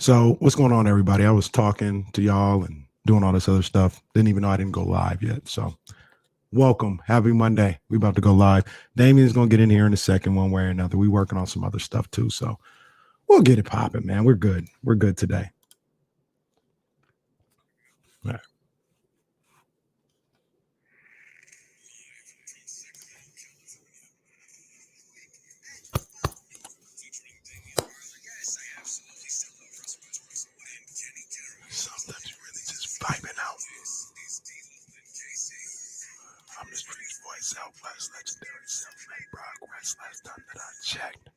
So what's going on, everybody? I was talking to y'all and doing all this other stuff. Didn't even know I didn't go live yet. So welcome. Happy Monday. We about to go live. Damian's going to get in here in a second one way or another. We working on some other stuff too. So we'll get it popping, man. We're good. We're good today. All right. Sometimes really just vibing out. I'm the street's voice out, plus legendary self-made progress last time that I checked.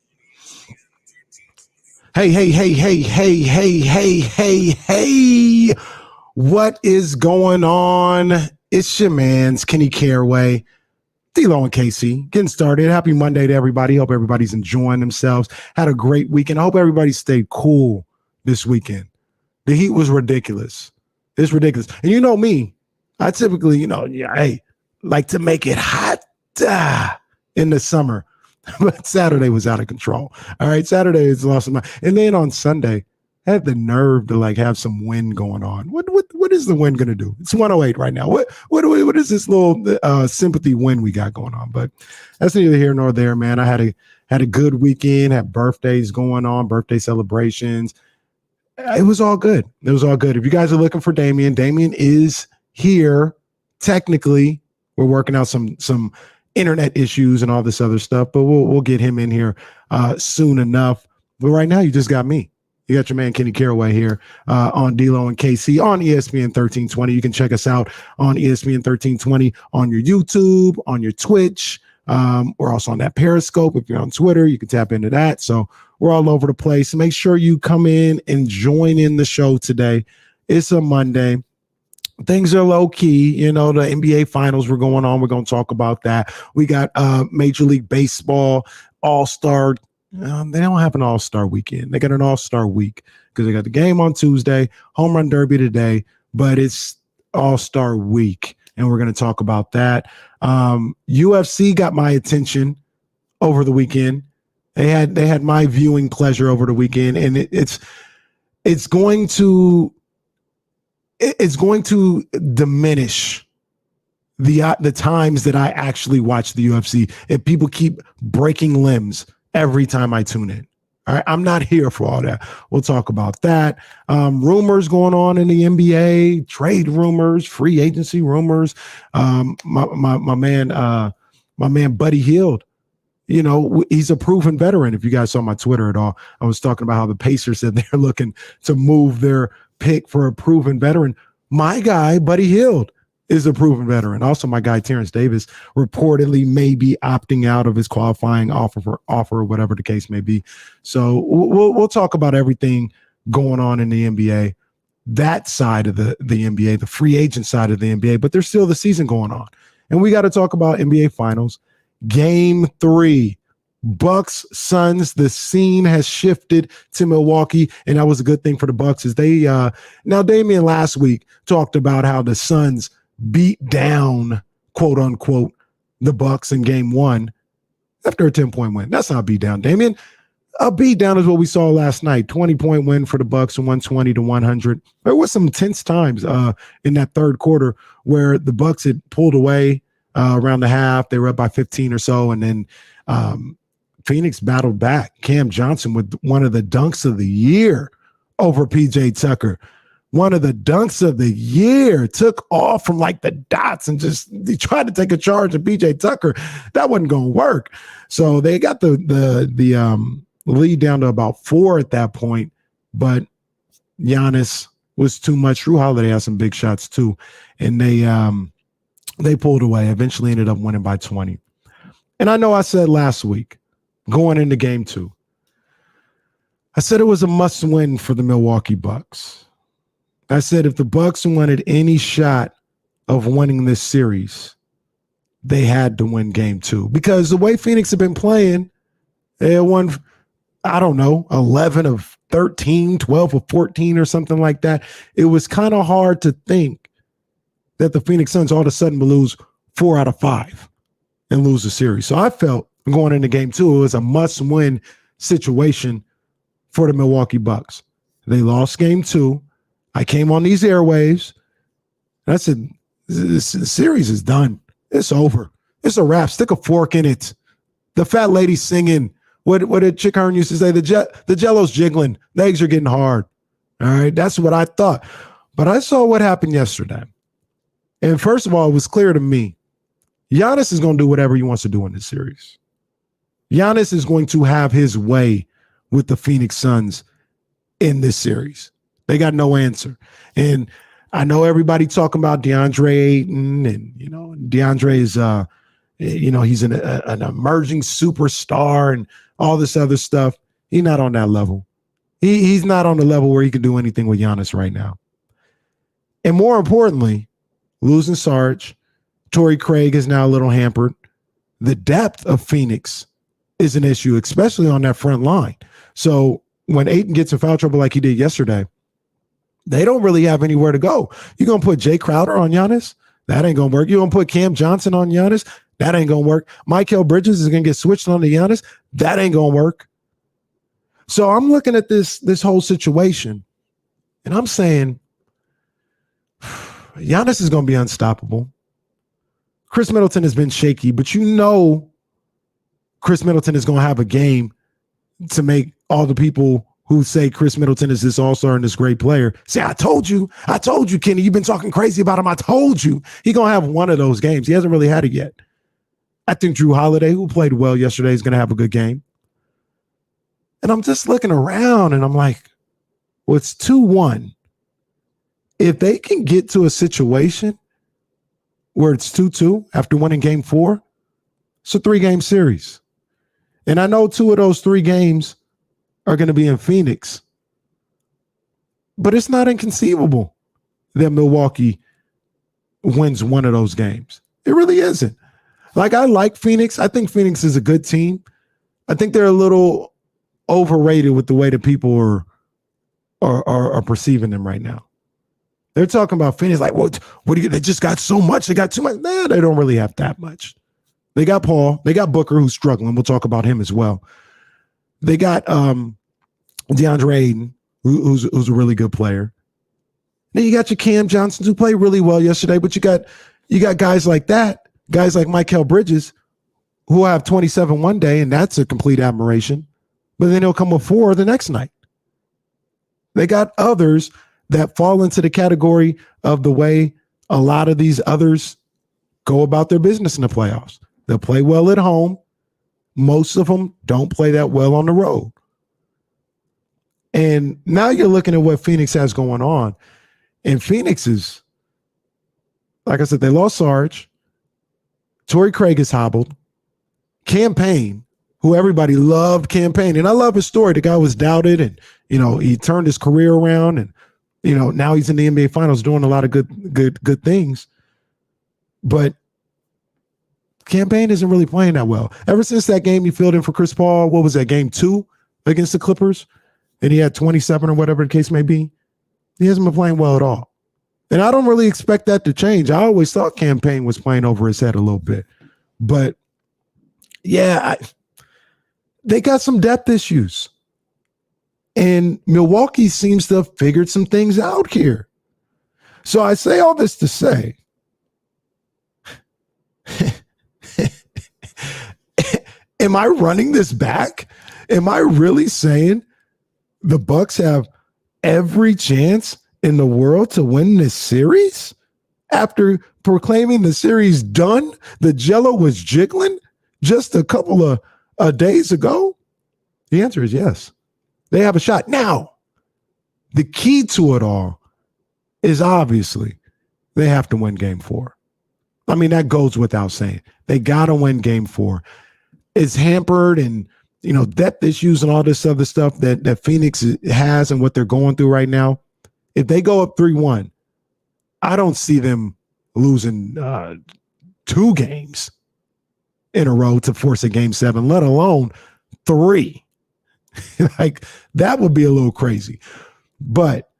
Hey. What is going on? It's your man's Kenny Caraway, D-Lo and KC, getting started. Happy Monday to everybody. Hope everybody's enjoying themselves. Had a great weekend. I hope everybody stayed cool this weekend. The heat was ridiculous. It's ridiculous. And you know me, I typically, like to make it hot in the summer. But Saturday was out of control. All right, Saturday is lost my. And then on Sunday, I had the nerve to have some wind going on. What is the wind going to do? It's 108 right now. What is this little sympathy wind we got going on? But that's neither here nor there, man. I had a good weekend. Had birthdays going on, birthday celebrations. It was all good. It was all good. If you guys are looking for Damian is here. Technically, we're working out some internet issues and all this other stuff, but we'll get him in here soon enough. But right now, you just got me. You got your man Kenny Caraway here on D-Lo and KC on ESPN 1320. You can check us out on ESPN 1320 on your YouTube, on your Twitch. We're also on that Periscope. If you're on Twitter, you can tap into that. So we're all over the place. Make sure you come in and join in the show today. It's a Monday. Things are low key. The NBA finals were going on. We're going to talk about that. We got Major League Baseball All-Star. They don't have an All-Star weekend. They got an All-Star week because they got the game on Tuesday, Home Run Derby today, but it's All-Star week, and we're going to talk about that. UFC got my attention over the weekend. They had my viewing pleasure over the weekend, and it's going to diminish the times that I actually watch the UFC if people keep breaking limbs every time I tune in. All right, I'm not here for all that. We'll talk about that. Rumors going on in the NBA, trade rumors, free agency rumors. My man Buddy Hield. He's a proven veteran. If you guys saw my Twitter at all, I was talking about how the Pacers said they're looking to move their pick for a proven veteran. My guy, Buddy Hield, is a proven veteran. Also, my guy, Terrence Davis, reportedly may be opting out of his qualifying offer, or whatever the case may be. So we'll talk about everything going on in the NBA, that side of the NBA, the free agent side of the NBA, but there's still the season going on. And we got to talk about NBA Finals. Game 3, Bucks Suns. The scene has shifted to Milwaukee, and that was a good thing for the Bucks. As they now Damian last week talked about how the Suns beat down, quote unquote, the Bucks in Game 1 after a 10-point win. That's not a beat down, Damian. A beat down is what we saw last night. 20-point win for the Bucks, 120-100. There was some tense times in that third quarter where the Bucks had pulled away. Around the half, they were up by 15 or so, and then Phoenix battled back. Cam Johnson with one of the dunks of the year over PJ Tucker. One of the dunks of the year, took off from the dots and they tried to take a charge at PJ Tucker. That wasn't going to work. So they got the lead down to about 4 at that point, but Giannis was too much. Drew Holiday had some big shots too, and they pulled away, eventually ended up winning by 20. And I know I said last week, going into Game 2, I said it was a must-win for the Milwaukee Bucks. I said if the Bucks wanted any shot of winning this series, they had to win Game 2. Because the way Phoenix had been playing, they had won, 11 of 13, 12 of 14 or something like that. It was kind of hard to think that the Phoenix Suns all of a sudden will lose 4 out of 5 and lose the series. So I felt going into Game 2, it was a must-win situation for the Milwaukee Bucks. They lost game 2. I came on these airwaves, and I said, this series is done. It's over. It's a wrap. Stick a fork in it. The fat lady singing. What did Chick Hearn used to say? The jello's jiggling. The eggs are getting hard. All right. That's what I thought. But I saw what happened yesterday. And first of all, it was clear to me, Giannis is going to do whatever he wants to do in this series. Giannis is going to have his way with the Phoenix Suns in this series. They got no answer. And I know everybody talking about DeAndre Ayton, and, DeAndre is, he's an emerging superstar and all this other stuff. He's not on that level. He's not on the level where he can do anything with Giannis right now. And more importantly, losing Sarge, Torrey Craig is now a little hampered. The depth of Phoenix is an issue, especially on that front line. So when Ayton gets in foul trouble like he did yesterday, they don't really have anywhere to go. You're going to put Jay Crowder on Giannis? That ain't going to work. You're going to put Cam Johnson on Giannis? That ain't going to work. Mikal Bridges is going to get switched on to Giannis? That ain't going to work. So I'm looking at this whole situation, and I'm saying Giannis is going to be unstoppable. Chris Middleton has been shaky, but Chris Middleton is going to have a game to make all the people who say Chris Middleton is this all-star and this great player say, I told you, Kenny, you've been talking crazy about him. I told you. He's going to have one of those games. He hasn't really had it yet. I think Drew Holiday, who played well yesterday, is going to have a good game. And I'm just looking around and I'm like, well, it's 2-1. If they can get to a situation where it's 2-2 after winning game 4, it's a 3-game series. And I know 2 of those 3 games are going to be in Phoenix. But it's not inconceivable that Milwaukee wins one of those games. It really isn't. Like, I like Phoenix. I think Phoenix is a good team. I think they're a little overrated with the way that people are perceiving them right now. They're talking about Phoenix like, what do you, they just got so much. They got too much. Nah, they don't really have that much. They got Paul. They got Booker, who's struggling. We'll talk about him as well. They got DeAndre Ayton, who's a really good player. Then you got your Cam Johnson, who played really well yesterday, but you got guys like that, guys like Mikal Bridges, who have 27 one day, and that's a complete admiration. But then he'll come with 4 the next night. They got others that fall into the category of the way a lot of these others go about their business in the playoffs. They'll play well at home. Most of them don't play that well on the road. And now you're looking at what Phoenix has going on. And Phoenix is, like I said, they lost Sarge. Torrey Craig is hobbled. Campaign, who everybody loved Campaign. And I love his story. The guy was doubted and, he turned his career around and, now he's in the NBA Finals doing a lot of good things. But Campaign isn't really playing that well. Ever since that game he filled in for Chris Paul, what was that, game 2 against the Clippers? And he had 27 or whatever the case may be. He hasn't been playing well at all. And I don't really expect that to change. I always thought Campaign was playing over his head a little bit. But, yeah, they got some depth issues. And Milwaukee seems to have figured some things out here. So I say all this to say, am I running this back? Am I really saying the Bucks have every chance in the world to win this series? After proclaiming the series done, the Jello was jiggling just a couple of days ago? The answer is yes. They have a shot. Now, the key to it all is obviously they have to win game 4. I mean, that goes without saying. They got to win game 4. It's hampered and, depth issues and all this other stuff that Phoenix has and what they're going through right now. If they go up 3-1, I don't see them losing 2 games in a row to force a game 7, let alone 3. Like, that would be a little crazy. But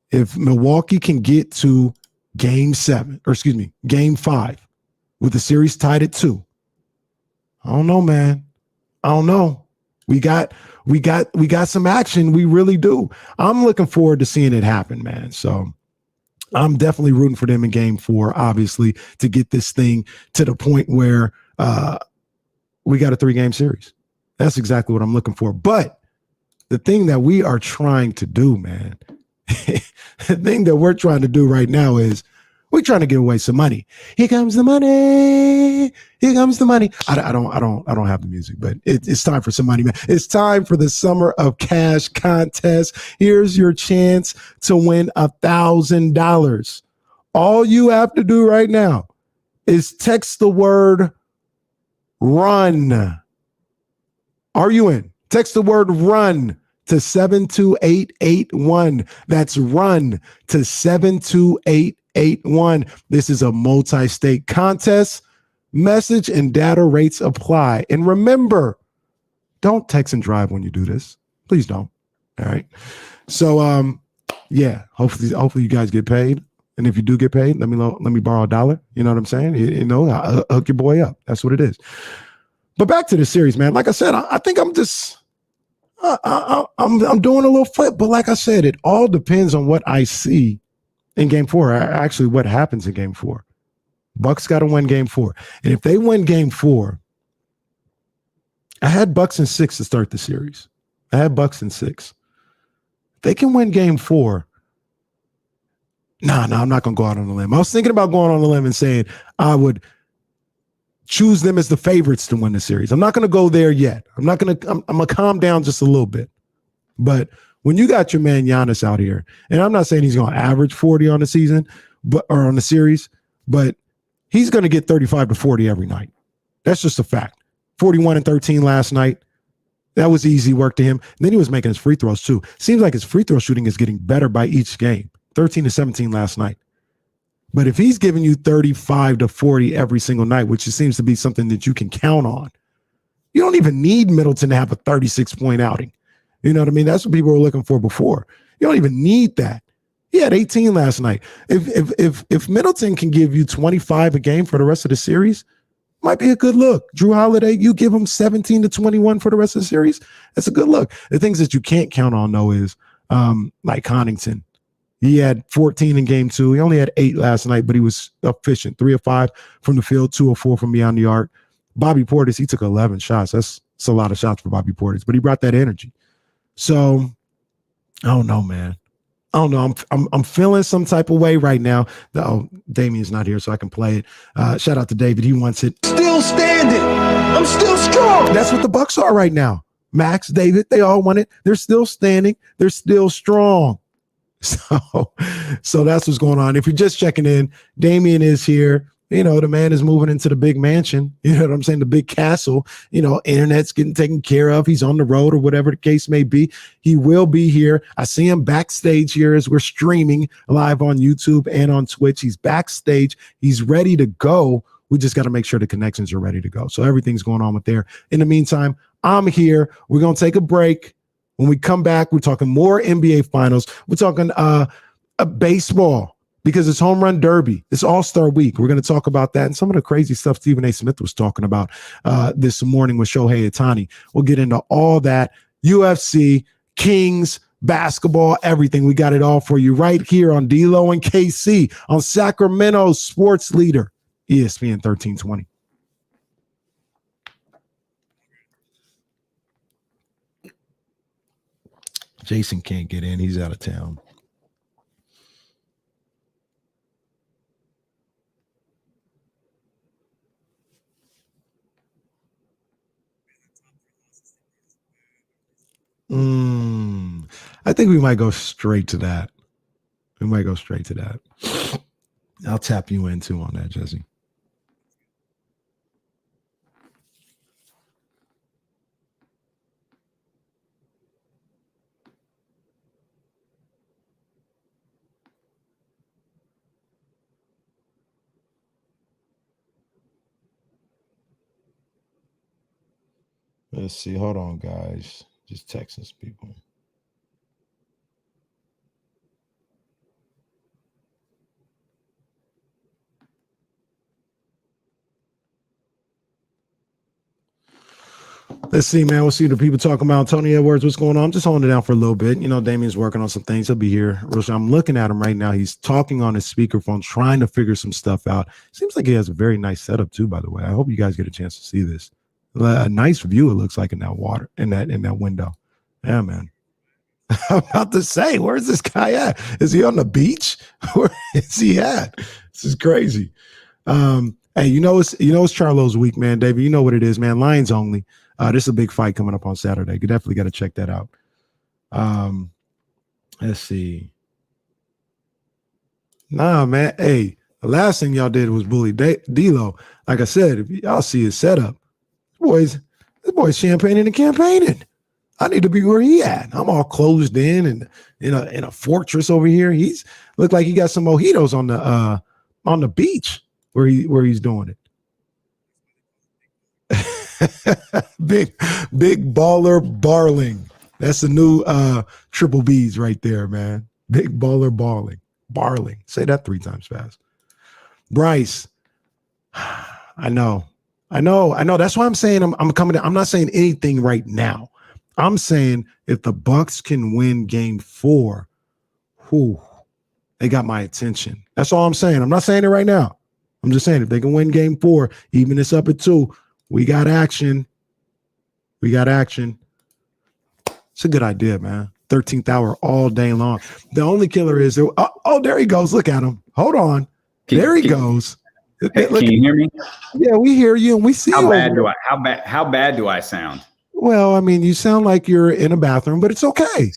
if Milwaukee can get to game 5 with the series tied at 2, I don't know, man. I don't know. We got some action. We really do. I'm looking forward to seeing it happen, man. So I'm definitely rooting for them in game 4, obviously, to get this thing to the point where we got a 3-game series. That's exactly what I'm looking for. But the thing that we are trying to do, man, the thing that we're trying to do right now is we're trying to give away some money. Here comes the money. Here comes the money. I don't have the music, but it's time for some money, man. It's time for the Summer of Cash contest. Here's your chance to win $1,000. All you have to do right now is text the word run. Are you in? Text the word run to 72881. That's run to 72881. This is a multi-state contest. Message and data rates apply. And remember, don't text and drive when you do this. Please don't. All right. So yeah, hopefully you guys get paid. And if you do get paid, let me borrow $1. You know what I'm saying? I'll hook your boy up. That's what it is. But back to the series, man. Like I said, I think I'm just I'm doing a little flip. But like I said, it all depends on what I see in game 4. Actually, what happens in game 4. Bucks got to win game 4. And if they win game 4, I had Bucks in 6 to start the series. I had Bucks in 6. If they can win game 4. No, I'm not going to go out on a limb. I was thinking about going on a limb and saying I would choose them as the favorites to win the series. I'm not going to go there yet. I'm going to calm down just a little bit. But when you got your man Giannis out here, and I'm not saying he's going to average 40 on the season, or on the series, but he's going to get 35 to 40 every night. That's just a fact. 41 and 13 last night. That was easy work to him. And then he was making his free throws too. Seems like his free throw shooting is getting better by each game. 13 to 17 last night. But if he's giving you 35 to 40 every single night, which seems to be something that you can count on, you don't even need Middleton to have a 36-point outing. You know what I mean? That's what people were looking for before. You don't even need that. He had 18 last night. If Middleton can give you 25 a game for the rest of the series, might be a good look. Drew Holiday, you give him 17 to 21 for the rest of the series. That's a good look. The things that you can't count on, though, is like Connaughton. He had 14 in game 2. He only had 8 last night, but he was efficient. 3 of 5 from the field, 2 of 4 from beyond the arc. Bobby Portis, he took 11 shots. That's a lot of shots for Bobby Portis, but he brought that energy. So I don't know, man. I don't know. I'm feeling some type of way right now. Oh, Damian's not here, so I can play it. Shout out to David. He wants it. Still standing. I'm still strong. That's what the Bucks are right now. Max, David, they all want it. They're still standing. They're still strong. So that's what's going on. If you're just checking in, Damian is here. You know, the man is moving into the big mansion. You know what I'm saying? The big castle. You know, internet's getting taken care of. He's on the road or whatever the case may be. He will be here. I see him backstage here as we're streaming live on YouTube and on Twitch. He's backstage. He's ready to go. We just got to make sure the connections are ready to go. So everything's going on with there. In the meantime, I'm here. We're going to take a break. When we come back, we're talking more NBA Finals. We're talking baseball because it's Home Run Derby. It's All-Star Week. We're going to talk about that and some of the crazy stuff Stephen A. Smith was talking about this morning with Shohei Ohtani. We'll get into all that. UFC, Kings, basketball, everything. We got it all for you right here on D-Lo and KC on Sacramento's sports leader, ESPN 1320. Jason can't get in. He's out of town. I think we might go straight to that. I'll tap you in too on that, Jesse. Let's see. Hold on, guys. Just texting people. Let's see, man. We'll see the people talking about Tony Edwards. What's going on? I'm just holding it down for a little bit. Damian's working on some things. He'll be here. I'm looking at him right now. He's talking on his speakerphone, trying to figure some stuff out. Seems like he has a very nice setup too, by the way. I hope you guys get a chance to see this. A nice view it looks like in that water, in that window. Yeah, man. I'm about to say, where's this guy at? Is he on the beach? Where is he at? This is crazy. Hey, it's Charlo's week, man. David, you know what it is, man. Lions only. This is a big fight coming up on Saturday. You definitely got to check that out. Let's see. Nah, man. Hey, the last thing y'all did was bully D-Lo. Like I said, if y'all see his setup, this boy's champagning and campaigning. I need to be where he at. I'm all closed in and in a fortress over here. He's looked like he got some mojitos on the beach where he's doing it. big baller barling. That's the new triple B's right there, man. Big baller barling. Say that 3 times fast. Bryce, I know. That's why I'm saying I'm coming in. I'm not saying anything right now. I'm saying if the Bucks can win game 4, they got my attention. That's all I'm saying. I'm not saying it right now. I'm just saying if they can win game 4, even it's up at 2, we got action. It's a good idea, man. 13th hour all day long. The only killer is there. Oh, there he goes. Look at him. Hold on. There he goes. Hey, can you hear me? Yeah, we hear you and we see you. How bad do I sound? Well, I mean, you sound like you're in a bathroom, but it's okay.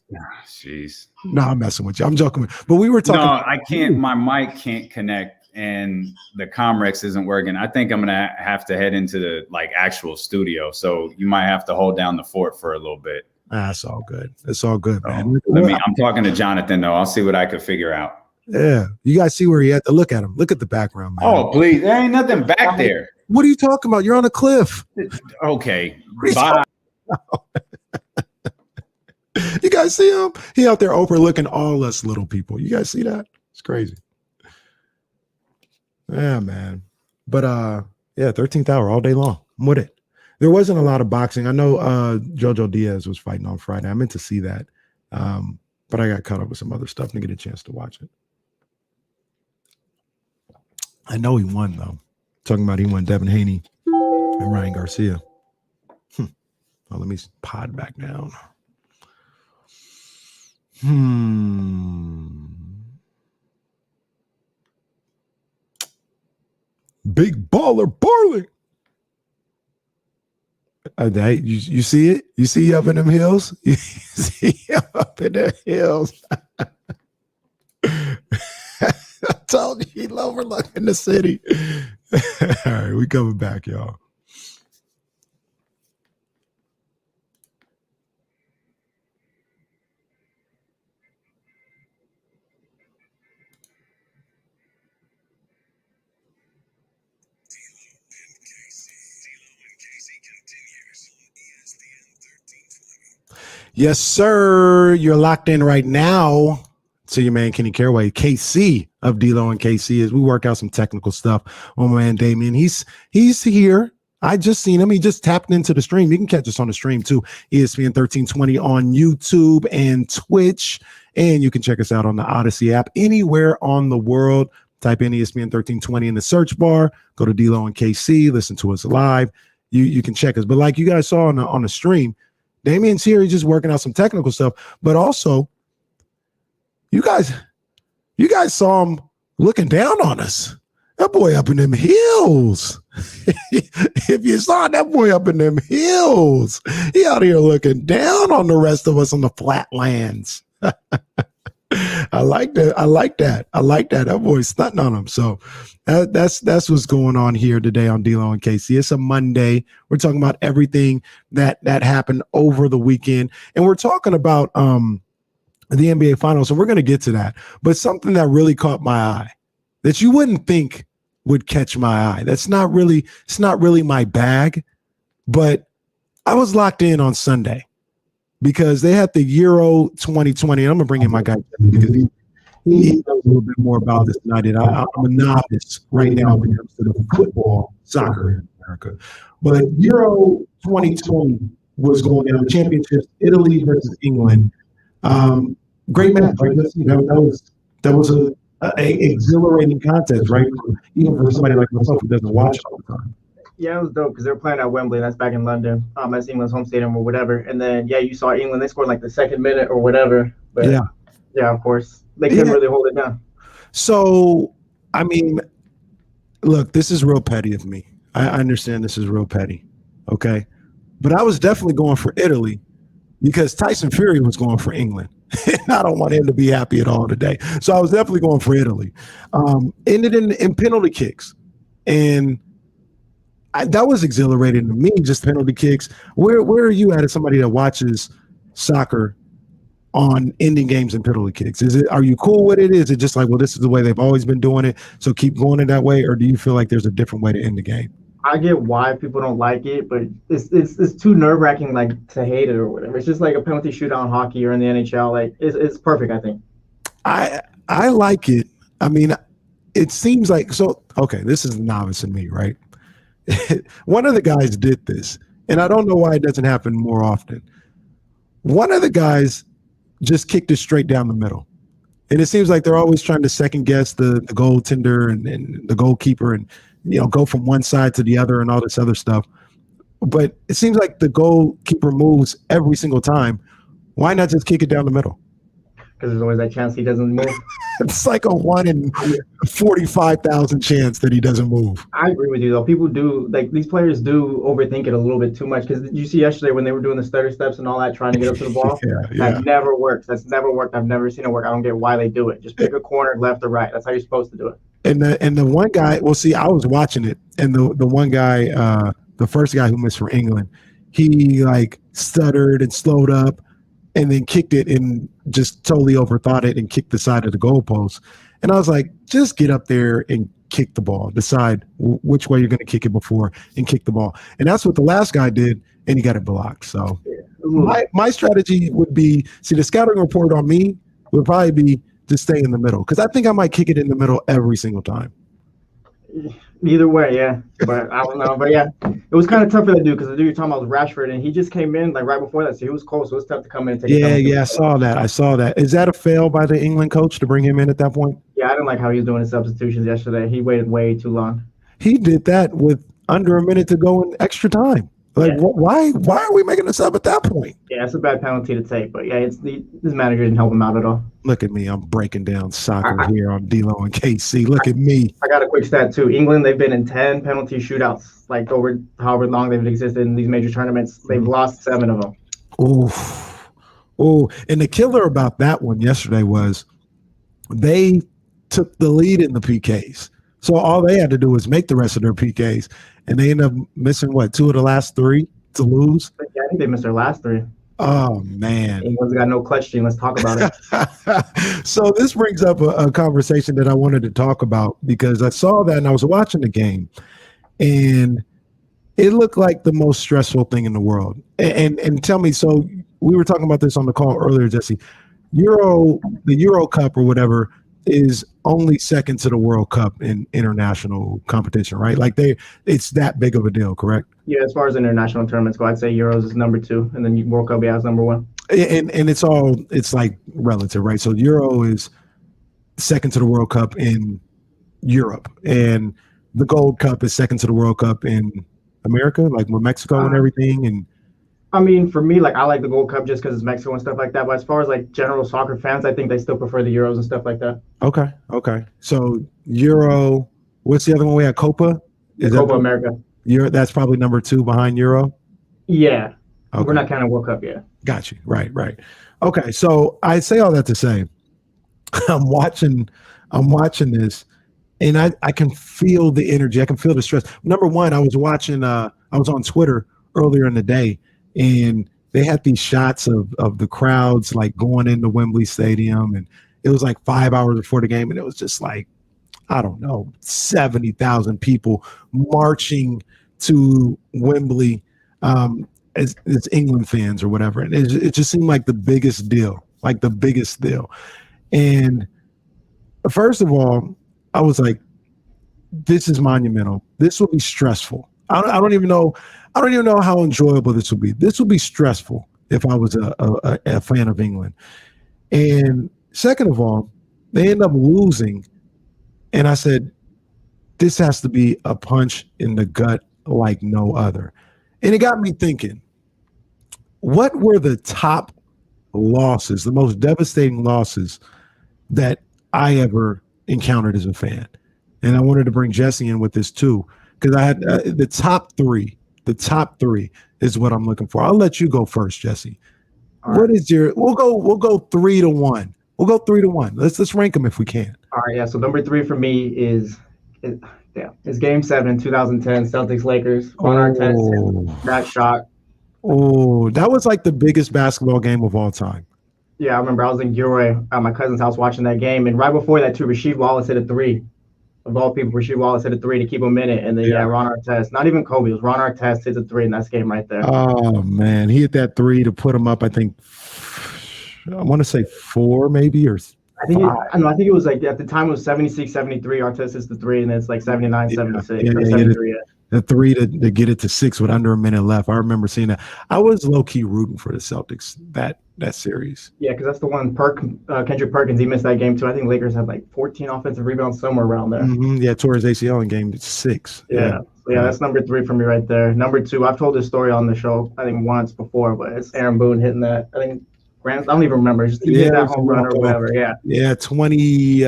Jeez. No, I'm messing with you. I'm joking. But we were talking. No, I can't. My mic can't connect. And the Comrex isn't working. I think I'm gonna have to head into the actual studio. So you might have to hold down the fort for a little bit. That's all good. It's all good, man. I'm talking to Jonathan though. I'll see what I could figure out. Yeah, you guys see where he at? Look at him. Look at the background, man. Oh, please, there ain't nothing back there. What are you talking about? You're on a cliff. Okay, bye. You guys see him? He out there overlooking all us little people. You guys see that? It's crazy. Yeah, man. But 13th hour all day long. I'm with it. There wasn't a lot of boxing. I know Jojo Diaz was fighting on Friday. I meant to see that. But I got caught up with some other stuff and get a chance to watch it. I know he won, though. Talking about he won Devin Haney and Ryan Garcia. Well, let me pod back down. Big baller barley. You see it? You see up in them hills? You see up in the hills. I told you he overlooking the city. All right, we coming back, y'all. Yes, sir. You're locked in right now to your man Kenny Caraway, KC of D-Lo and KC, as we work out some technical stuff on my man Damian. He's here. I just seen him. He just tapped into the stream. You can catch us on the stream too. ESPN 1320 on YouTube and Twitch. And you can check us out on the Odyssey app anywhere on the world. Type in ESPN 1320 in the search bar. Go to D-Lo and KC. Listen to us live. You can check us. But like you guys saw on the stream, Damian's here. He's just working out some technical stuff. But also, you guys saw him looking down on us. That boy up in them hills. If you saw that boy up in them hills, he out here looking down on the rest of us on the flatlands. I like that. That boy's stunting on him. So that's what's going on here today on D-Lo and KC. It's a Monday. We're talking about everything that happened over the weekend, and we're talking about the NBA Finals. So we're going to get to that. But something that really caught my eye that you wouldn't think would catch my eye. It's not really my bag, but I was locked in on Sunday because they had the Euro 2020. I'm gonna bring in my guy because he knows a little bit more about this than I did. I'm a novice right now when it comes to the football, soccer. America. But Euro 2020 was going down, the championships, Italy versus England. Great match, right? That was a exhilarating contest, right? Even for somebody like myself who doesn't watch all the time. Yeah, it was dope because they were playing at Wembley. That's back in London. That's England's home stadium or whatever. And then, yeah, you saw England. They scored like the second minute or whatever. But yeah, of course. They couldn't really hold it down. So, I mean, look, this is real petty of me. I understand this is real petty. Okay. But I was definitely going for Italy because Tyson Fury was going for England. And I don't want him to be happy at all today. So I was definitely going for Italy. Ended in penalty kicks. And that was exhilarating to me, just penalty kicks. Where are you at as somebody that watches soccer on ending games and penalty kicks? Are you cool with it? Is it just like, well, this is the way they've always been doing it, so keep going in that way? Or do you feel like there's a different way to end the game? I get why people don't like it, but it's too nerve-wracking like to hate it or whatever. It's just like a penalty shootout in hockey or in the NHL. Like it's perfect, I think. I like it. I mean, it seems like okay, this is novice in me, right? One of the guys did this, and I don't know why it doesn't happen more often. One of the guys just kicked it straight down the middle. And it seems like they're always trying to second guess the goaltender and the goalkeeper and, go from one side to the other and all this other stuff. But it seems like the goalkeeper moves every single time. Why not just kick it down the middle? Because there's always that chance he doesn't move. It's like a 1 in 45,000 chance that he doesn't move. I agree with you, though. People do, like, these players do overthink it a little bit too much. Because you see yesterday when they were doing the stutter steps and all that, trying to get up to the ball, that never works. That's never worked. I've never seen it work. I don't get why they do it. Just pick a corner, left or right. That's how you're supposed to do it. And the one guy, well, see, I was watching it, and the one guy, the first guy who missed for England, he like stuttered and slowed up, and then kicked it and just totally overthought it and kicked the side of the goalpost. And I was like, just get up there and kick the ball. Decide which way you're going to kick it before and kick the ball. And that's what the last guy did, and he got it blocked. So my strategy would be, see, the scouting report on me would probably be to stay in the middle, because I think I might kick it in the middle every single time. Either way, yeah. But I don't know. But yeah, it was kind of tough for that dude, because the dude you're talking about was Rashford, and he just came in like right before that, so he was close. So it was tough to come in and take it. Yeah, I saw that. Is that a fail by the England coach to bring him in at that point? Yeah, I didn't like how he was doing his substitutions yesterday. He waited way too long. He did that with under a minute to go in extra time. Like, why are we making this up at that point? Yeah, it's a bad penalty to take, but yeah, his manager didn't help him out at all. Look at me, I'm breaking down soccer here on D-Lo and KC. Look at me. I got a quick stat too. England, they've been in 10 penalty shootouts, like over however long they've existed in these major tournaments. They've lost 7 of them. Oh, and the killer about that one yesterday was they took the lead in the PKs. So all they had to do was make the rest of their PKs, and they ended up missing, 2 of the last 3 to lose? Yeah, I think they missed their last 3. Oh, man. England's got no clutch gene. Let's talk about it. So this brings up a conversation that I wanted to talk about, because I saw that and I was watching the game, and it looked like the most stressful thing in the world. And tell me, so we were talking about this on the call earlier, Jesse. The Euro Cup or whatever is only second to the World Cup in international competition, right? Like it's that big of a deal, correct? Yeah, as far as international tournaments go, I'd say Euros is number 2, and then World Cup is number 1. And it's like relative, right? So Euro is second to the World Cup in Europe, and the Gold Cup is second to the World Cup in America, like with Mexico and everything. And I mean, for me, like, I like the Gold Cup just because it's Mexico and stuff like that. But as far as like general soccer fans, I think they still prefer the Euros and stuff like that. Okay. So Euro, what's the other one we had? Copa? Copa America. That's probably number 2 behind Euro? Yeah. Okay. We're not counting World Cup yet. Got you. Right. Okay, so I say all that to say, I'm watching this, and I can feel the energy. I can feel the stress. Number one, I was on Twitter earlier in the day, and they had these shots of the crowds like going into Wembley Stadium, and it was like 5 hours before the game, and it was just like, I don't know, 70,000 people marching to Wembley as England fans or whatever. And it just seemed like the biggest deal. And first of all, I was like, this is monumental. This will be stressful. I don't even know. I don't even know how enjoyable this will be. This will be stressful if I was a fan of England. And second of all, they end up losing. And I said, this has to be a punch in the gut like no other. And it got me thinking, what were the top losses, the most devastating losses that I ever encountered as a fan? And I wanted to bring Jesse in with this too, because I had the top three. The top three is what I'm looking for. I'll let you go first, Jesse. All what right. Is your? We'll go 3-1. We'll go 3-1. Let's rank them if we can. All right, yeah. So number 3 for me is Game 7, 2010, Celtics Lakers. Ron Artest, that shot. Oh, that was like the biggest basketball game of all time. Yeah, I remember I was in Gilroy at my cousin's house watching that game, and right before that, too, Rasheed Wallace hit a 3. Of all people, Rasheed Wallace hit a 3 to keep him in it, and then Ron Artest, not even Kobe, it was Ron Artest hit a 3 in that game right there. Oh man, he hit that 3 to put him up. I think I want to say 4 maybe or. I think it was like at the time it was 76, 73. Artest hits the 3, and then it's like 79, 76. Yeah, 73, the 3 to get it to 6 with under a minute left. I remember seeing that. I was low key rooting for the Celtics that series. Yeah, because that's the one. Kendrick Perkins, he missed that game too. I think Lakers had like 14 offensive rebounds somewhere around there. Mm-hmm. Yeah, tore his ACL in game 6. Yeah, that's number 3 for me right there. Number 2, I've told this story on the show I think once before, but it's Aaron Boone hitting that. I think I don't even remember. Just hit that home run or whatever. Yeah. 20.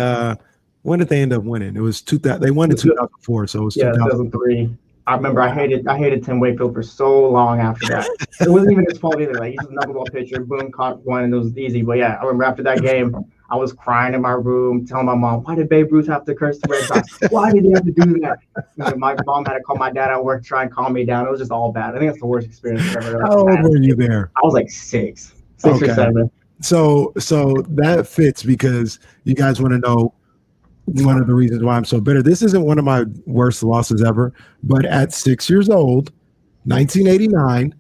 When did they end up winning? It was 2000. They won in 2004, so it was 2003. I remember I hated Tim Wakefield for so long after that. It wasn't even his fault either. Like, he's a knuckleball pitcher. Boone caught one and it was easy. But yeah, I remember after that game, I was crying in my room, telling my mom, why did Babe Ruth have to curse the Red Sox? Why did he have to do that? And my mom had to call my dad at work, try and calm me down. It was just all bad. I think that's the worst experience ever. How old were you there? I was like 6 or 7. So that fits because you guys want to know one of the reasons why I'm so bitter. This isn't one of my worst losses ever, but at 6 years old, 1989,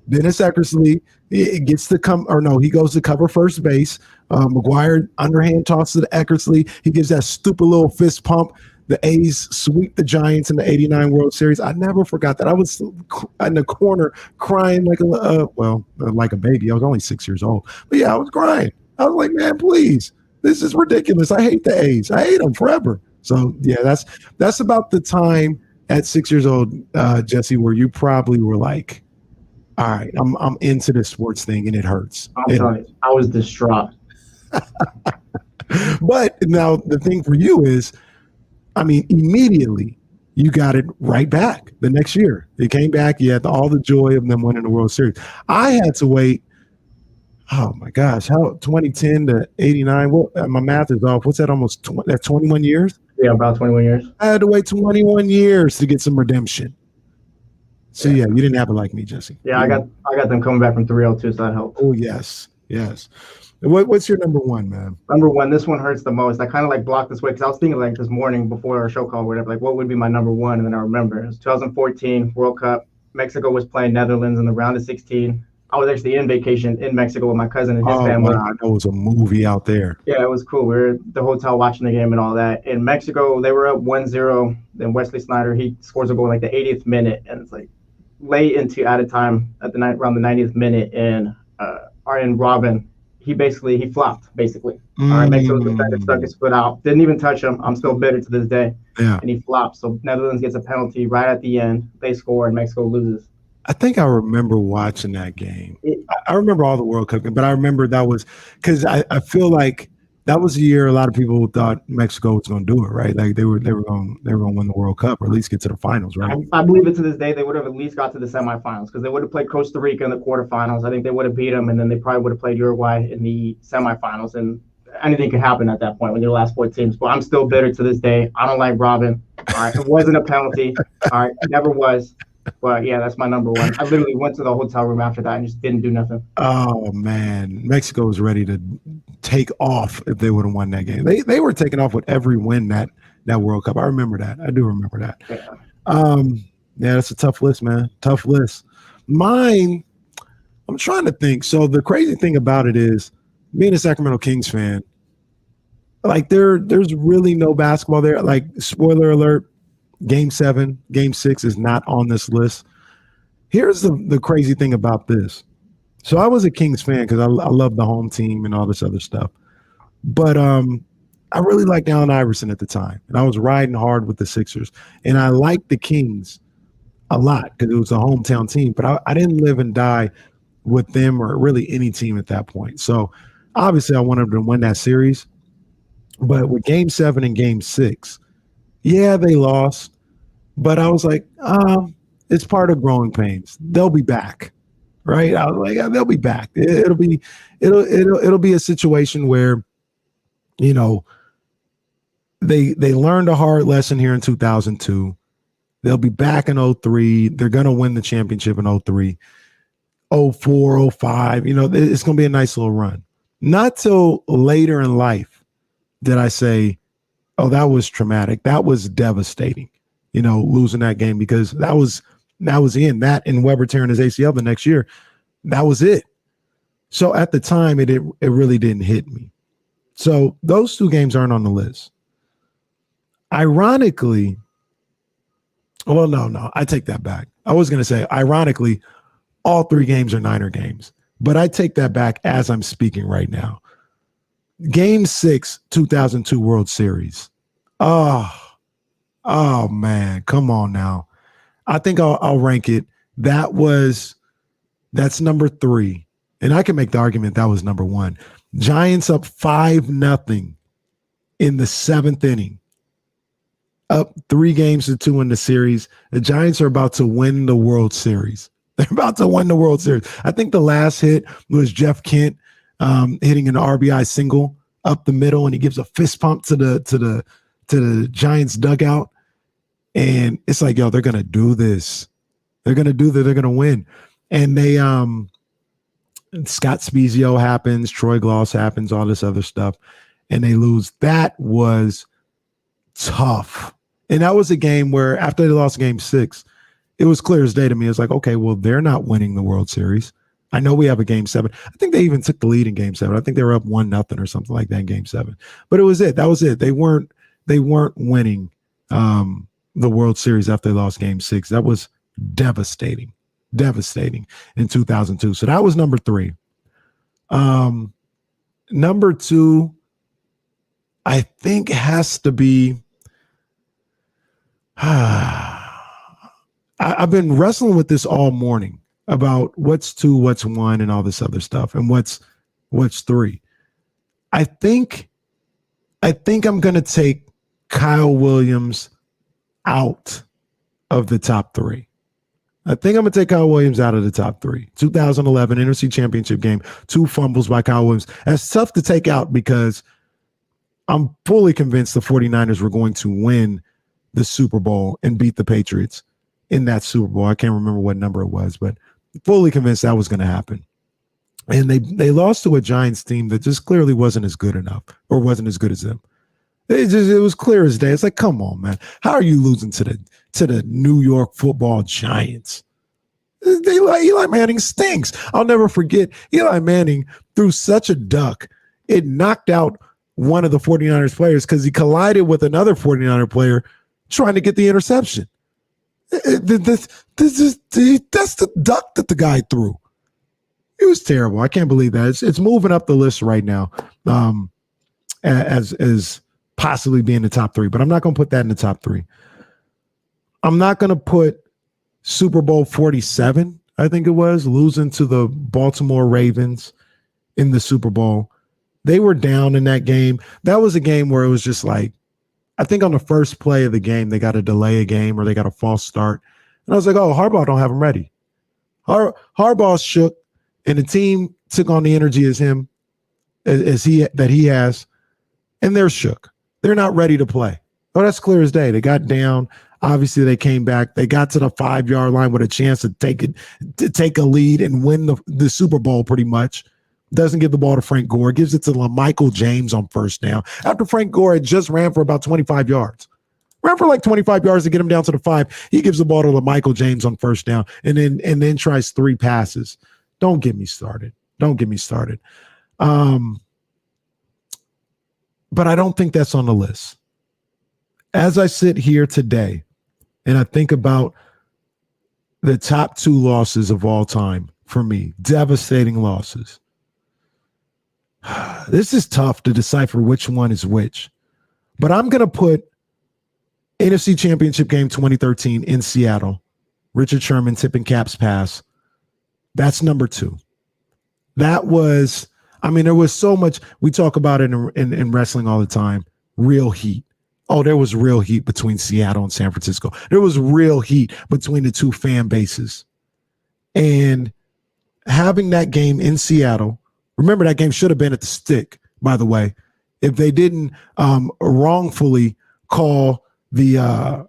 Dennis Eckersley he goes to cover first base. McGuire underhand tosses to Eckersley. He gives that stupid little fist pump. The A's sweep the Giants in the 89 World Series. I never forgot that. I was in the corner crying like a baby. I was only 6 years old. But yeah, I was crying. I was like, man, please. This is ridiculous. I hate the A's. I hate them forever. So yeah, that's about the time at 6 years old, Jesse, where you probably were like, all right, I'm into this sports thing and it hurts. I'm telling you, I was distraught. But now the thing for you is, I mean, immediately you got it right back the next year. It came back. You had all the joy of them winning the World Series. I had to wait. Oh my gosh, how 2010 to 89? Well, my math is off. What's that? Almost 21 years? Yeah, about 21 years. I had to wait 21 years to get some redemption. So yeah, you didn't have it like me, Jesse. Yeah, I got them coming back from 3-0 too, so that helped. Oh yes. What's your number 1, man? Number 1, this one hurts the most. I kind of like blocked this way because I was thinking like this morning before our show call or whatever, like what would be my number 1, and then I remember it was 2014 World Cup. Mexico was playing Netherlands in the round of 16. I was actually in vacation in Mexico with my cousin and his family. Wow, that was a movie out there. Yeah, it was cool. We were at the hotel watching the game and all that. In Mexico, they were up 1-0. Then Wesley Sneijder, he scores a goal in like the 80th minute, and it's like late into added time at the night around the 90th minute, and Arjen Robben, he flopped basically. All right, Mexico's defender stuck his foot out, didn't even touch him. I'm still bitter to this day. Yeah, and he flopped. So Netherlands gets a penalty right at the end. They score and Mexico loses. I think I remember watching that game. I remember all the World Cup, but I remember that was because I feel like that was the year a lot of people thought Mexico was going to do it, right? Like they were going to win the World Cup or at least get to the finals, right? I believe it to this day. They would have at least got to the semifinals because they would have played Costa Rica in the quarterfinals. I think they would have beat them, and then they probably would have played Uruguay in the semifinals. And anything could happen at that point when you're the last 4 teams. But I'm still bitter to this day. I don't like Robben. All right, it wasn't a penalty. All right, it never was. But yeah, that's my number 1. I literally went to the hotel room after that and just didn't do nothing. Oh man, Mexico was ready to take off if they would have won that game. They were taking off with every win that World Cup. I remember that. I do remember that. Yeah, that's a tough list, man. Tough list. Mine, I'm trying to think. So the crazy thing about it is, being a Sacramento Kings fan, like there's really no basketball there. Like, spoiler alert, Game 7, Game 6 is not on this list. Here's the crazy thing about this. So I was a Kings fan because I love the home team and all this other stuff. But I really liked Allen Iverson at the time, and I was riding hard with the Sixers. And I liked the Kings a lot because it was a hometown team. But I didn't live and die with them or really any team at that point. So obviously I wanted them to win that series. But with Game 7 and Game 6, yeah, they lost. But I was like, it's part of growing pains. They'll be back, right? I was like, yeah, they'll be back. It'll be a situation where, you know, they learned a hard lesson here in 2002. They'll be back in 03. They're going to win the championship in 03, 04, 05. You know, it's going to be a nice little run. Not till later in life did I say, oh, that was traumatic. That was devastating, you know, losing that game, because that was the end. That and Weber tearing his ACL the next year, that was it. So at the time, it really didn't hit me. So those two games aren't on the list. Ironically, well, no, I take that back. I was going to say, ironically, all three games are Niner games, but I take that back as I'm speaking right now. Game 6, 2002 World Series. Oh man, come on now. I think I'll rank it. That's number 3. And I can make the argument that was number 1. Giants up 5-0 in the 7th inning. Up 3-2 in the series. The Giants are about to win the World Series. They're about to win the World Series. I think the last hit was Jeff Kent hitting an RBI single up the middle, and he gives a fist pump to the Giants dugout. And it's like, yo, they're gonna do this. They're gonna do that. They're gonna win. And they Scott Spezio happens, Troy Gloss happens, all this other stuff, and they lose. That was tough. And that was a game where after they lost Game 6, it was clear as day to me. It's like, okay, well, they're not winning the World Series. I know we have a Game 7. I think they even took the lead in Game 7. I think they were up 1-0 or something like that in Game 7. But it was it. That was it. They weren't winning the World Series after they lost Game 6. That was devastating in 2002. So that was number 3. Number 2, I think, has to be. I've been wrestling with this all morning about what's 2, what's 1, and all this other stuff, and what's 3. I think I'm going to take Kyle Williams out of the top 3. I think I'm going to take Kyle Williams out of the top 3. 2011 NFC Championship game, 2 fumbles by Kyle Williams. That's tough to take out because I'm fully convinced the 49ers were going to win the Super Bowl and beat the Patriots in that Super Bowl. I can't remember what number it was, but fully convinced that was going to happen. And they lost to a Giants team that just clearly wasn't as good enough, or wasn't as good as them. It was clear as day. It's like, come on, man. How are you losing to the New York Football Giants? Eli Manning stinks. I'll never forget Eli Manning threw such a duck. It knocked out one of the 49ers players because he collided with another 49er player trying to get the interception. That's the duck that the guy threw. It was terrible. I can't believe that. It's moving up the list right now as possibly being the top 3, but I'm not going to put that in the top 3. I'm not going to put Super Bowl 47, I think it was, losing to the Baltimore Ravens in the Super Bowl. They were down in that game. That was a game where it was just like, I think on the first play of the game, they got to delay a game or they got a false start. And I was like, oh, Harbaugh don't have them ready. Harbaugh shook, and the team took on the energy as he has, and they're shook. They're not ready to play. Oh, that's clear as day. They got down. Obviously, they came back. They got to the 5-yard line with a chance to take a lead and win the Super Bowl pretty much. Doesn't give the ball to Frank Gore. Gives it to Michael James on first down. After Frank Gore had just ran for about 25 yards. Ran for like 25 yards to get him down to the 5. He gives the ball to Michael James on first down and then tries 3 passes. Don't get me started. But I don't think that's on the list. As I sit here today, and I think about the top 2 losses of all time for me, devastating losses. This is tough to decipher which one is which, but I'm going to put NFC Championship game 2013 in Seattle, Richard Sherman tipping Cap's pass. That's number 2. That was, I mean, there was so much, we talk about it in wrestling all the time, real heat. Oh, there was real heat between Seattle and San Francisco. There was real heat between the 2 fan bases. And having that game in Seattle, remember that game should have been at the Stick, by the way, if they didn't wrongfully call the,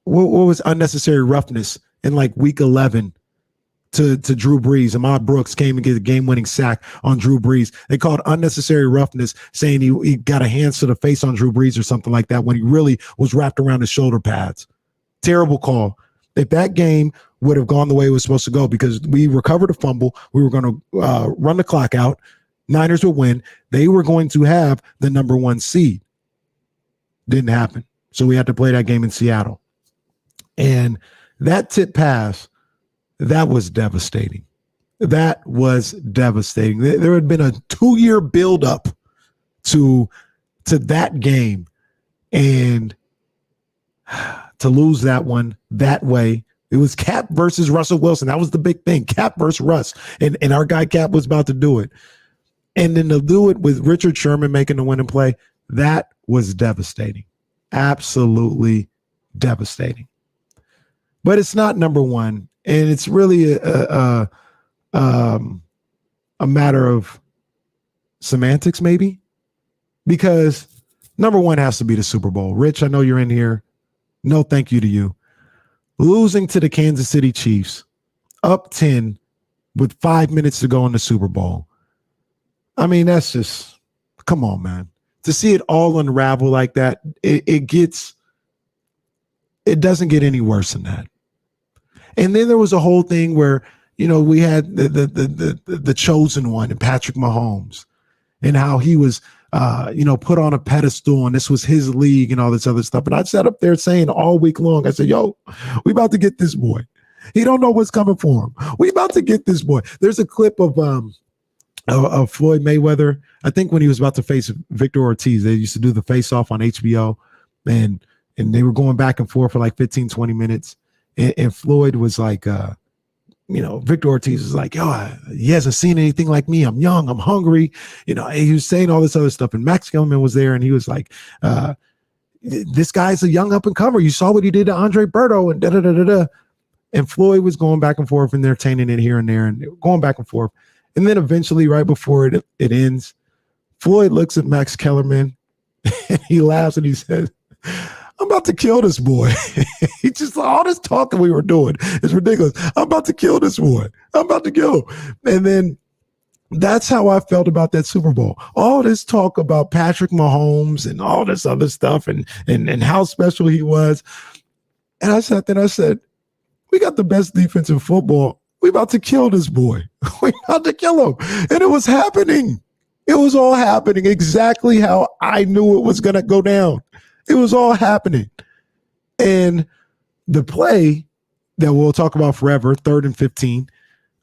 what was unnecessary roughness in like week 11 to Drew Brees. Ahmad Brooks came and get a game-winning sack on Drew Brees. They called unnecessary roughness, saying he got a hands to the face on Drew Brees or something like that when he really was wrapped around his shoulder pads. Terrible call. If that game would have gone the way it was supposed to go, because we recovered a fumble, we were going to run the clock out, Niners would win. They were going to have the number 1 seed. Didn't happen. So we had to play that game in Seattle. And that tip pass, that was devastating. That was devastating. There had been a 2-year buildup to that game, and to lose that one that way, it was Cap versus Russell Wilson. That was the big thing, Cap versus Russ, and our guy Cap was about to do it. And then to do it with Richard Sherman making the winning play, that was devastating. Absolutely devastating. But it's not number 1. And it's really a matter of semantics, maybe, because number 1 has to be the Super Bowl. Rich, I know you're in here. No thank you to you. Losing to the Kansas City Chiefs, up 10 with 5 minutes to go in the Super Bowl. I mean, that's just, come on, man. To see it all unravel like that, it doesn't get any worse than that. And then there was a whole thing where, you know, we had the chosen one and Patrick Mahomes, and how he was, put on a pedestal, and this was his league and all this other stuff. And I sat up there saying all week long, I said, yo, we about to get this boy. He don't know what's coming for him. We about to get this boy. There's a clip of Floyd Mayweather, I think when he was about to face Victor Ortiz. They used to do the face off on HBO, and they were going back and forth for like 15, 20 minutes. And Floyd was like, Victor Ortiz was like, yo, he hasn't seen anything like me. I'm young. I'm hungry. He was saying all this other stuff. And Max Kellerman was there, and he was like, this guy's a young up and comer. You saw what he did to Andre Berto and da-da-da-da-da. And Floyd was going back and forth, entertaining it here and there and going back and forth. And then eventually, right before it ends, Floyd looks at Max Kellerman and he laughs and he says, I'm about to kill this boy. He just, all this talking we were doing is ridiculous. I'm about to kill this boy. I'm about to kill him. And then that's how I felt about that Super Bowl. All this talk about Patrick Mahomes and all this other stuff and how special he was. And I sat there and I said, we got the best defense in football. We about to kill this boy. We about to kill him. And it was happening. It was all happening exactly how I knew it was going to go down. It was all happening. And the play that we'll talk about forever, 3rd and 15,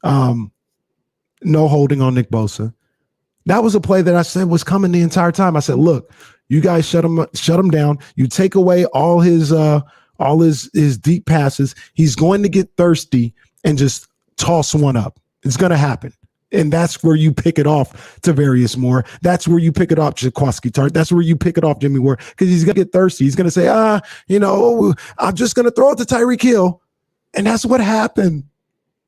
no holding on Nick Bosa. That was a play that I said was coming the entire time. I said, look, you guys shut him down. You take away all his deep passes. He's going to get thirsty and just toss one up. It's going to happen. And that's where you pick it off to Various Moore. That's where you pick it off Jaquiski Tart. That's where you pick it off Jimmy Ward, because he's going to get thirsty. He's going to say, I'm just going to throw it to Tyreek Hill. And that's what happened.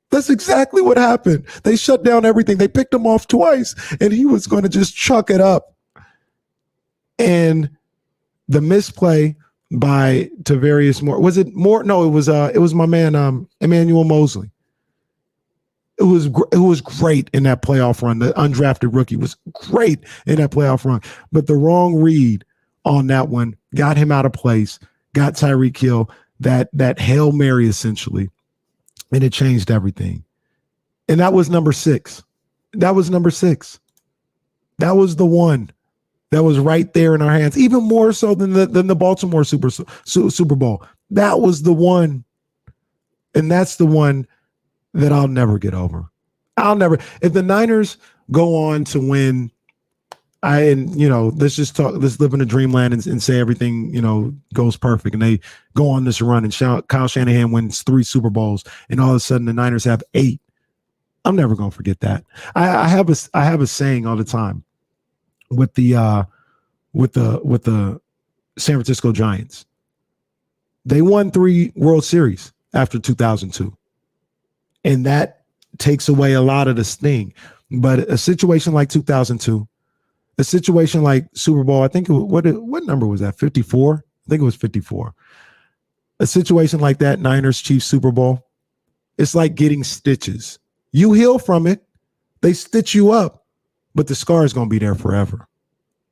That's exactly what happened. They shut down everything. They picked him off twice, and he was going to just chuck it up. And the misplay by Tavarius Moore, was it Moore? No, it was my man, Emmanuel Mosley. It was great in that playoff run. The undrafted rookie was great in that playoff run. But the wrong read on that one got him out of place, got Tyreek Hill, that Hail Mary essentially, and it changed everything. And that was number 6. That was number 6. That was the one that was right there in our hands, even more so than the Baltimore Super Bowl. That was the one. And that's the one that I'll never get over. If the Niners go on to win, let's live in a dreamland and say everything, goes perfect and they go on this run and Kyle Shanahan wins 3 Super Bowls and all of a sudden the Niners have 8. I'm never going to forget that. I have a saying all the time with the San Francisco Giants. They won 3 World Series after 2002. And that takes away a lot of the sting. But a situation like 2002, a situation like Super Bowl, I think what number was that? 54? I think it was 54. A situation like that, Niners Chiefs Super Bowl, it's like getting stitches. You heal from it, they stitch you up, but the scar is going to be there forever.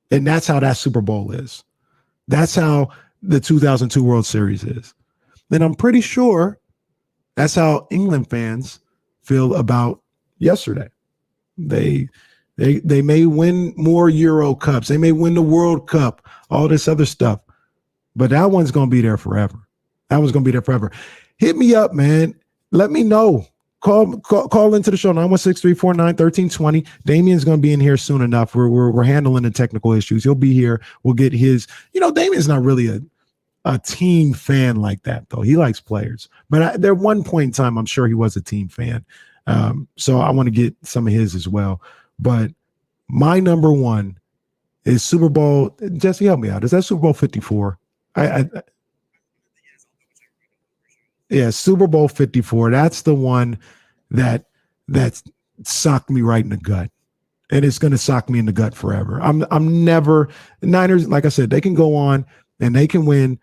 And that's how that Super Bowl is. That's how the 2002 World Series is. And I'm pretty sure that's how England fans feel about yesterday. They may win more Euro Cups. They may win the World Cup, all this other stuff. But that one's going to be there forever. That one's going to be there forever. Hit me up, man. Let me know. Call into the show, 916-349-1320. Damian's going to be in here soon enough. We're handling the technical issues. He'll be here. We'll get his, Damian's not really a team fan like that, though. He likes players. But there one point in time, I'm sure he was a team fan. So I want to get some of his as well. But my number one is Super Bowl. Jesse, help me out. Is that Super Bowl 54? Yeah, Super Bowl 54. That's the one that socked me right in the gut. And it's going to sock me in the gut forever. I'm never Niners, like I said, they can go on and they can win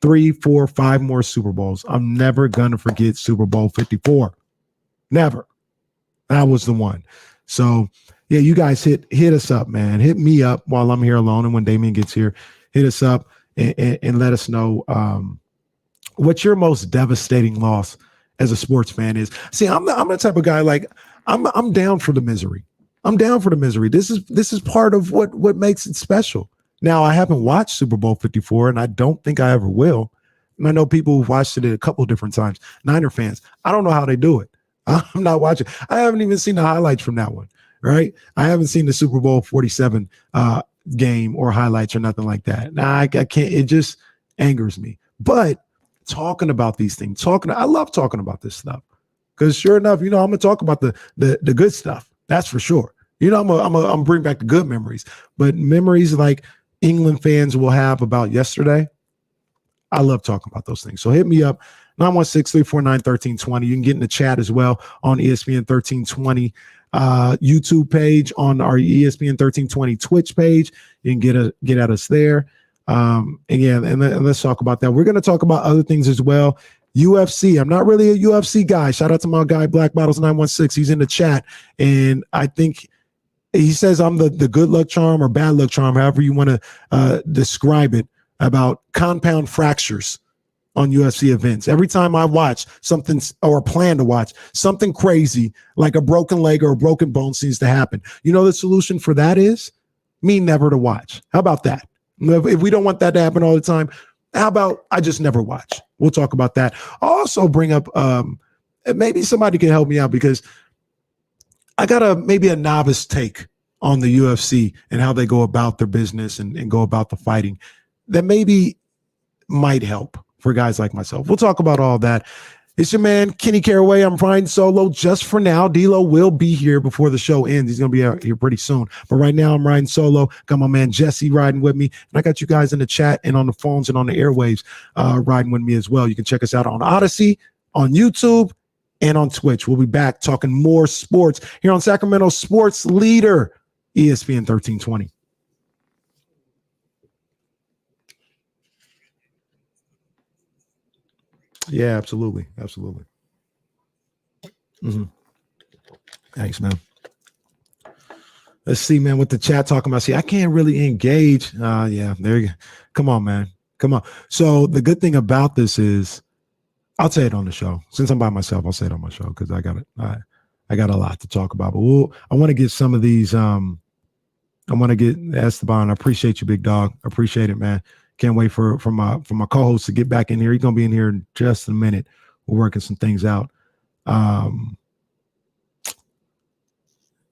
3, 4, 5 more Super Bowls. I'm never going to forget Super Bowl 54. Never. That was the one. So, yeah, you guys hit us up, man. Hit me up while I'm here alone. And when Damian gets here, hit us up and let us know what your most devastating loss as a sports fan is. See, I'm the type of guy, like, I'm down for the misery. I'm down for the misery. This is part of what makes it special. Now, I haven't watched Super Bowl 54, and I don't think I ever will. And I know people who've watched it a couple different times. Niner fans, I don't know how they do it. I'm not watching. I haven't even seen the highlights from that one, right? I haven't seen the Super Bowl 47 game or highlights or nothing like that. Nah, I can't. It just angers me. But talking about these things, I love talking about this stuff because sure enough, I'm gonna talk about the good stuff. That's for sure. I'm gonna bring back the good memories, but memories like England fans will have about yesterday. I love talking about those things. So hit me up, 916-349-1320. You can get in the chat as well on ESPN 1320 YouTube page, on our ESPN 1320 Twitch page. You can get at us there. And let's talk about that. We're going to talk about other things as well. UFC. I'm not really a UFC guy. Shout out to my guy, Black Bottles 916. He's in the chat. And I think he says I'm the good luck charm or bad luck charm, however you want to describe it, about compound fractures on UFC events. Every time I watch something or plan to watch something crazy, like a broken leg or a broken bone seems to happen. The solution for that is me never to watch. How about that? If we don't want that to happen all the time, how about I just never watch? We'll talk about that. I'll also bring up, maybe somebody can help me out because I got maybe a novice take on the UFC and how they go about their business and go about the fighting that maybe might help for guys like myself. We'll talk about all that. It's your man, Kenny Caraway. I'm riding solo just for now. D-Lo will be here before the show ends. He's going to be out here pretty soon. But right now, I'm riding solo. Got my man Jesse riding with me. And I got you guys in the chat and on the phones and on the airwaves riding with me as well. You can check us out on Odyssey, on YouTube, and on Twitch. We'll be back talking more sports here on Sacramento Sports Leader, ESPN 1320. Yeah, absolutely. Absolutely. Mm-hmm. Thanks, man. Let's see, man, what the chat talking about. See, I can't really engage. Yeah, there you go. Come on, man. Come on. So the good thing about this is I'll say it on the show. Since I'm by myself, I'll say it on my show because I got a lot to talk about. But I want to get some of these. I want to get Esteban. I appreciate you, big dog. I appreciate it, man. Can't wait for my co-host to get back in here. He's gonna be in here in just a minute. We're working some things out.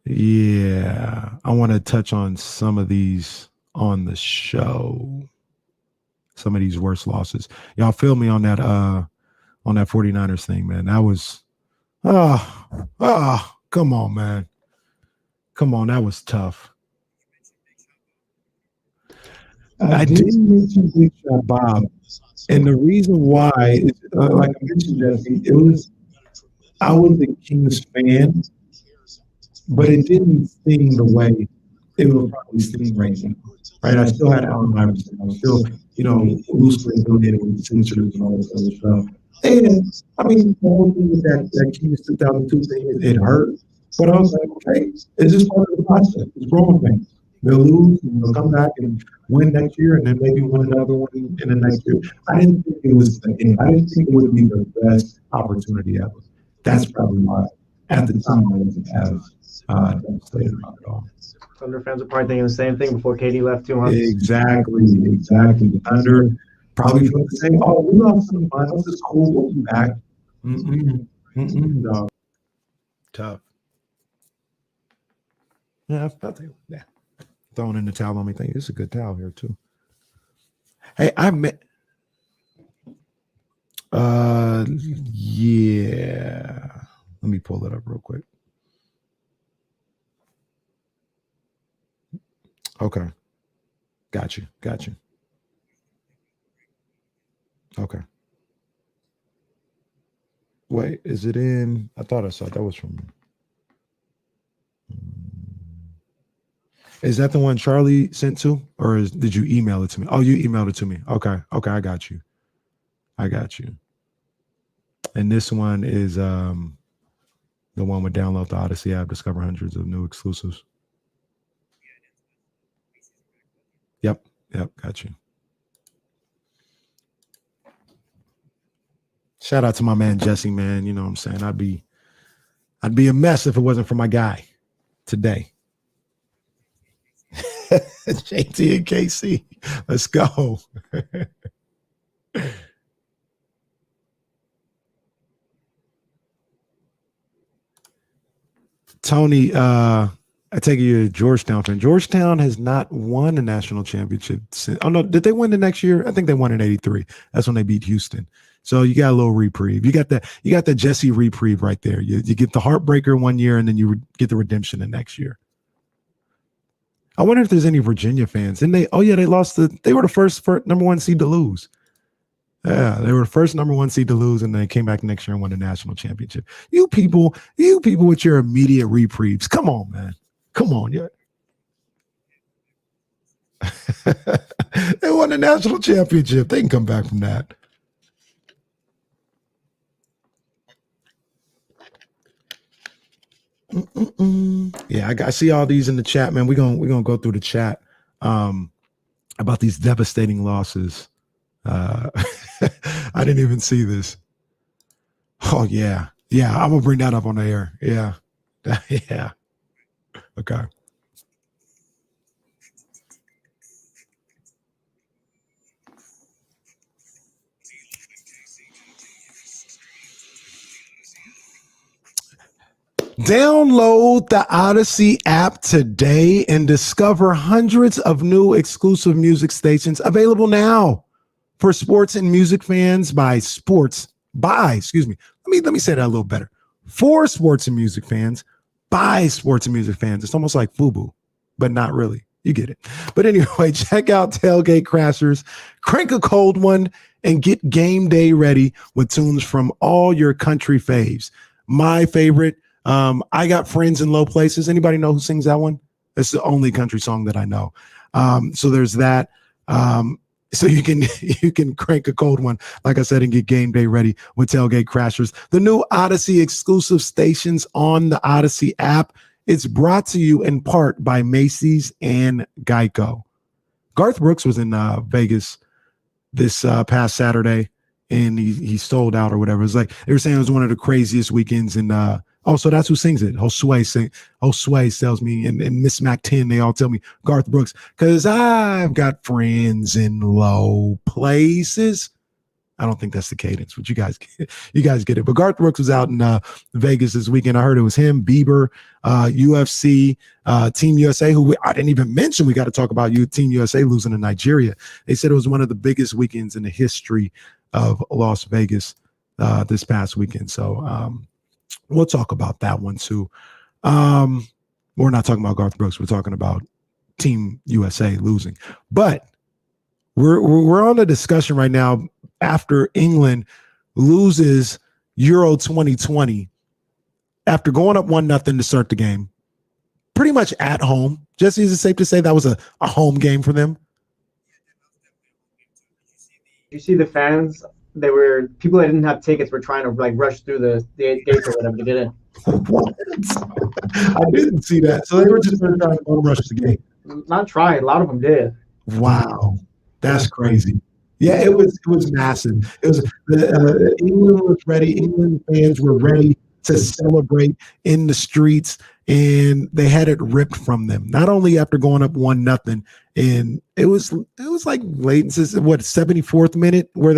Yeah, I want to touch on some of these on the show. Some of these worst losses. Y'all feel me on that 49ers thing, man. That was come on, man. Come on, that was tough. I didn't mention Big Shot Bob, and the reason why is, like I mentioned, Jesse, I was a Kings fan, but it didn't sting the way it was probably sting right now. Right? I still had Allen Iverson. I was still, loosely affiliated with the Sixers and all this other stuff. And I mean, the whole thing with that Kings 2002 thing, it hurt. But I was like, okay, it's just part of the process. It's growing things. They'll lose and they'll come back and win next year and then maybe win another one in the next year. I didn't think it was the end. I didn't think it would be the best opportunity ever. That's probably why at the time I wasn't as devastated about it all. Thunder fans are probably thinking the same thing before KD left 2 months. Exactly. The Thunder probably felt the same. Oh, we lost some finals. It's cool. We'll be back. No. Tough. Yeah, I'll take it. Yeah. Throwing in the towel on me. Think it's a good towel here too. Hey, I met. Yeah. Let me pull it up real quick. Okay. Got you. Okay. Wait, is it in? I thought I saw that was from. Is that the one Charlie sent to, or did you email it to me? Oh, you emailed it to me. Okay, I got you. And this one is the one with download the Odyssey app, discover hundreds of new exclusives. Yep, got you. Shout out to my man Jesse, man. You know what I'm saying? I'd be a mess if it wasn't for my guy today. JT and KC. Let's go. Tony, I take it you're a Georgetown fan. Georgetown has not won a national championship since. Oh no, did they win the next year? I think they won in '83. That's when they beat Houston. So you got a little reprieve. You got the Jesse reprieve right there. You get the heartbreaker one year, and then you get the redemption the next year. I wonder if there's any Virginia fans. And they lost they were the first number one seed to lose. Yeah, they were the first number one seed to lose, and they came back next year and won the national championship. You people with your immediate reprieves. Come on, man. Come on, yeah. They won the national championship. They can come back from that. Yeah, I see all these in the chat, man. We're gonna go through the chat about these devastating losses. I didn't even see this. Oh yeah, I'm gonna bring that up on the air. Yeah. Okay. Download the Odyssey app today and discover hundreds of new exclusive music stations available now for sports and music fans let me say that a little better. For sports and music fans, by sports and music fans. It's almost like FUBU, but not really. You get it. But anyway, check out Tailgate Crashers, crank a cold one, and get game day ready with tunes from all your country faves. My favorite, I Got Friends in Low Places. Anybody know who sings that one? It's the only country song that I know. So there's that. So you can crank a cold one, like I said, and get game day ready with Tailgate Crashers. The new Odyssey exclusive stations on the Odyssey app. It's brought to you in part by Macy's and Geico. Garth Brooks was in Vegas this past Saturday, and he sold out or whatever. It was like they were saying it was one of the craziest weekends in Oh, so that's who sings it. Josue tells me, and Miss Mac 10, they all tell me Garth Brooks, because I've got friends in low places. I don't think that's the cadence, but you guys get it. But Garth Brooks was out in Vegas this weekend. I heard it was him, Bieber, UFC, Team USA, who I didn't even mention. We got to talk about Team USA losing to Nigeria. They said it was one of the biggest weekends in the history of Las Vegas this past weekend. So we'll talk about that one too. We're not talking about Garth Brooks. We're talking about Team USA losing. But we're on a discussion right now after England loses Euro 2020 after going up 1-0 to start the game, pretty much at home. Jesse, is it safe to say that was a home game for them? You see the fans, people that didn't have tickets were trying to like rush through the gates or whatever to get in. What? I didn't see that. So they were just trying to rush the gate. Not trying. A lot of them did. Wow. That's crazy. Yeah, it was massive. It was England was ready. England fans were ready to celebrate in the streets, and they had it ripped from them. Not only after going up 1-0, and it was like late, 74th minute where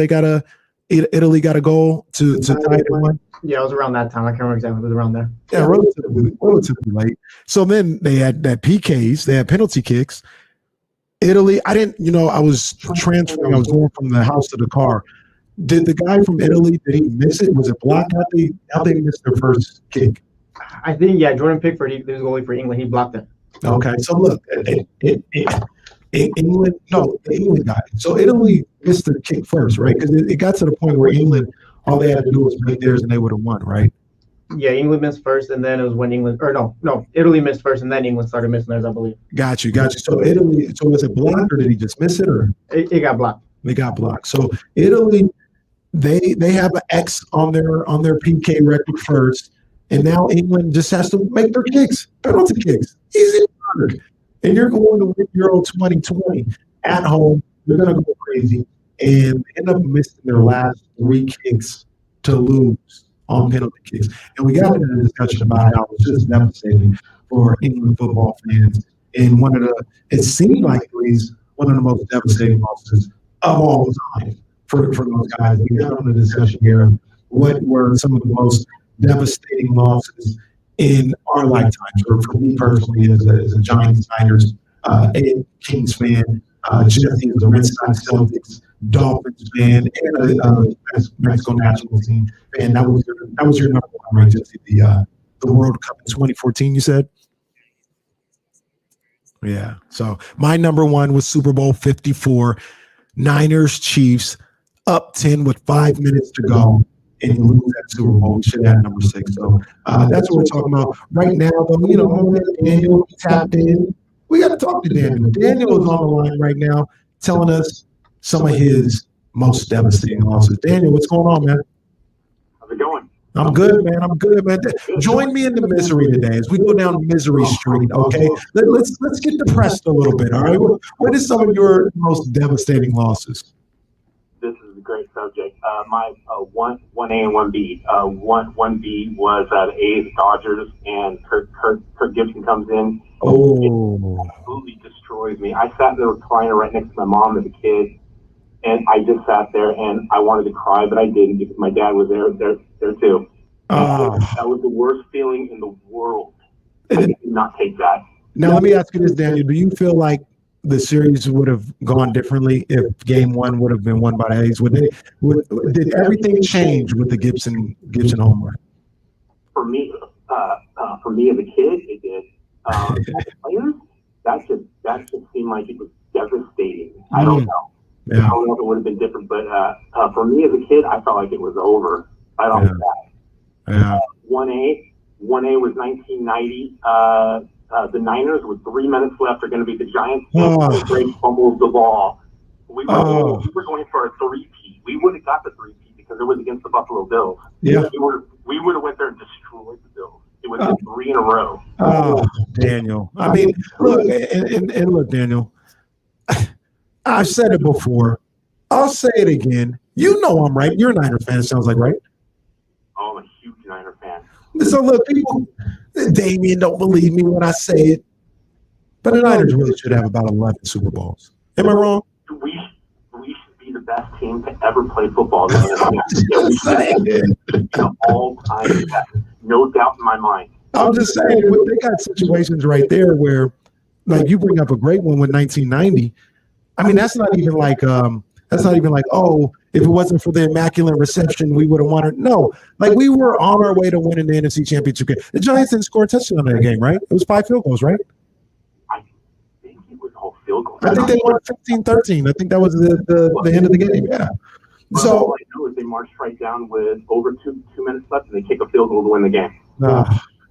Italy got a goal to tie it 1. Yeah, it was around that time. I can't remember exactly. It was around there. Yeah, relatively late. So then they had PKs. They had penalty kicks. Italy, I was transferring. I was going from the house to the car. Did the guy from Italy, did he miss it? Was it blocked? How they missed their first kick? I think, yeah, Jordan Pickford, he was goalie for England. He blocked it. Okay, so look, England, no, the England guy. So Italy missed their kick first, right? Because it got to the point where England, all they had to do was make theirs and they would have won, right? Yeah, England missed first, and then it was when Italy missed first, and then England started missing theirs, I believe. Got you. So was it blocked, or did he just miss it, or it got blocked? They got blocked. So Italy, they have an X on their PK record first, and now England just has to make their kicks, penalty kicks, easy. And you're going to win Euro 2020 at home. They're going to go crazy and end up missing their last 3 kicks to lose on penalty kicks. And we got into a discussion about how it was just devastating for England football fans. And it seemed like it was one of the most devastating losses of all time for those guys. We got on the discussion here of what were some of the most devastating losses in our lifetimes. For me personally, as a Giants, Niners, Kings fan, Jesse as a Red Sox, Celtics, Dolphins fan, and a Mexico national team fan. That was your number one, right, Jesse? The World Cup in 2014, you said? Yeah. So my number one was Super Bowl 54, Niners Chiefs, up 10 with 5 minutes to go, and you lose that Super Bowl. We should have number 6. So that's what we're talking about right now. Though, Daniel tapped in. We got to talk to Daniel. Daniel is on the line right now, telling us some of his most devastating losses. Daniel, what's going on, man? How's it going? I'm good, man. Join me in the misery today as we go down Misery Street, okay? Let's get depressed a little bit, all right? What is some of your most devastating losses? This is a great subject. My 1A and 1B. 1B was the A's Dodgers, and Kirk Gibson comes in. Oh. It absolutely destroys me. I sat in the recliner right next to my mom as a kid, and I just sat there and I wanted to cry, but I didn't because my dad was there too. That was the worst feeling in the world. I did not take that. Now, let me ask you this, Daniel. Do you feel like the series would have gone differently if Game 1 would have been won by the A's? Did everything change with the Gibson home run? For me as a kid, it did. Players, that just seemed like it was devastating. I don't know. Yeah. I don't know if it would have been different, but for me as a kid, I felt like it was over. I don't know that. Yeah. 1A was 1990. The Niners, with 3 minutes left, are going to beat the Giants. Great fumbles the ball. We were going for a 3-peat. We would have got the 3-peat because it was against the Buffalo Bills. Yeah. We would have went there and destroyed the Bills. It would have been 3 in a row. Oh, Daniel. I mean, look, and look, Daniel. I've said it before. I'll say it again. You know I'm right. You're a Niner fan, it sounds like, right? Oh, I'm a huge Niner fan. So look, people, Damian don't believe me when I say it, but the Niners really should have about 11 Super Bowls. Am I wrong? We should be the best team to ever play football in the NFL. All-time best. No doubt in my mind. I'm just saying, they got situations right there where, like, you bring up a great one with 1990. I mean, that's not even like, oh, if it wasn't for the immaculate reception, we would have won it. No, like, we were on our way to winning the NFC Championship game. The Giants didn't score a touchdown in that game, right? It was 5 field goals, right? I think it was all field goals. I think they won 15-13. I think that was the end of the game. Yeah. So all I know is they marched right down with over two minutes left, and they kick a field goal to win the game.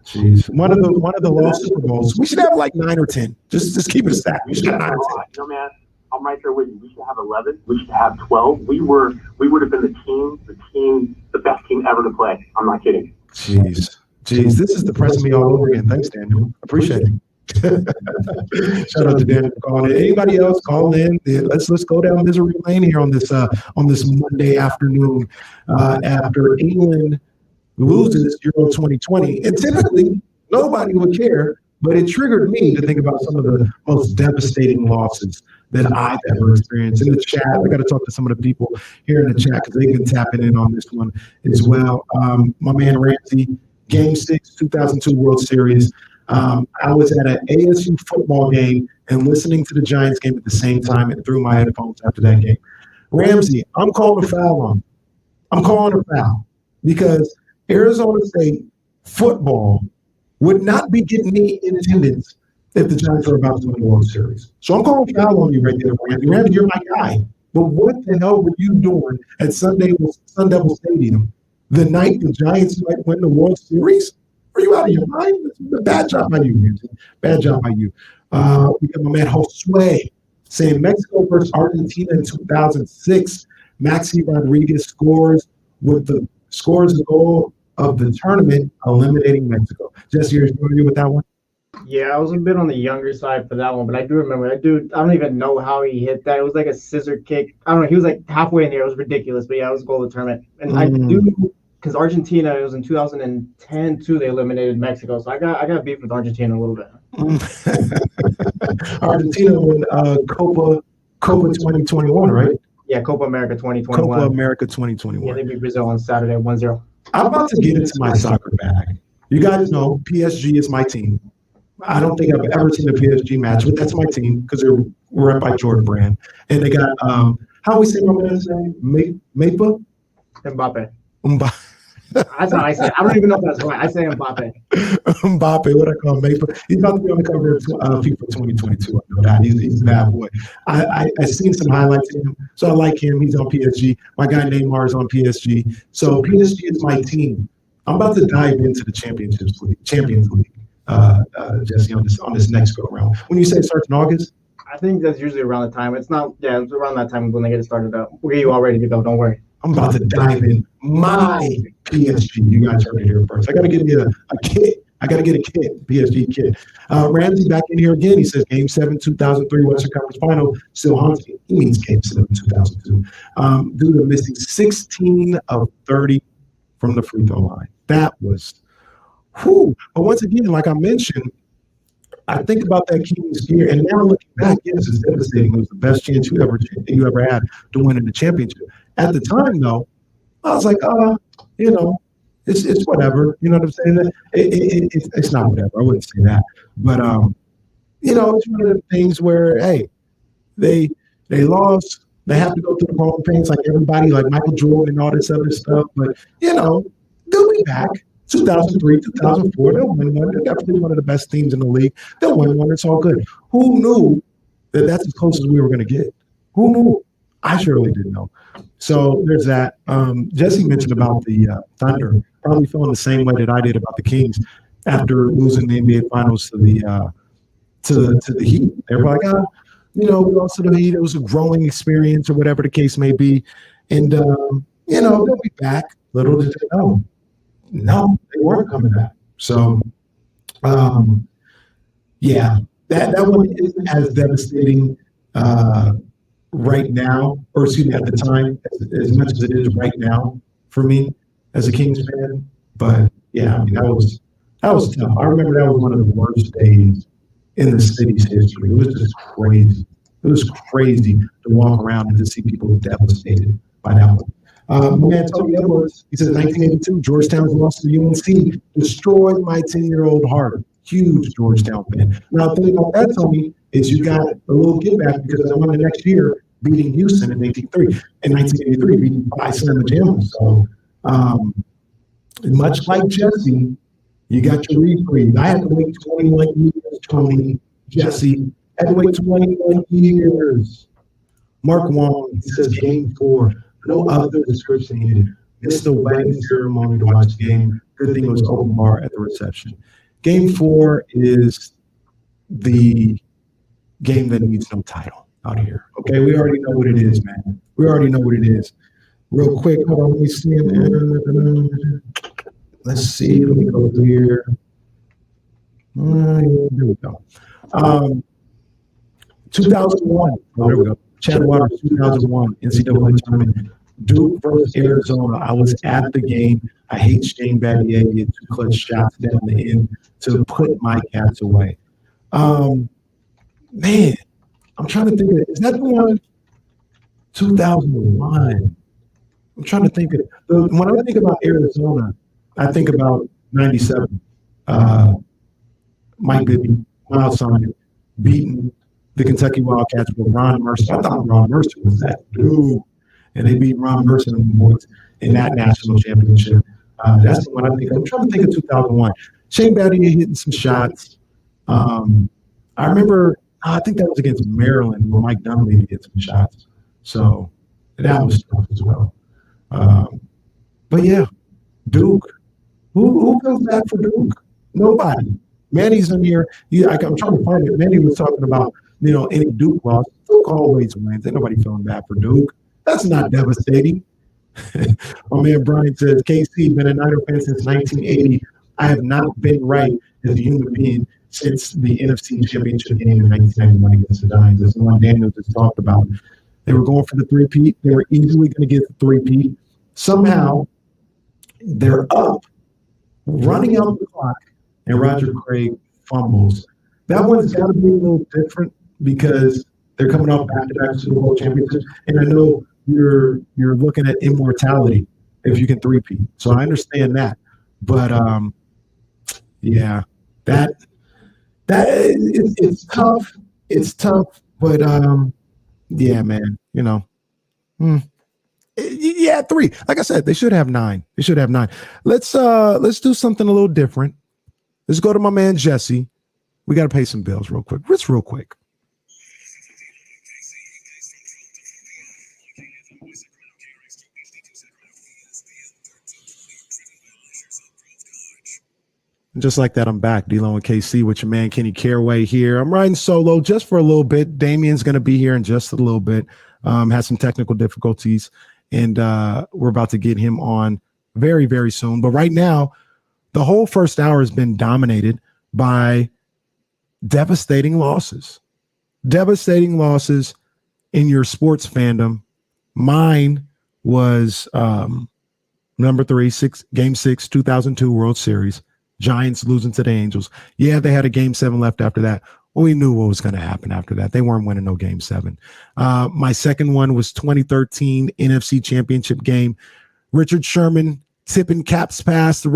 Jeez, one of the lost Super Bowls. We should have like 9 or 10. Just keep it a stack. We should have 9 or 10. No, man, I'm right there with you. We should have 11. We should have 12. We would have been the best team ever to play. I'm not kidding. Jeez, this is depressing me all over again. Thanks, Daniel. Appreciate it. Shout out to Daniel for calling in. Anybody else call in? Let's go down misery lane here on this Monday afternoon after England loses Euro 2020, and typically nobody would care, but it triggered me to think about some of the most devastating losses that I've ever experienced. In the chat, I got to talk to some of the people here in the chat because they've been tapping in on this one as well. My man Ramsey, Game 6, 2002 World Series. I was at an ASU football game and listening to the Giants game at the same time and threw my headphones after that game. Ramsey, I'm calling a foul on him. I'm calling a foul because Arizona State football would not be getting me in attendance if the Giants were about to win the World Series. So I'm calling foul on you right there, Randy. Randy, you're my guy. But what the hell were you doing at Sun Devil Stadium the night the Giants might win the World Series? Are you out of your mind? Bad job by you, Ramsey. Bad job by you. We got my man Josue saying Mexico versus Argentina in 2006. Maxi Rodriguez scores a goal of the tournament, eliminating Mexico. Jesse, you're familiar with that one? Yeah, I was a bit on the younger side for that one, but I do remember that dude. I don't even know how he hit that. It was like a scissor kick. I don't know. He was like halfway in there. It was ridiculous, but yeah, it was a goal of the tournament. And I do, because Argentina, it was in 2010 too. They eliminated Mexico, so I got beef with Argentina a little bit. Argentina won Copa 2021, right? Yeah, Copa America 2021. Copa America 2021. Yeah, they beat Brazil on Saturday 1-0. I'm about to get into my soccer bag. You guys know PSG is my team. I don't think I've ever seen a PSG match, but that's my team because they're rep by Jordan Brand. And they got, how we say my man's name? Mbappe? Mbappe. That's how I say it. I don't even know if that's right. I say Mbappe. Mbappe, what I call Mbappe. He's about to be on the cover of FIFA 2022. I know that. He's a bad boy. I've seen some highlights of him, so I like him. He's on PSG. My guy Neymar is on PSG. So PSG is my team. I'm about to dive into the Champions League, Jesse, on this next go round. When you say it starts in August? I think that's usually around the time. It's around that time when they get it started up. We'll get you all ready to go. Don't worry. I'm about to dive in my PSG. You guys heard it here first. I got to get me a kit. I got to get a kit, PSG kit. Ramsey back in here again. He says Game 7, 2003 Western Conference Final still haunts me. He means Game 7, 2002. Due to missing 16 of 30 from the free throw line. That was, whew. But once again, like I mentioned, I think about that Kings year, and now looking back, yes, it's devastating. It was the best chance you ever had to win in the championship. At the time, though, I was like, it's whatever. You know what I'm saying? It's not whatever. I wouldn't say that. But, it's one of the things where, hey, they lost. They have to go through the growing pains like everybody, like Michael Jordan and all this other stuff. But, they'll be back. 2003, 2004, they'll win one. They're definitely one of the best teams in the league. They'll win one. It's all good. Who knew that that's as close as we were going to get? Who knew? I surely didn't know. So there's that. Jesse mentioned about the Thunder probably feeling the same way that I did about the Kings after losing the NBA Finals to the Heat. They were like, we lost to the Heat. It was a growing experience or whatever the case may be. And, they'll be back. Little did they know. No, they weren't coming back. So, that one isn't as devastating right now, or excuse me, at the time, as much as it is right now for me as a Kings fan. But yeah, I mean, that was tough. I remember that was one of the worst days in the city's history. It was just crazy. It was crazy to walk around and to see people devastated by that one. My man Tony Edwards, he says 1982, Georgetown's loss to UNC destroyed my 10-year-old heart. Huge Georgetown fan. Now, the thing about that, Tony, is you got a little get back because I won the next year beating Houston in 1983, beating Slam Jam. So, much like Jesse, you got your reprieve. I had to wait 21 years, Tony. Jesse had to wait 21 years. Mark Wong, he says game 4. No other description needed. Missed the wedding ceremony to watch the game. Good thing it was open bar at the reception. Game 4 is the game that needs no title out here. Okay, we already know what it is, man. We already know what it is. Real quick, hold on, let me see. Let's see. Let me go through here. Here we go. 2001. Oh, there we go. Chad Waters, 2001 NCAA tournament. Duke versus Arizona. I was at the game. I hate Shane Battier. He had 2 clutch shots down the end to put my Cats away. Man, I'm trying to think of it. Is that the one? 2001. I'm trying to think of it. When I think about Arizona, I think about 97. Mike Bibby, Miles Sonic, beating the Kentucky Wildcats with Ron Mercer. I thought Ron Mercer was that dude. And they beat Ron Mercer and the boys in that national championship. That's the one I think of. I'm trying to think of 2001. Shane Battier hitting some shots. I remember, I think that was against Maryland where Mike Dunleavy hit some shots. So that was tough as well. But yeah, Duke. Who comes back for Duke? Nobody. Manny's in here. I'm trying to find it. Manny was talking about, any Duke loss. Duke always wins. Ain't nobody feeling bad for Duke. That's not devastating. My man Brian says, KC, been a Niner fan since 1980. I have not been right as a human being since the NFC Championship game in 1991 against the Giants. As the one Daniel just talked about. They were going for the three-peat. They were easily going to get the three-peat. Somehow, they're up, running out the clock, and Roger Craig fumbles. That one's got to be a little different because they're coming off back-to-back Super Bowl championships. And I know you're looking at immortality if you can three-peat. So I understand that. But, yeah, it's tough. It's tough. But, yeah, man, Yeah, 3. Like I said, they should have 9. They should have 9. Let's do something a little different. Let's go to my man Jesse. We got to pay some bills real quick. Just real quick. Just like that, I'm back. Dealing with KC with your man Kenny Caraway here. I'm riding solo just for a little bit. Damian's going to be here in just a little bit. Has some technical difficulties, and we're about to get him on very, very soon. But right now, the whole first hour has been dominated by devastating losses. Devastating losses in your sports fandom. Mine was number 3, Game 6, 2002 World Series. Giants losing to the Angels. Yeah, they had a Game 7 left after that. Well, we knew what was going to happen after that. They weren't winning no Game 7. My second one was 2013 NFC Championship game. Richard Sherman tipping Cap's pass to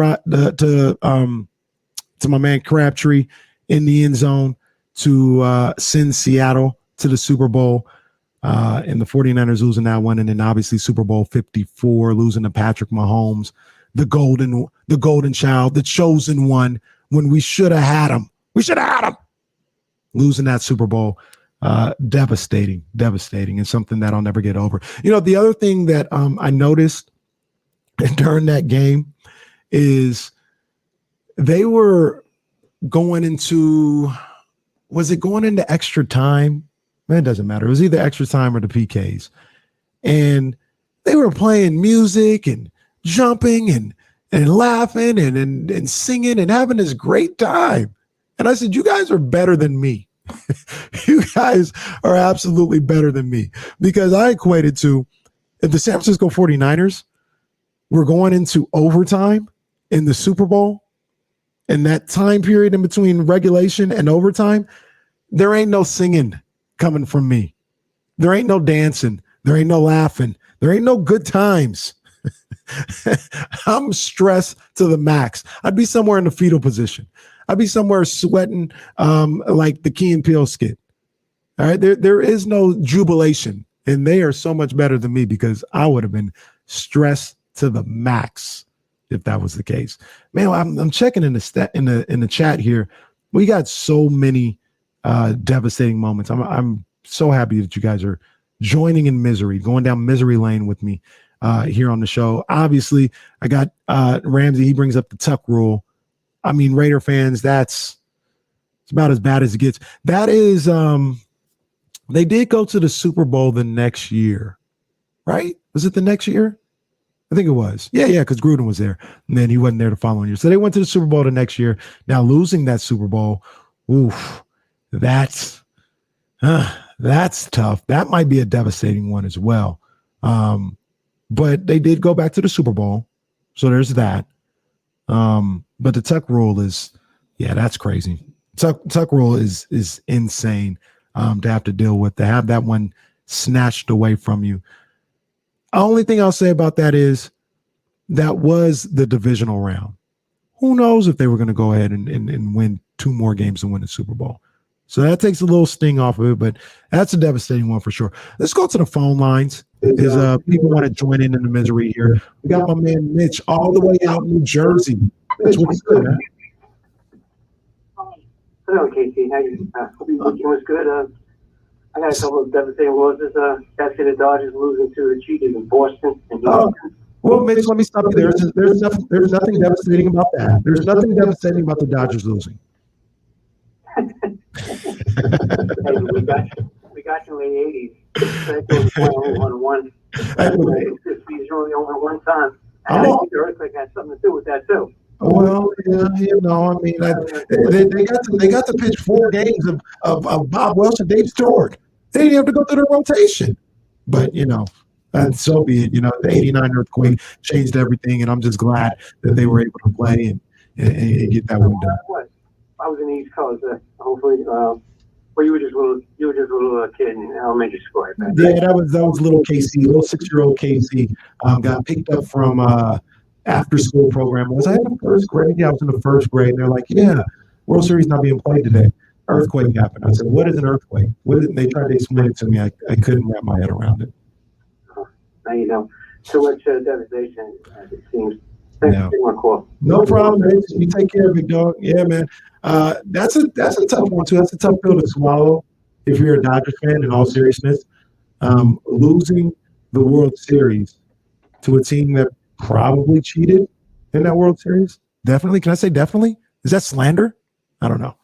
my man Crabtree in the end zone to send Seattle to the Super Bowl. And the 49ers losing that one. And then obviously Super Bowl 54, losing to Patrick Mahomes. The golden child, the chosen one, when we should have had him. We should have had him. Losing that Super Bowl, devastating, and something that I'll never get over. The other thing that I noticed during that game is they were going into, was it going into extra time? Man, it doesn't matter. It was either extra time or the PKs. And they were playing music and jumping and laughing and singing and having this great time. And I said, you guys are better than me. You guys are absolutely better than me, because I equated to, if the San Francisco 49ers were going into overtime in the Super Bowl, in that time period in between regulation and overtime, there ain't no singing coming from me. There ain't no dancing. There ain't no laughing. There ain't no good times. I'm stressed to the max. I'd be somewhere in the fetal position. I'd be somewhere sweating like the Key and Peele skit. All right, there is no jubilation, and they are so much better than me because I would have been stressed to the max if that was the case. Man, I'm checking in the chat here. We got so many devastating moments. I'm so happy that you guys are joining in misery, going down misery lane with me here on the show. Obviously, I got Ramsey. He brings up the Tuck rule. I mean, Raider fans, it's about as bad as it gets. That is, they did go to the Super Bowl the next year, right? Was it the next year? I think it was. Yeah, because Gruden was there. And then he wasn't there the following year. So they went to the Super Bowl the next year. Now losing that Super Bowl, oof, that's tough. That might be a devastating one as well. But they did go back to the Super Bowl. So there's that. But the Tuck rule is, that's crazy. Tuck rule is insane to have to deal with, to have that one snatched away from you. Only thing I'll say about that is that was the divisional round. Who knows if they were going to go ahead and win 2 more games and win the Super Bowl. So that takes a little sting off of it, but that's a devastating one for sure. Let's go to the phone lines. People want to join in the misery here. We got my man Mitch all the way out in New Jersey. Mitch, what's good, man? Hello, Casey. How you? Hope your weekend was good. I had a couple of devastating losses. That's the Dodgers losing to the Cheaters in Boston. Well, Mitch, let me stop you there. There's nothing devastating about that. There's nothing devastating about the Dodgers losing. we got you in the 80s. Only won one. He's only won one time. And I think the earthquake had something to do with that too. Well, I mean, they got to pitch 4 games of Bob Wilson, Dave Stewart. They didn't have to go through the rotation. But, and so be it. The 89 earthquake changed everything, and I'm just glad that they were able to play and get that one done. I was in the East Coast. Hopefully, you were just a little kid in elementary school. Right? Yeah, that was little Casey, little 6-year-old Casey. Got picked up from after school program. Was I in the first grade? Yeah, I was in the first grade. And they're like, World Series not being played today. Earthquake happened. I said, what is an earthquake? They tried to explain it to me. I couldn't wrap my head around it. Now you know. So much devastation, it seems. Thanks for taking my call. No problem, man. You take care, big dog. Yeah, man. That's a tough one, too. That's a tough pill to swallow if you're a Dodgers fan, in all seriousness. Losing the World Series to a team that probably cheated in that World Series. Definitely. Can I say definitely? Is that slander? I don't know.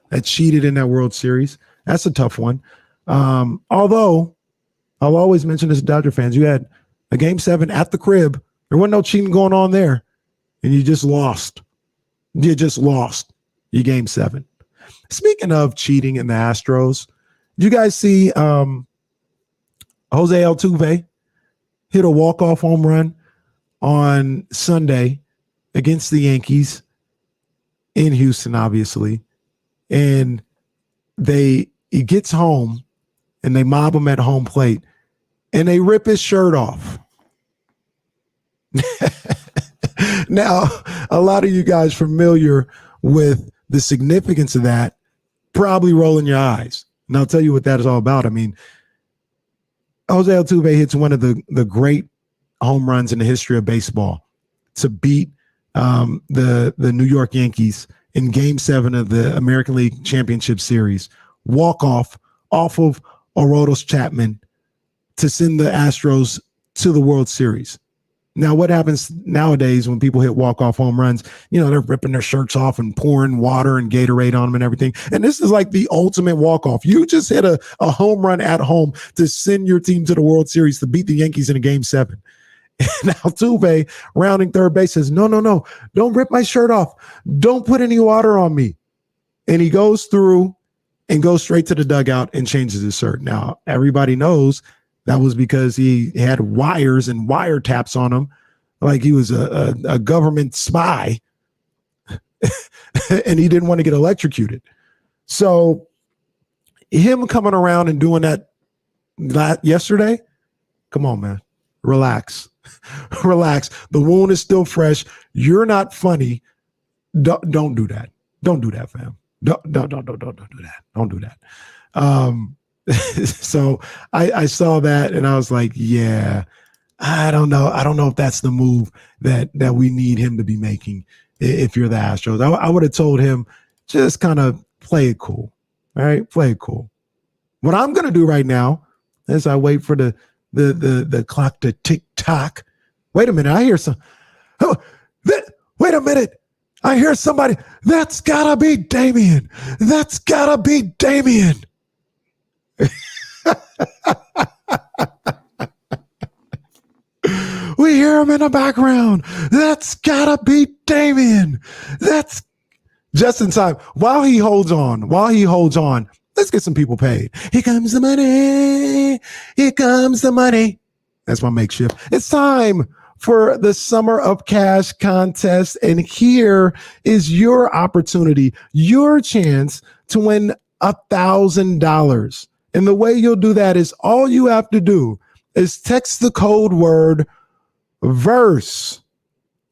That cheated in that World Series. That's a tough one. Although I'll always mention this to Dodger fans. You had a Game 7 at the crib. There wasn't no cheating going on there. And you just lost. You just lost your Game 7. Speaking of cheating in the Astros, did you guys see Jose Altuve hit a walk-off home run on Sunday against the Yankees in Houston, obviously. And he gets home and they mob him at home plate and they rip his shirt off. Now, a lot of you guys familiar with the significance of that, probably rolling your eyes. And I'll tell you what that is all about. I mean, Jose Altuve hits one of the great home runs in the history of baseball to beat the New York Yankees in Game 7 of the American League Championship Series. Walk off of Aroldis Chapman to send the Astros to the World Series. Now, what happens nowadays when people hit walk-off home runs, they're ripping their shirts off and pouring water and Gatorade on them and everything. And this is like the ultimate walk-off. You just hit a home run at home to send your team to the World Series to beat the Yankees in a Game 7. And Altuve, rounding third base, says, no, don't rip my shirt off. Don't put any water on me. And he goes through and goes straight to the dugout and changes his shirt. Now, everybody knows that was because he had wires and wiretaps on him, like he was a government spy and he didn't want to get electrocuted. So him coming around and doing that yesterday, come on, man. Relax. Relax. The wound is still fresh. You're not funny. Don't do that. Don't do that, fam. Don't do that. Don't do that. So I saw that and I was like, yeah, I don't know. I don't know if that's the move that we need him to be making if you're the Astros. I would have told him, just kind of play it cool. All right, play it cool. What I'm gonna do right now is I wait for the clock to tick tock. Wait a minute, I hear some. Oh, wait a minute, I hear somebody. That's gotta be Damian. That's gotta be Damian. We hear him in the background. That's gotta be Damian. That's just in time. While he holds on, let's get some people paid. Here comes the money. Here comes the money. That's my makeshift. It's time for the Summer of Cash contest. And here is your opportunity, your chance to win $1,000. And the way you'll do that is all you have to do is text the code word verse.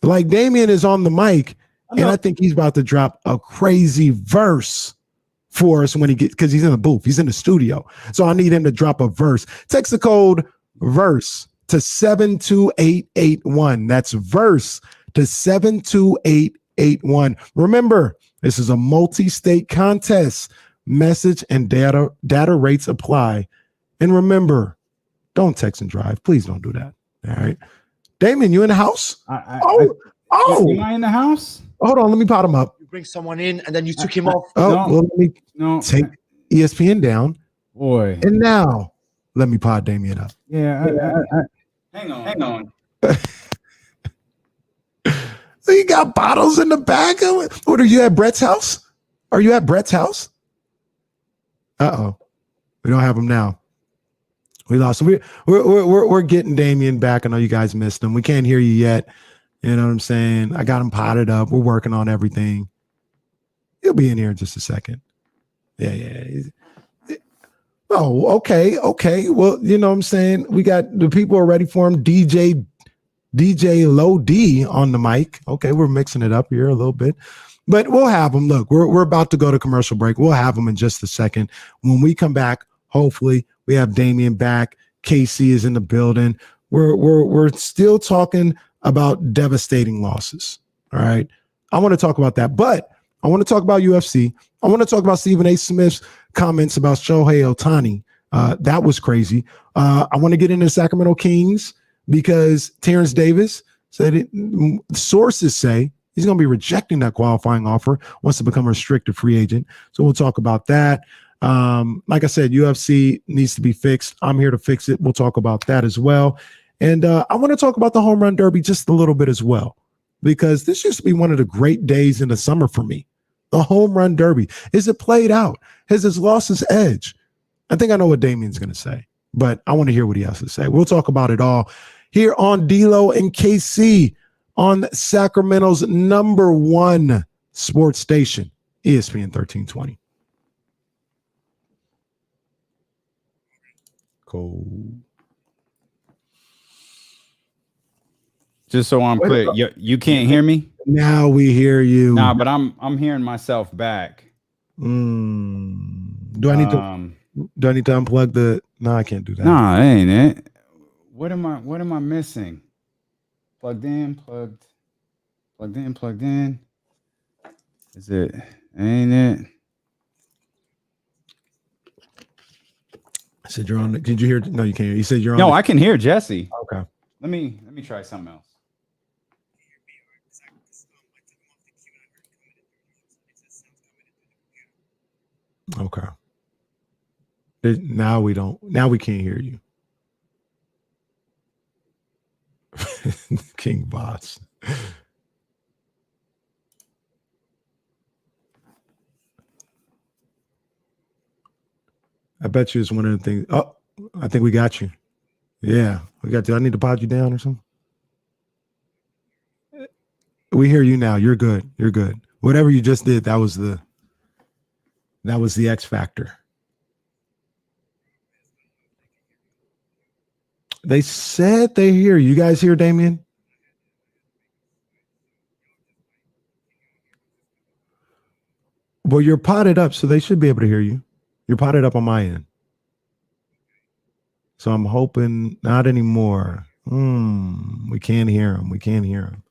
Like Damian is on the mic, and I think he's about to drop a crazy verse for us when he gets, because he's in the booth, he's in the studio. So I need him to drop a verse. Text the code verse to 72881. That's verse to 72881. Remember, this is a multi-state contest. Message and data rates apply. And remember, don't text and drive. Please don't do that. All right. Damian, you in the house? Am I in the house? Hold on, let me pot him up. You bring someone in and then you took him off. Well, let me take ESPN down. Boy. And now let me pot Damian up. Yeah. Hang on. So you got bottles in the back of it? What, are you at Brett's house? Are you at Brett's house? Uh-oh. We don't have him now. We lost him. We're getting Damian back. I know you guys missed him. We can't hear you yet. You know what I'm saying? I got him potted up. We're working on everything. He'll be in here in just a second. Yeah. Oh, okay. Well, you know what I'm saying? We got the people are ready for him. DJ Low D on the mic. Okay, we're mixing it up here a little bit. But we'll have him. Look, we're about to go to commercial break. We'll have him in just a second. When we come back, hopefully we have Damian back. KC is in the building. We're still talking about devastating losses. All right. I want to talk about that, but I want to talk about UFC. I want to talk about Stephen A. Smith's comments about Shohei Ohtani. That was crazy. I want to get into Sacramento Kings because Terrence Davis said sources say he's going to be rejecting that qualifying offer, wants to become a restricted free agent. So we'll talk about that. Like I said, UFC needs to be fixed. I'm here to fix it. We'll talk about that as well. And I want to talk about the home run derby just a little bit as well, because this used to be one of the great days in the summer for me. The home run derby. Is it played out? Has it lost its edge? I think I know what Damian's going to say, but I want to hear what he has to say. We'll talk about it all here on D-Lo and KC on Sacramento's #1 sports station, ESPN 1320. Cool. Just so I'm clear, you can't hear me? Now we hear you. Nah, but I'm hearing myself back. Do I need to unplug the? No, I can't do that. Nah, that ain't it. What am I missing? Plugged in. Is it? Ain't it? I said you're on. Did you hear? No, you can't hear. You said you're on. No, I can hear Jesse. Okay. Let me try something else. Okay. Now we don't. Now we can't hear you. King Boss. I bet you it's one of the things. Oh, I think we got you. Yeah, we got you. I need to pod you down or something. We hear you now. You're good. You're good. Whatever you just did, that was the X factor. They said they hear you. Guys hear Damian? Well, you're potted up, so they should be able to hear you. You're potted up on my end. So I'm hoping not anymore. We can't hear him. We can't hear him.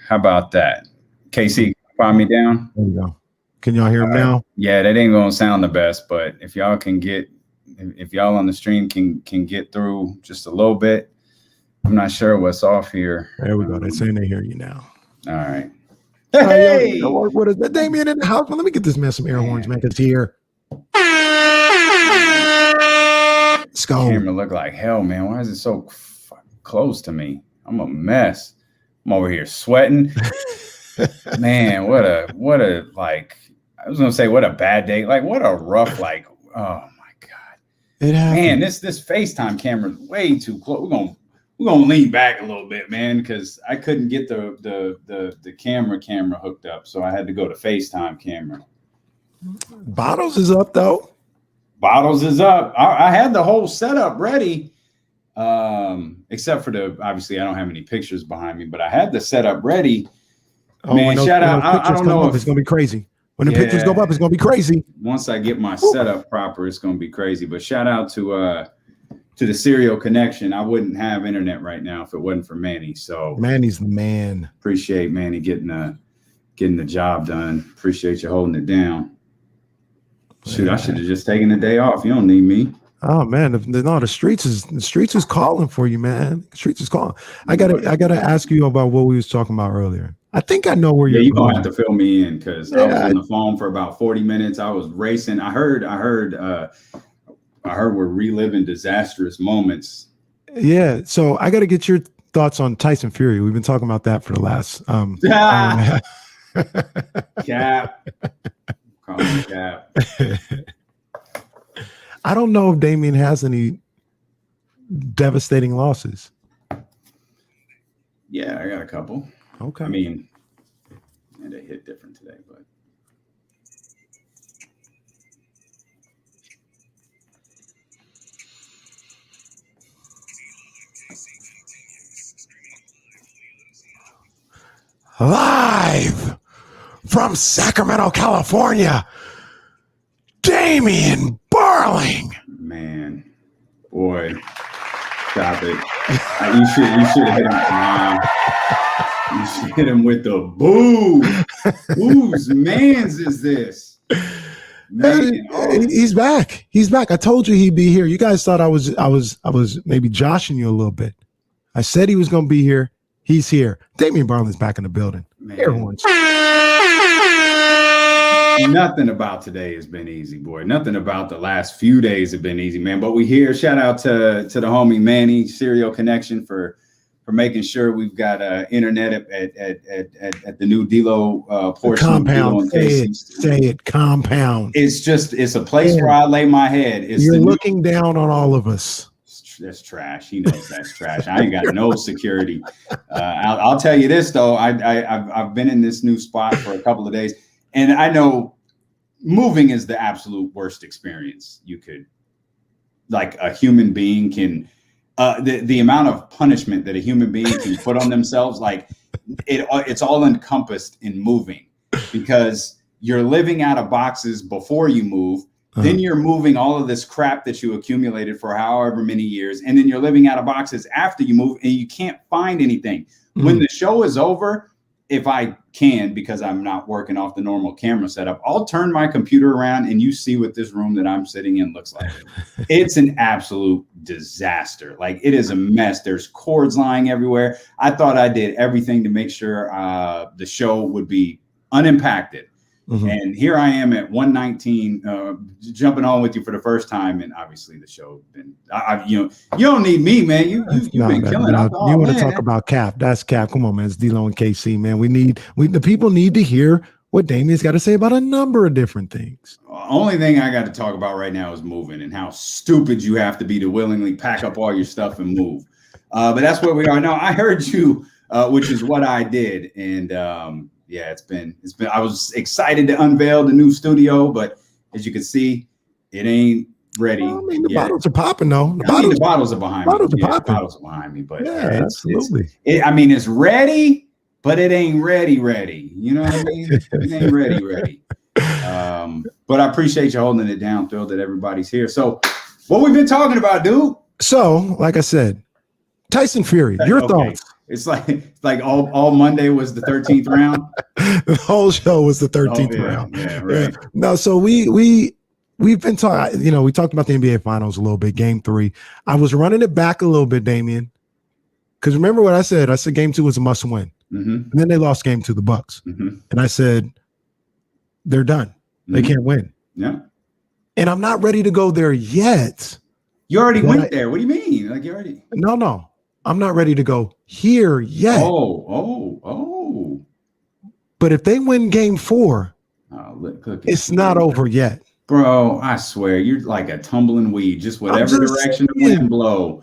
How about that? KC, find me down. There you go. Can y'all hear him now? Yeah, that ain't gonna sound the best, but if y'all can get, if y'all on the stream can get through just a little bit, I'm not sure what's off here. There we go. They're saying they hear you now. All right. Hey, what is that? Damian in the house? Well, let me get this man some air horns, man. Cause here. Let's go. Camera look like hell, man. Why is it so close to me? I'm a mess. I'm over here sweating. Man, what a like, I was gonna say what a bad day. Like what a rough, like, oh my God. It happened. Man, this FaceTime camera is way too close. We're gonna lean back a little bit, man, because I couldn't get the camera hooked up. So I had to go to FaceTime camera. Bottles is up though. Bottles is up. I had the whole setup ready. Except for obviously I don't have any pictures behind me, but I had the setup ready. Oh, man, shout out. I don't know if it's gonna be crazy. When the pictures go up, it's gonna be crazy. Once I get my setup proper, it's gonna be crazy. But shout out to the Serial Connection. I wouldn't have internet right now if it wasn't for Manny. So Manny's the man. Appreciate Manny getting the job done. Appreciate you holding it down. Shoot, I should have just taken the day off. You don't need me. Oh man, the streets is calling for you, man. The streets is calling. I gotta ask you about what we was talking about earlier. I think I know where you're gonna have to fill me in because I was on the phone for about 40 minutes. I was racing. I heard we're reliving disastrous moments. Yeah, so I got to get your thoughts on Tyson Fury. We've been talking about that for the last Cap. Call me Cap. I don't know if Damian has any devastating losses. Yeah, I got a couple. Okay. I mean, and they hit different today, but live from Sacramento, California, Damian Barling. Man, boy, stop it. You should have hit him. You should hit him with the boo. Whose man's is this? Man, he's back. He's back. I told you he'd be here. You guys thought I was maybe joshing you a little bit. I said he was going to be here. He's here. Damian Barling's back in the building. Everyone's. Nothing about today has been easy, boy. Nothing about the last few days have been easy, man. But we here. Shout out to the homie Manny, Serial Connection, for making sure we've got internet at the new Delo portion. Compound. Say it. Compound. It's a place where I lay my head. You're looking down on all of us. That's trash. He knows that's trash. I ain't got no security. I'll tell you this though. I've been in this new spot for a couple of days, and I know moving is the absolute worst experience you could, like a human being can. The amount of punishment that a human being can put on themselves, like it's all encompassed in moving, because you're living out of boxes before you move. Then you're moving all of this crap that you accumulated for however many years. And then you're living out of boxes after you move, and you can't find anything. When the show is over, if I can, because I'm not working off the normal camera setup, I'll turn my computer around and you see what this room that I'm sitting in looks like. It's an absolute disaster. Like, it is a mess. There's cords lying everywhere. I thought I did everything to make sure the show would be unimpacted. And here I am at 119, jumping on with you for the first time, and obviously the show. You don't need me, man. You've been killing it. You want to talk about Cap? That's Cap. Come on, man. It's D-Lo and KC, man. The people need to hear what Damian's got to say about a number of different things. Only thing I got to talk about right now is moving and how stupid you have to be to willingly pack up all your stuff and move. But that's where we are now. I heard you, which is what I did, and. Yeah, it's been. I was excited to unveil the new studio, but as you can see, it ain't ready. I mean, the bottles are popping though. The bottles are behind me. The bottles are behind me, but yeah, absolutely. It's ready, but it ain't ready. You know what I mean? It ain't ready. But I appreciate you holding it down. Thrilled that everybody's here. So, what we've been talking about, dude? So, like I said, Tyson Fury. Your thoughts? It's like all Monday was the 13th round. The whole show was the 13th round. Yeah, right. Yeah. No, so we've been talking. We talked about the NBA Finals a little bit. Game 3. I was running it back a little bit, Damian, because remember what I said. I said Game 2 was a must win, and then they lost Game 2 to the Bucks, and I said they're done. They can't win. Yeah, and I'm not ready to go there yet. You already went there. What do you mean? Like you already? No. I'm not ready to go here yet. Oh. But if they win Game 4, it's not over yet. Bro, I swear, you're like a tumbling weed. Just whatever direction the wind blow.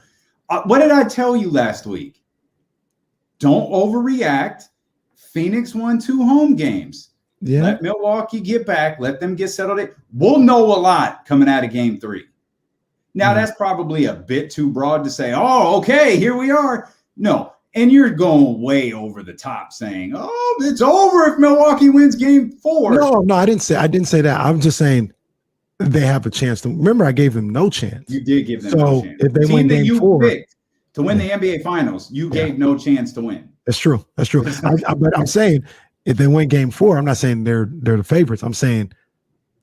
What did I tell you last week? Don't overreact. Phoenix won 2 home games. Yeah. Let Milwaukee get back. Let them get settled. We'll know a lot coming out of Game 3. Now, that's probably a bit too broad to say, oh, okay, here we are. No, and you're going way over the top saying, oh, it's over if Milwaukee wins Game 4. No, I didn't say that. I'm just saying they have a chance to. Remember, I gave them no chance. You did give them no chance. If they win Game 4. Picked to win the NBA Finals, you gave no chance to win. That's true. But I'm saying if they win Game 4, I'm not saying they're the favorites. I'm saying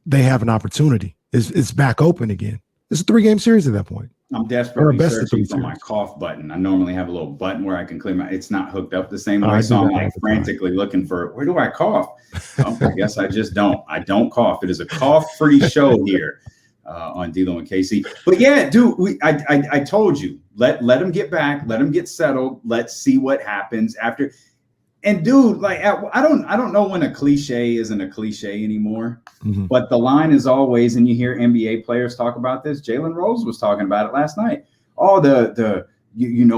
they have an opportunity. It's back open again. It's a 3-game series at that point. I'm desperately searching for my cough button. I normally have a little button where I can clear it's not hooked up the same way. So I'm like frantically looking for, where do I cough? Oh, I guess I just don't. I don't cough. It is a cough-free show here on D-Lo and KC. But yeah, dude, I told you, let them get back. Let them get settled. Let's see what happens after. And dude, like I don't know when a cliche isn't a cliche anymore, but the line is always, and you hear NBA players talk about this. Jalen Rose was talking about it last night. Oh,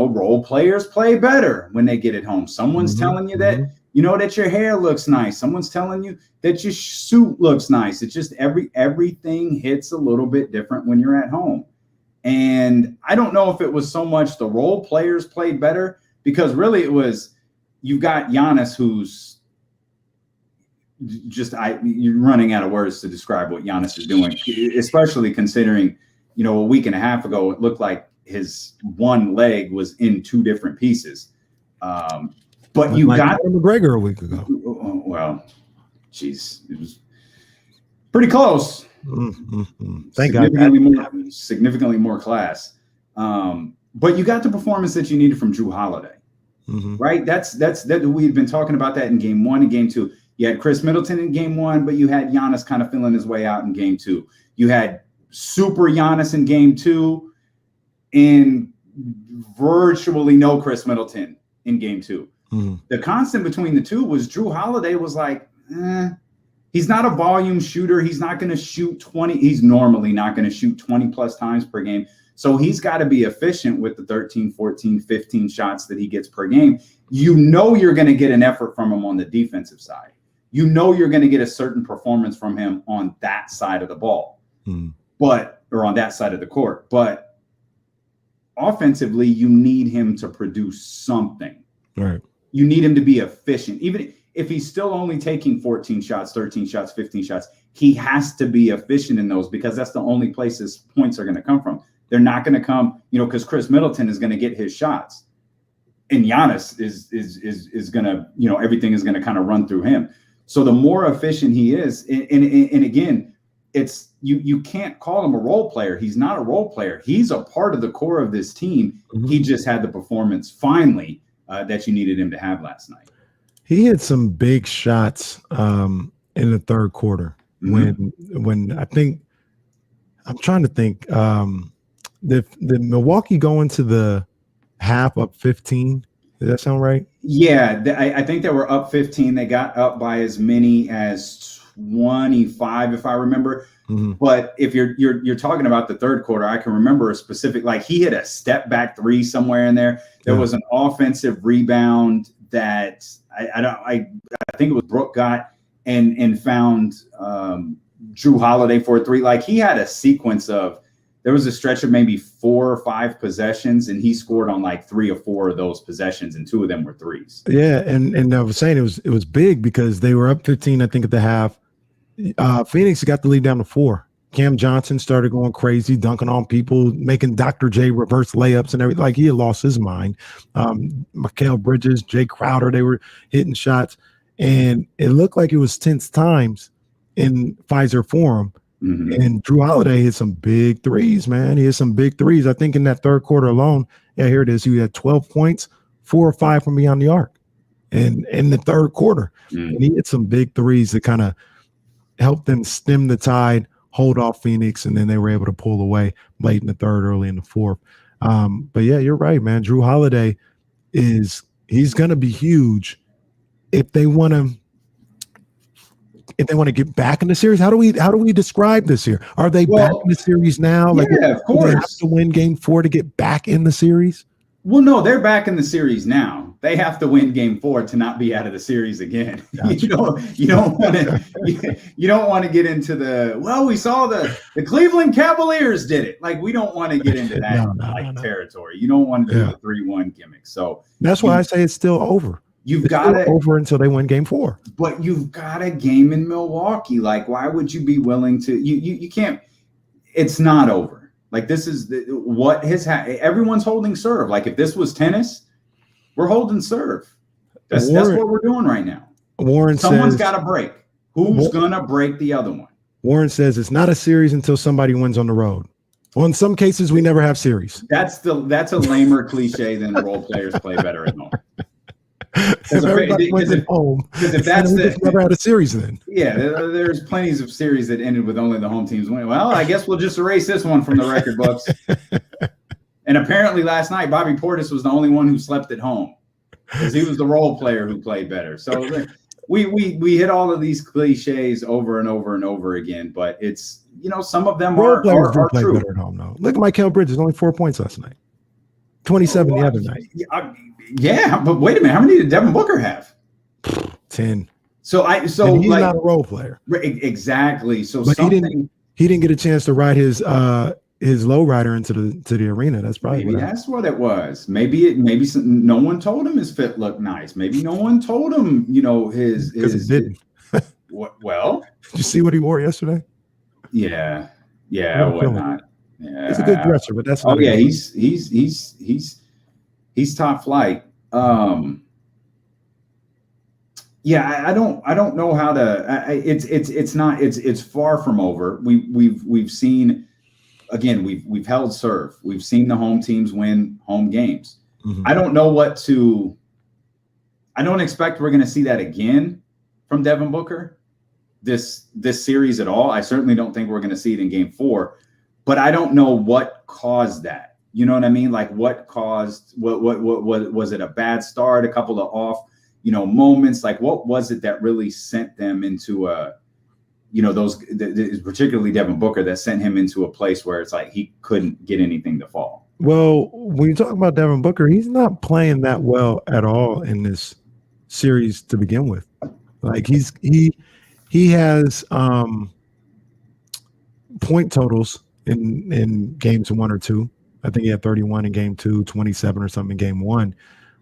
role players play better when they get it home. Someone's telling you that that your hair looks nice. Someone's telling you that your suit looks nice. It's just everything hits a little bit different when you're at home. And I don't know if it was so much the role players played better, because really it was. You've got Giannis, who's you're running out of words to describe what Giannis is doing, especially considering, a week and a half ago, it looked like his one leg was in 2 different pieces. But you got McGregor a week ago. Well, geez, it was pretty close. Thank God. Significantly more class. But you got the performance that you needed from Jrue Holiday. Right. That's we've been talking about that in Game 1 and Game 2. You had Chris Middleton in Game 1, but you had Giannis kind of feeling his way out in Game 2. You had super Giannis in Game 2 and virtually no Chris Middleton in Game 2. The constant between the two was Jrue Holiday was like, he's not a volume shooter. He's not going to shoot 20. He's normally not going to shoot 20 plus times per game. So he's got to be efficient with the 13, 14, 15 shots that he gets per game. You're going to get an effort from him on the defensive side. You're going to get a certain performance from him on that side of the ball, or on that side of the court. But offensively, you need him to produce something. Right. You need him to be efficient. Even if he's still only taking 14 shots, 13 shots, 15 shots, he has to be efficient in those, because that's the only place his points are going to come from. They're not going to come, because Chris Middleton is going to get his shots, and Giannis is going to, everything is going to kind of run through him. So the more efficient he is, and again, it's you can't call him a role player. He's not a role player. He's a part of the core of this team. He just had the performance finally that you needed him to have last night. He had some big shots in the third quarter when I think I'm trying to think. Did Milwaukee go into the half up 15? Does that sound right? Yeah, I think they were up 15. They got up by as many as 25, if I remember. Mm-hmm. But if you're talking about the third quarter, I can remember a specific, like he hit a step back three somewhere in there. There was an offensive rebound that I think it was Brooke got and found Drew Holiday for a three. Like he had a sequence of, there was a stretch of maybe 4 or 5 possessions, and he scored on like 3 or 4 of those possessions, and 2 of them were threes. Yeah, and I was saying it was big because they were up 15, I think, at the half. Phoenix got the lead down to 4. Cam Johnson started going crazy, dunking on people, making Dr. J reverse layups and everything. Like he had lost his mind. Mikal Bridges, Jay Crowder, they were hitting shots, and it looked like it was tense times in Pfizer Forum. Mm-hmm. And Drew Holiday hit some big threes, man. He hit some big threes. I think in that third quarter alone, here it is. He had 12 points, 4 or 5 from beyond the arc, and in the third quarter, and he hit some big threes that kind of helped them stem the tide, hold off Phoenix, and then they were able to pull away late in the third, early in the fourth. But yeah, you're right, man. Drew Holiday he's going to be huge if they want to. If they want to get back in the series, how do we describe this here? Are they back in the series now? Like, yeah, of course. They have to win Game 4 to get back in the series. Well, no, they're back in the series now. They have to win Game 4 to not be out of the series again. Gotcha. You don't want to get into the, well, we saw the Cleveland Cavaliers did it. Like, we don't want to get into that territory. You don't want to do the 3-1 gimmick. So that's why I say it's still over. You've got it over until they win Game 4. But you've got a game in Milwaukee. Like, why would you be willing to? You can't. It's not over. Like, this is what has everyone's holding serve. Like, if this was tennis, we're holding serve. That's what we're doing right now. Someone's got to break. Who's gonna break the other one? Warren says it's not a series until somebody wins on the road. Well, in some cases, we never have series. That's a lamer cliche than role players play better at home. If everybody wins at home, if that's never had a series then. Yeah, there's plenty of series that ended with only the home teams winning. Well, I guess we'll just erase this one from the record books. And apparently last night, Bobby Portis was the only one who slept at home because he was the role player who played better. So we hit all of these cliches over and over and over again, but it's, some of them role players do play true. Better at home, though. Look at Mikal Bridges, only 4 points last night. 27 the other night. Yeah, but wait a minute. How many did Devin Booker have? 10. So and he's not a role player. Exactly. So but he didn't get a chance to ride his lowrider into the arena. That's probably that's what it was. Maybe no one told him his fit looked nice. Maybe no one told him, his it didn't. Well, did you see what he wore yesterday? Yeah, whatnot. Yeah, he's a good dresser, but that's he's top flight. Yeah, I don't know how to. It's far from over. We've seen, again, we've held serve. We've seen the home teams win home games. Mm-hmm. I don't expect we're going to see that again from Devin Booker this series at all. I certainly don't think we're going to see it in Game 4, but I don't know what caused that. You know what I mean? Like, what caused what was it? A bad start, a couple of off, moments. Like, what was it that really sent them into particularly Devin Booker, that sent him into a place where it's like he couldn't get anything to fall? Well, when you talk about Devin Booker, he's not playing that well at all in this series to begin with. Like, he has point totals in games 1 or 2. I think he had 31 in Game 2, 27 or something in Game 1.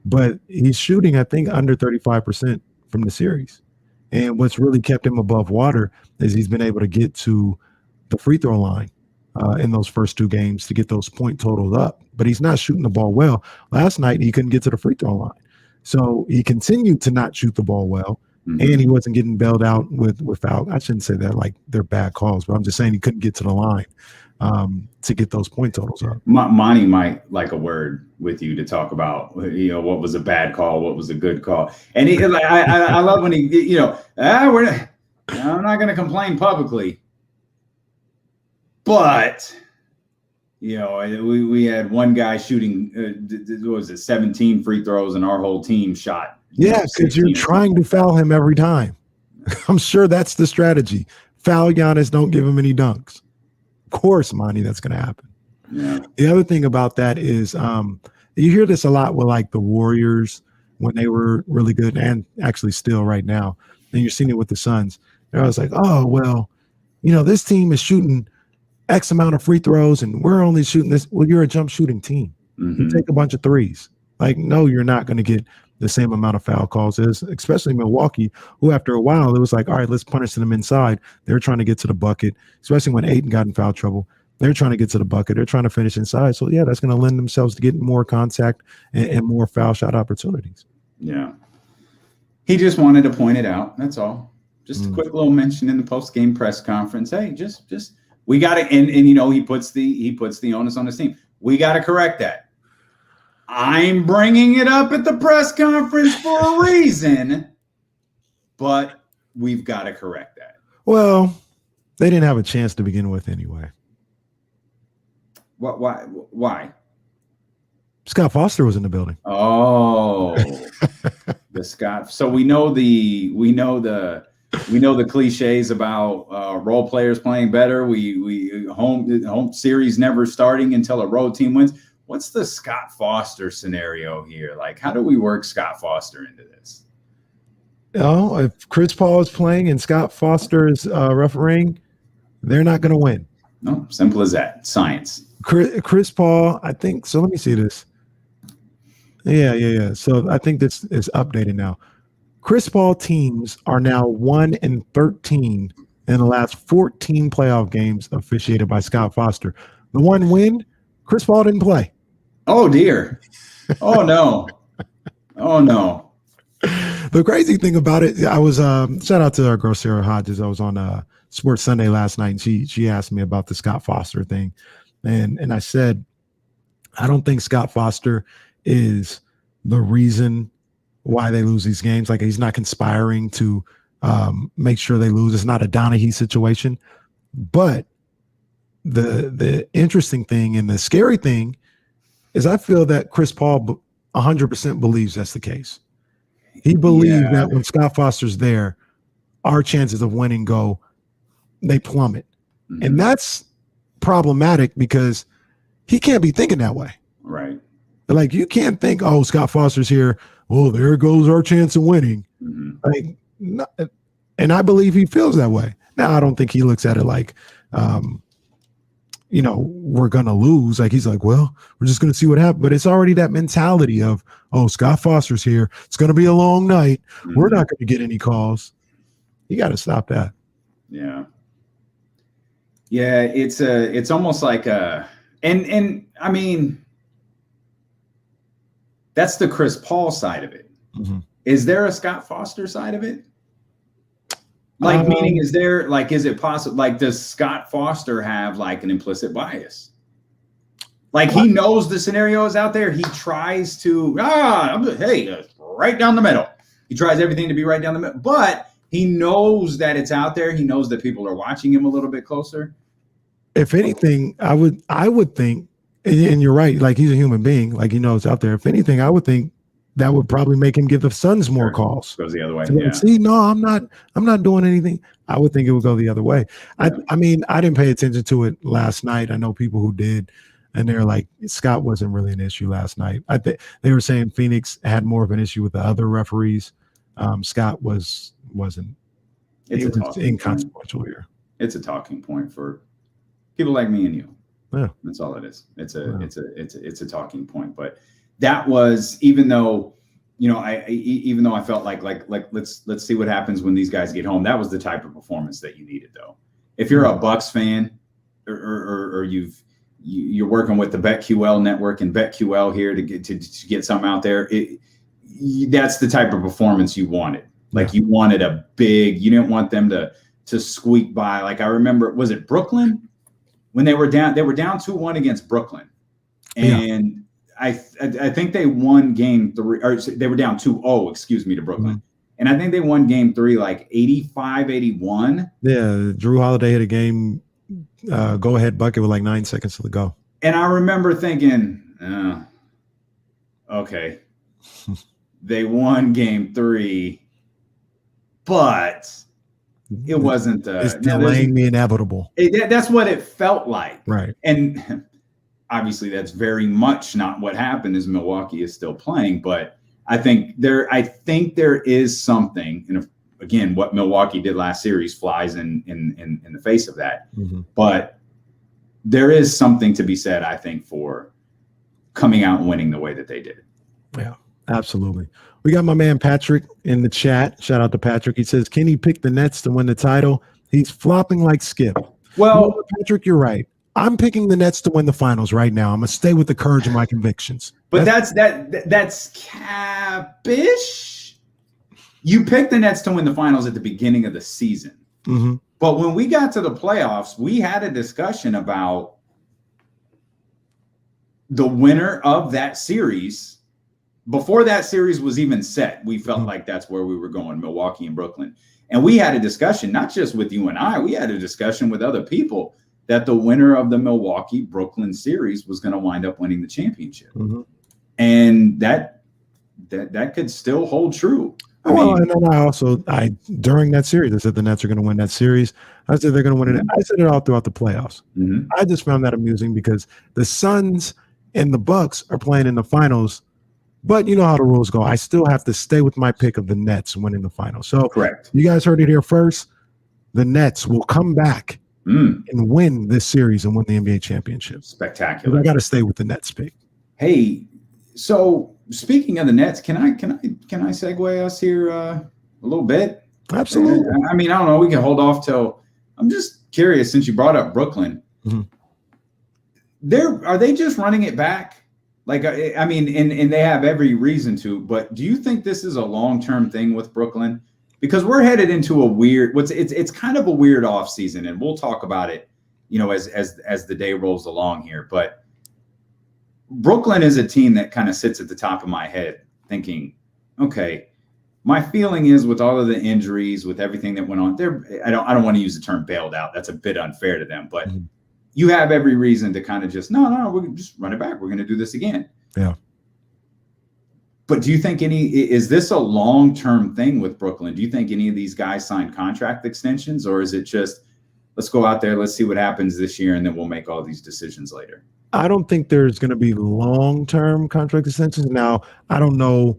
But he's shooting, I think, under 35% from the series. And what's really kept him above water is he's been able to get to the free throw line in those first 2 games to get those point totals up. But he's not shooting the ball well. Last night, he couldn't get to the free throw line. So he continued to not shoot the ball well. Mm-hmm. And he wasn't getting bailed out with foul. I shouldn't say that like they're bad calls, but I'm just saying he couldn't get to the line to get those point totals up. Monty might like a word with you to talk about, what was a bad call, what was a good call. And I love when he, Now, I'm not going to complain publicly, but we had one guy shooting, what was it, 17 free throws, and our whole team shot. Yeah, because you're trying to foul him every time. I'm sure that's the strategy. Foul Giannis, don't give him any dunks. Of course, Monty, that's going to happen. Yeah. The other thing about that is you hear this a lot with like the Warriors when they were really good, and actually still right now. And you're seeing it with the Suns. They're always like, oh, well, this team is shooting X amount of free throws and we're only shooting this. Well, you're a jump shooting team. Mm-hmm. You take a bunch of threes. Like, no, you're not going to get the same amount of foul calls as, especially Milwaukee, who after a while, it was like, all right, let's punish them inside. They're trying to get to the bucket, especially when Ayton got in foul trouble. They're trying to get to the bucket. They're trying to finish inside. So, yeah, that's going to lend themselves to getting more contact and more foul shot opportunities. Yeah. He just wanted to point it out. That's all. Just a quick little mention in the post-game press conference. Hey, just we got to, and he puts the onus on his team. We got to correct that. I'm bringing it up at the press conference for a reason, but we've got to correct that. Well, they didn't have a chance to begin with anyway. Why? Scott Foster was in the building. Oh, the Scott. So we know the cliches about role players playing better. We home series never starting until a road team wins. What's the Scott Foster scenario here? Like, how do we work Scott Foster into this? Oh, if Chris Paul is playing and Scott Foster is refereeing, they're not going to win. No, simple as that. Science. Chris Paul, I think. So let me see this. Yeah. So I think this is updated now. Chris Paul teams are now 1-13 in the last 14 playoff games officiated by Scott Foster. The one win, Chris Paul didn't play. Oh, dear. Oh, no. Oh, no. The crazy thing about it, I was shout out to our girl Sarah Hodges. I was on Sports Sunday last night, and she asked me about the Scott Foster thing. And I said, I don't think Scott Foster is the reason why they lose these games. Like, he's not conspiring to make sure they lose. It's not a Donaghy situation. But the interesting thing and the scary thing is I feel that Chris Paul 100% believes that's the case. He believes that when Scott Foster's there, our chances of winning they plummet. Mm-hmm. And that's problematic because he can't be thinking that way. Right. Like, you can't think, oh, Scott Foster's here. Well, there goes our chance of winning. Mm-hmm. Like, and I believe he feels that way. Now, I don't think he looks at it like, we're going to lose. Like, he's like, well, we're just going to see what happens. But it's already that mentality of, oh, Scott Foster's here. It's going to be a long night. Mm-hmm. We're not going to get any calls. You got to stop that. Yeah. Yeah. It's almost like and I mean, that's the Chris Paul side of it. Mm-hmm. Is there a Scott Foster side of it? Like, meaning, is it possible? Like, does Scott Foster have like an implicit bias? Like, he knows the scenario is out there. He tries to, right down the middle. He tries everything to be right down the middle, but he knows that it's out there. He knows that people are watching him a little bit closer. If anything, I would think, and you're right, like, he's a human being, like, he knows out there. If anything, I would think that would probably make him give the Suns more calls. Goes the other way. So, see, no, I'm not doing anything. I would think it would go the other way. Yeah. I mean, I didn't pay attention to it last night. I know people who did, and they're like, Scott wasn't really an issue last night. I think they were saying Phoenix had more of an issue with the other referees. Scott wasn't. He was inconsequential here. It's a talking point for people like me and you. Yeah, that's all it is. It's a talking point. But that was, even though I felt like let's see what happens when these guys get home. That was the type of performance that you needed, though. If you're a Bucks fan, or you're working with the BetQL network and BetQL here to get something out there, that's the type of performance you wanted. Like, you wanted a big. You didn't want them to squeak by. Like, I remember, was it Brooklyn? When they were down 2-1 against Brooklyn, and I think they won game 3, or they were down 2-0, to Brooklyn, And I think they won game 3 like 85-81. Yeah, Drew Holiday hit a game go-ahead bucket with like 9 seconds to go. And I remember thinking, okay, they won game 3, but it wasn't. It's delaying the inevitable. That's what it felt like. Right. And obviously that's very much not what happened, as Milwaukee is still playing. But I think there is something, and again, what Milwaukee did last series flies in the face of that. Mm-hmm. But there is something to be said, I think, for coming out and winning the way that they did. Yeah, absolutely. We got my man Patrick in the chat. Shout out to Patrick. He says, can he pick the Nets to win the title? He's flopping like Skip. Well, Patrick, you're right. I'm picking the Nets to win the finals right now. I'm going to stay with the courage of my convictions. But that's cap-ish. You picked the Nets to win the finals at the beginning of the season. Mm-hmm. But when we got to the playoffs, we had a discussion about the winner of that series. Before that series was even set, we felt like that's where we were going, Milwaukee and Brooklyn. And we had a discussion, not just with you and I, we had a discussion with other people that the winner of the Milwaukee-Brooklyn series was going to wind up winning the championship. Mm-hmm. And that could still hold true. And then during that series, I said the Nets are going to win that series. I said they're going to win it. I said it all throughout the playoffs. Mm-hmm. I just found that amusing because the Suns and the Bucks are playing in the finals, but you know how the rules go. I still have to stay with my pick of the Nets winning the finals. So correct. You guys heard it here first. The Nets will come back and win this series and win the NBA championship. Spectacular. I got to stay with the Nets pick. Hey, so speaking of the Nets, can I segue us here a little bit? Absolutely. I mean, I don't know. We can hold off till. I'm just curious since you brought up Brooklyn. Mm-hmm. Are they just running it back? Like, I mean, and they have every reason to. But do you think this is a long-term thing with Brooklyn? Because we're headed into a weird. It's kind of a weird off season, and we'll talk about it, as the day rolls along here. But Brooklyn is a team that kind of sits at the top of my head, thinking, okay, my feeling is with all of the injuries, with everything that went on, I don't want to use the term bailed out. That's a bit unfair to them, but you have every reason to kind of just no, we're gonna just run it back. We're going to do this again. Yeah. But do you think is this a long-term thing with Brooklyn? Do you think any of these guys signed contract extensions, or is it just let's go out there, let's see what happens this year, and then we'll make all these decisions later? I don't think there's going to be long-term contract extensions. Now, I don't know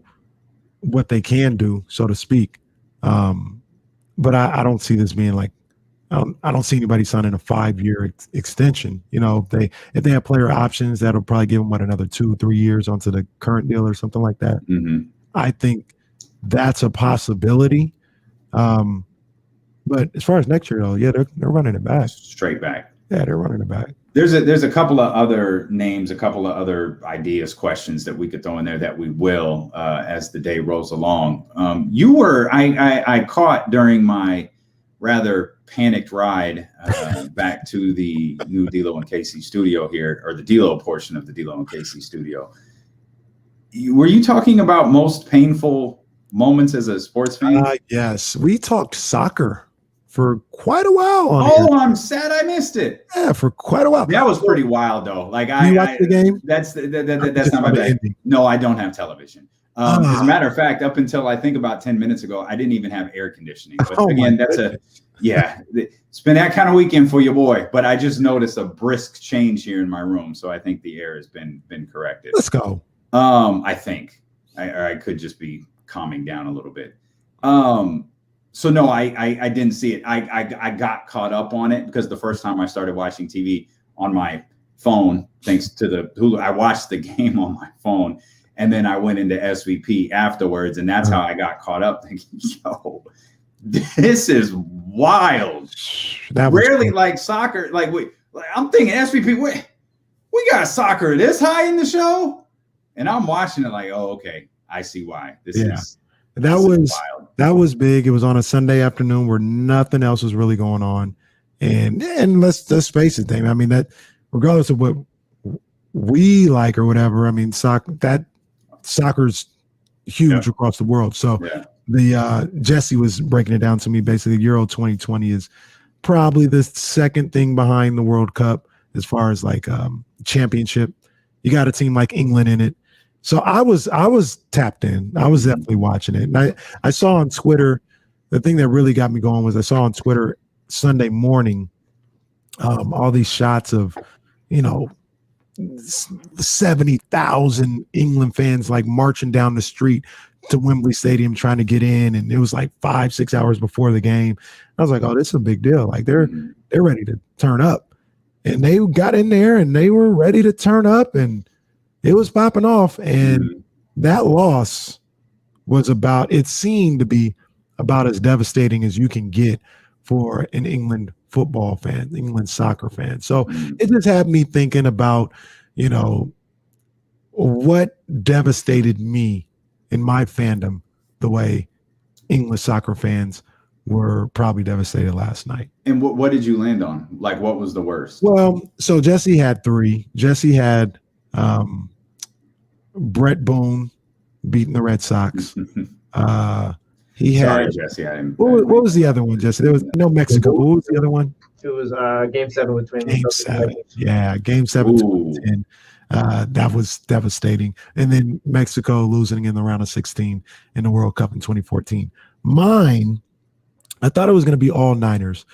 what they can do, so to speak. But I don't see this being like, I don't see anybody signing a 5-year extension. If they have player options, that'll probably give them another 2-3 years onto the current deal or something like that. Mm-hmm. I think that's a possibility. But as far as next year, though, yeah, they're running it back. Straight back. Yeah, they're running it back. There's a couple of other names, a couple of other ideas, questions that we could throw in there that we will as the day rolls along. I caught during my rather panicked ride back to the new D'Lo and Casey studio here, or the D'Lo portion of the D'Lo and Casey studio. Were you talking about most painful moments as a sports fan? Yes, we talked soccer for quite a while. Here. I'm sad I missed it. Yeah, for quite a while. That was pretty wild, though. Like you watched the game? That's not my bad. No, I don't have television. As a matter of fact, up until I think about 10 minutes ago, I didn't even have air conditioning. But again, it's been that kind of weekend for your boy. But I just noticed a brisk change here in my room, so I think the air has been corrected. Let's go. I think I could just be calming down a little bit. So no, I didn't see it. I got caught up on it because the first time I started watching TV on my phone, thanks to the Hulu, I watched the game on my phone, and then I went into SVP afterwards, and that's how I got caught up thinking, yo, this is wild. Rarely cool. Like soccer, I'm thinking SVP, we got soccer this high in the show, and I'm watching it like, oh, okay, I see why. That was big. It was on a Sunday afternoon where nothing else was really going on, and let's face it, Damian. I mean, that regardless of what we like or whatever, I mean, soccer's huge across the world. So Jesse was breaking it down to me. Basically, Euro 2020 is probably the second thing behind the World Cup as far as like championship. You got a team like England in it. So I was tapped in. I was definitely watching it. And I saw on Twitter, the thing that really got me going was I saw on Twitter Sunday morning all these shots of, 70,000 England fans like marching down the street to Wembley Stadium trying to get in. And it was like 5-6 hours before the game. I was like, oh, this is a big deal. Like they're ready to turn up. And they got in there and they were ready to turn up and it was popping off. And that loss was it seemed to be about as devastating as you can get for an England football fan, England soccer fan. So it just had me thinking about, what devastated me in my fandom the way English soccer fans were probably devastated last night. And what did you land on? Like, what was the worst? Well, so Jesse had 3. Jesse had Brett Boone beating the Red Sox. He Sorry, had Jesse. What was the other one, Jesse? There was Mexico. What was the other one? It was Game 7 between Game 7. Yeah, Game 7 10. That was devastating. And then Mexico losing in the round of 16 in the World Cup in 2014. Mine, I thought it was going to be all Niners,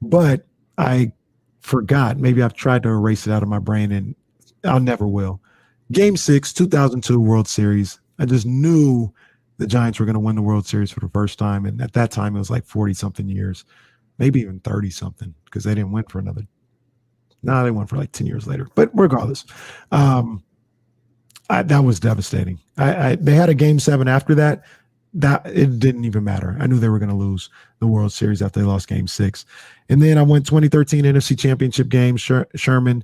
but I forgot. Maybe I've tried to erase it out of my brain, and I never will. Game 6, 2002 World Series. I just knew the Giants were going to win the World Series for the first time. And at that time, it was like 40-something years, maybe even 30-something, because they didn't win for another. No, they won for like 10 years later. But regardless, that was devastating. They had a Game 7 after that. That it didn't even matter. I knew they were going to lose the World Series after they lost Game 6. And then I went 2013 NFC Championship game. Sherman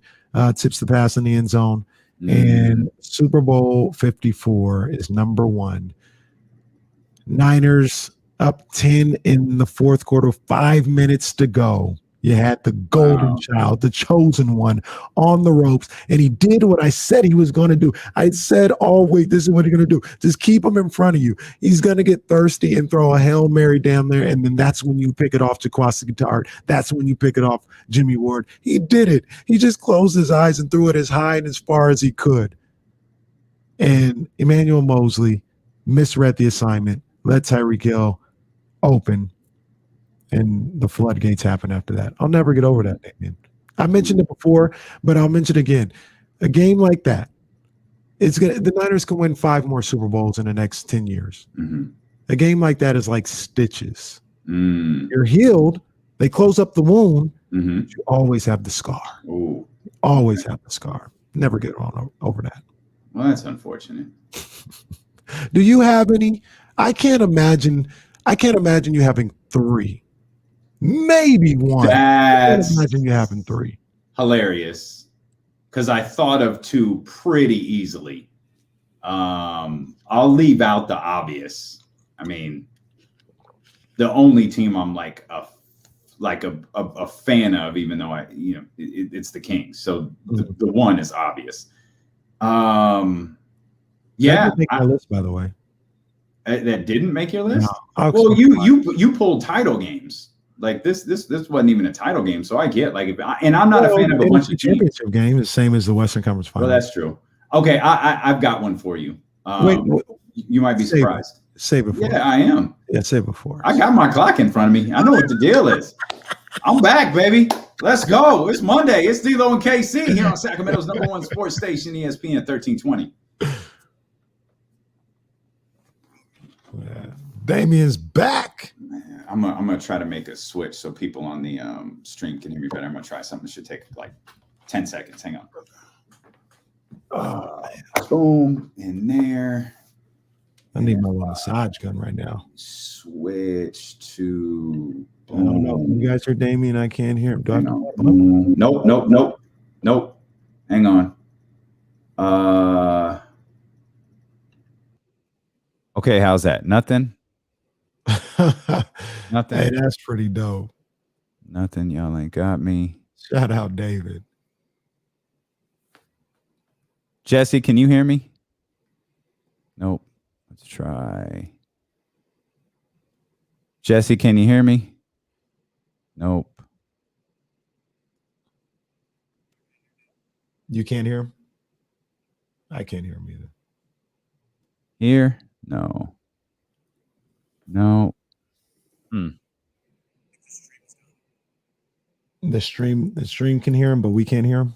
tips the pass in the end zone. And Super Bowl 54 is number 1. Niners up 10 in the fourth quarter, 5 minutes to go. You had the golden child, the chosen one on the ropes, and he did what I said he was going to do. I said, oh, wait, this is what he's going to do. Just keep him in front of you. He's going to get thirsty and throw a Hail Mary down there, and then that's when you pick it off to Guitart. That's when you pick it off Jimmy Ward. He did it. He just closed his eyes and threw it as high and as far as he could. And Emmanuel Mosley misread the assignment, let Tyreek Hill open, and the floodgates happen after that. I'll never get over that, Damian. I mentioned it before, but I'll mention it again. A game like that, the Niners can win 5 more Super Bowls in the next 10 years. A game like that is like stitches. You're healed. They close up the wound. You always have the scar. Always have the scar. Never get over that. Well, that's unfortunate. Do you have any? I can't imagine you having 3. Maybe 1. That's I can't imagine you having 3. Hilarious. Because I thought of 2 pretty easily. I'll leave out the obvious. I mean, the only team I'm like a fan of, even though it's the Kings. So the one is obvious. Yeah, that didn't make my list, by the way. That didn't make your list. No, well, you pulled title games. Like this wasn't even a title game, so I get and I'm not a fan of a bunch of championship game, the same as the Western Conference Final. Well, that's true. Okay, I've got one for you. Wait, you might be surprised. Say before. Yeah, I am. Yeah, say before. I got my clock in front of me. I know what the deal is. I'm back, baby. Let's go. It's Monday. It's D'Lo and KC here on Sacramento's #1 sports station, ESPN 1320. Damian's back. I'm gonna try to make a switch so people on the stream can hear me better. I'm gonna try something. It should take like 10 seconds. Hang on. Boom, in there. I need my little massage gun right now. Switch to. I don't know. You guys hear Damian? I can't hear him. Do I have to... Nope. Hang on. Okay, how's that? Nothing. Nothing. Hey, that's pretty dope. Nothing. Y'all ain't got me. Shout out, David. Jesse, can you hear me? Nope. Let's try. Jesse, can you hear me? Nope. You can't hear him? I can't hear him either. Here? No. The stream can hear him, but we can't hear him.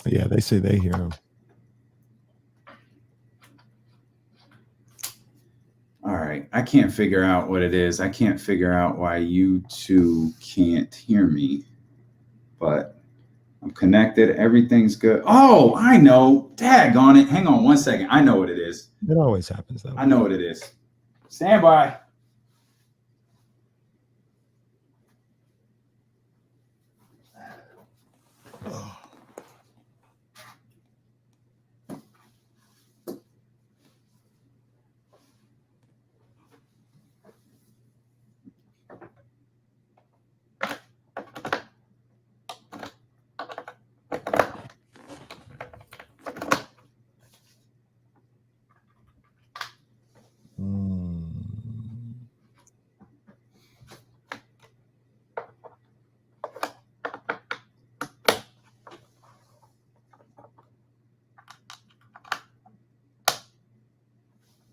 Yeah, they say they hear him. All right. I can't figure out what it is. I can't figure out why you two can't hear me, but I'm connected. Everything's good. Oh, I know. Daggone it. Hang on one second. I know what it is. It always happens though. I know what it is. Stand by.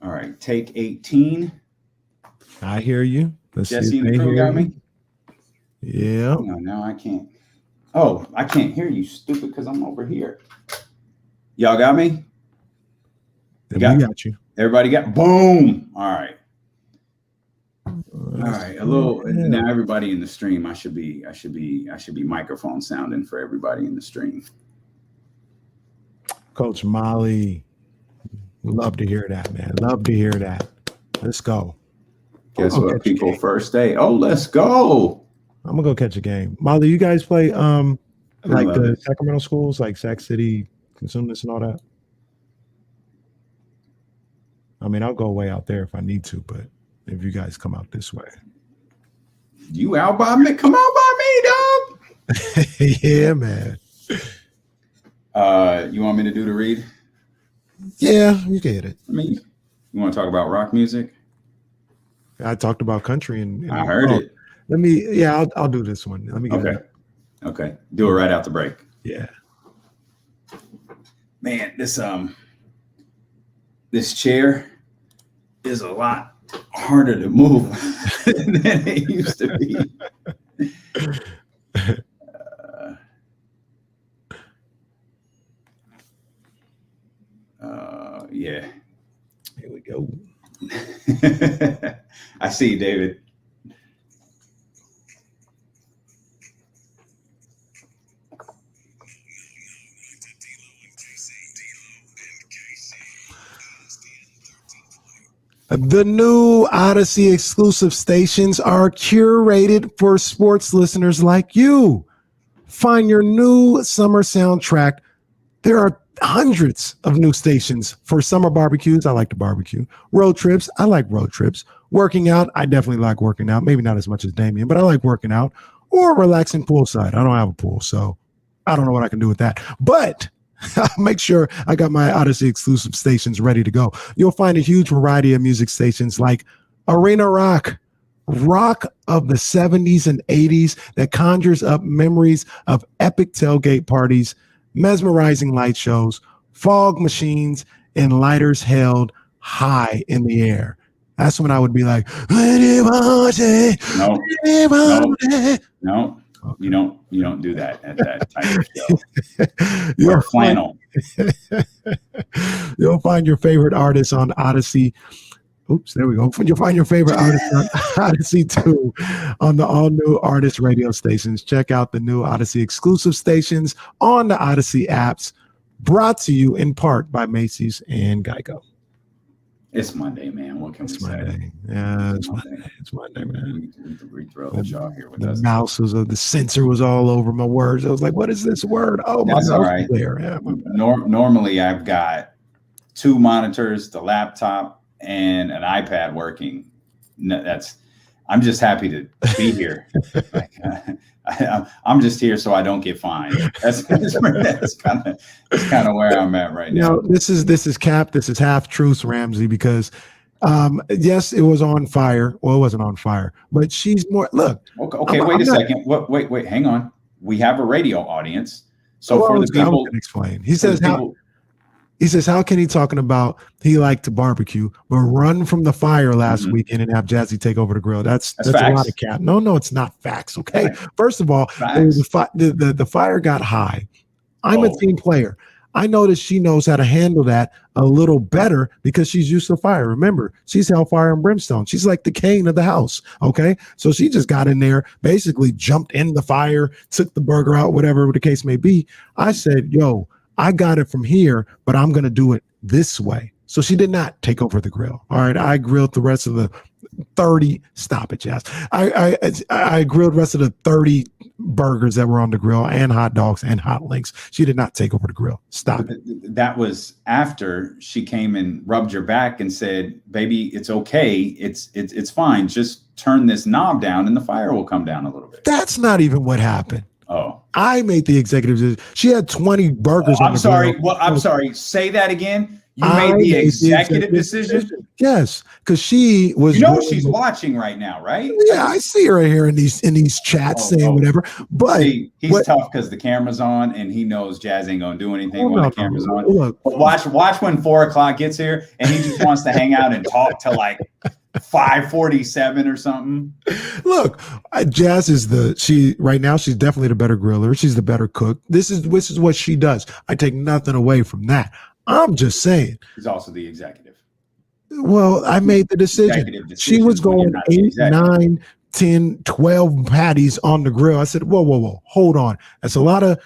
All right, take 18. I hear you. Let's Jesse and the crew got me? Yeah. No, now I can't. Oh, I can't hear you, stupid, because I'm over here. Y'all got me? We got you. Everybody got boom. All right. All right. A little now everybody in the stream. I should be microphone sounding for everybody in the stream. Coach Molly. Love to hear that, man. Love to hear that. Let's go. Guess what, people? First day. Oh, let's go. I'm gonna go catch a game. Molly, you guys play like the Sacramento schools, like Sac City, Consumnes, and all that? I mean, I'll go way out there if I need to, but if you guys come out this way. You out by me? Come out by me, dog. Yeah, man. You want me to do the read? Yeah, you can hit it. I mean, you want to talk about rock music? I talked about country and I heard it. Let me, I'll do this one. Let me get it. Okay. Do it right out the break. Yeah. Man, this chair is a lot harder to move than it used to be. Yeah. Here we go. I see you, David. The new Odyssey exclusive stations are curated for sports listeners like you. Find your new summer soundtrack. There are hundreds of new stations for summer barbecues. I like to barbecue. Road trips. I like road trips. Working out. I definitely like working out. Maybe not as much as Damian, but I like working out. Or relaxing poolside. I don't have a pool, so I don't know what I can do with that. But I'll make sure I got my Odyssey exclusive stations ready to go. You'll find a huge variety of music stations like Arena Rock of the 70s and 80s that conjures up memories of epic tailgate parties, mesmerizing light shows, fog machines, and lighters held high in the air. That's when I would be like, No. You don't do that at that type of show. Or flannel. You'll find your favorite artists on Odyssey. Oops, there we go. You'll find your favorite artists on Odyssey too on the all-new Artist radio stations. Check out the new Odyssey exclusive stations on the Odyssey apps, brought to you in part by Macy's and Geico. It's Monday, man. What can we say? Monday. Yeah, it's Monday. It's Monday, man. We throw the jaw here with us. The censor was all over my words. I was like, what is this word? Oh, my That's all right. There. Yeah, normally, I've got 2 monitors, the laptop, and an iPad working. I'm just happy to be here. I'm just here so I don't get fined. That's kind of where I'm at right now. This is cap. This is half truth, Ramsey, because Yes, it was on fire. Well, it wasn't on fire, but she's more. Look. Okay. Wait a second. Wait. Hang on. We have a radio audience. So well, for the people, I can explain. He says how can he talking about he liked to barbecue, but run from the fire last weekend and have Jazzy take over the grill? That's a lot of cat. No, it's not facts. Okay. Right. First of all, the fire got high. I'm a team player. I noticed she knows how to handle that a little better because she's used to fire. Remember, she's hellfire and brimstone. She's like the Cain of the house. Okay. So she just got in there, basically jumped in the fire, took the burger out, whatever the case may be. I said, yo, I got it from here, but I'm going to do it this way. So she did not take over the grill. All right. I grilled the rest of the 30. Stop it, Jazz. I grilled the rest of the 30 burgers that were on the grill and hot dogs and hot links. She did not take over the grill. Stop it. That was after she came and rubbed your back and said, baby, it's okay. It's fine. Just turn this knob down and the fire will come down a little bit. That's not even what happened. Oh, I made the executive decision. She had 20 burgers. I'm sorry. Well, I'm sorry. Say that again. You made the executive decision? Yes, because she was. She's watching right now, right? Yeah, I see her right here in these chats saying whatever. But see, he's tough because the camera's on and he knows Jazz ain't gonna do anything when the camera's on. Look, watch when 4 o'clock gets here and he just wants to hang out and talk till like 5:47 or something. Look, Jazz is right now. She's definitely the better griller. She's the better cook. This is what she does. I take nothing away from that. I'm just saying. He's also the executive. Well, I made the decision. She was going 8, 9, 10, 12 patties on the grill. I said, whoa, hold on. That's a lot of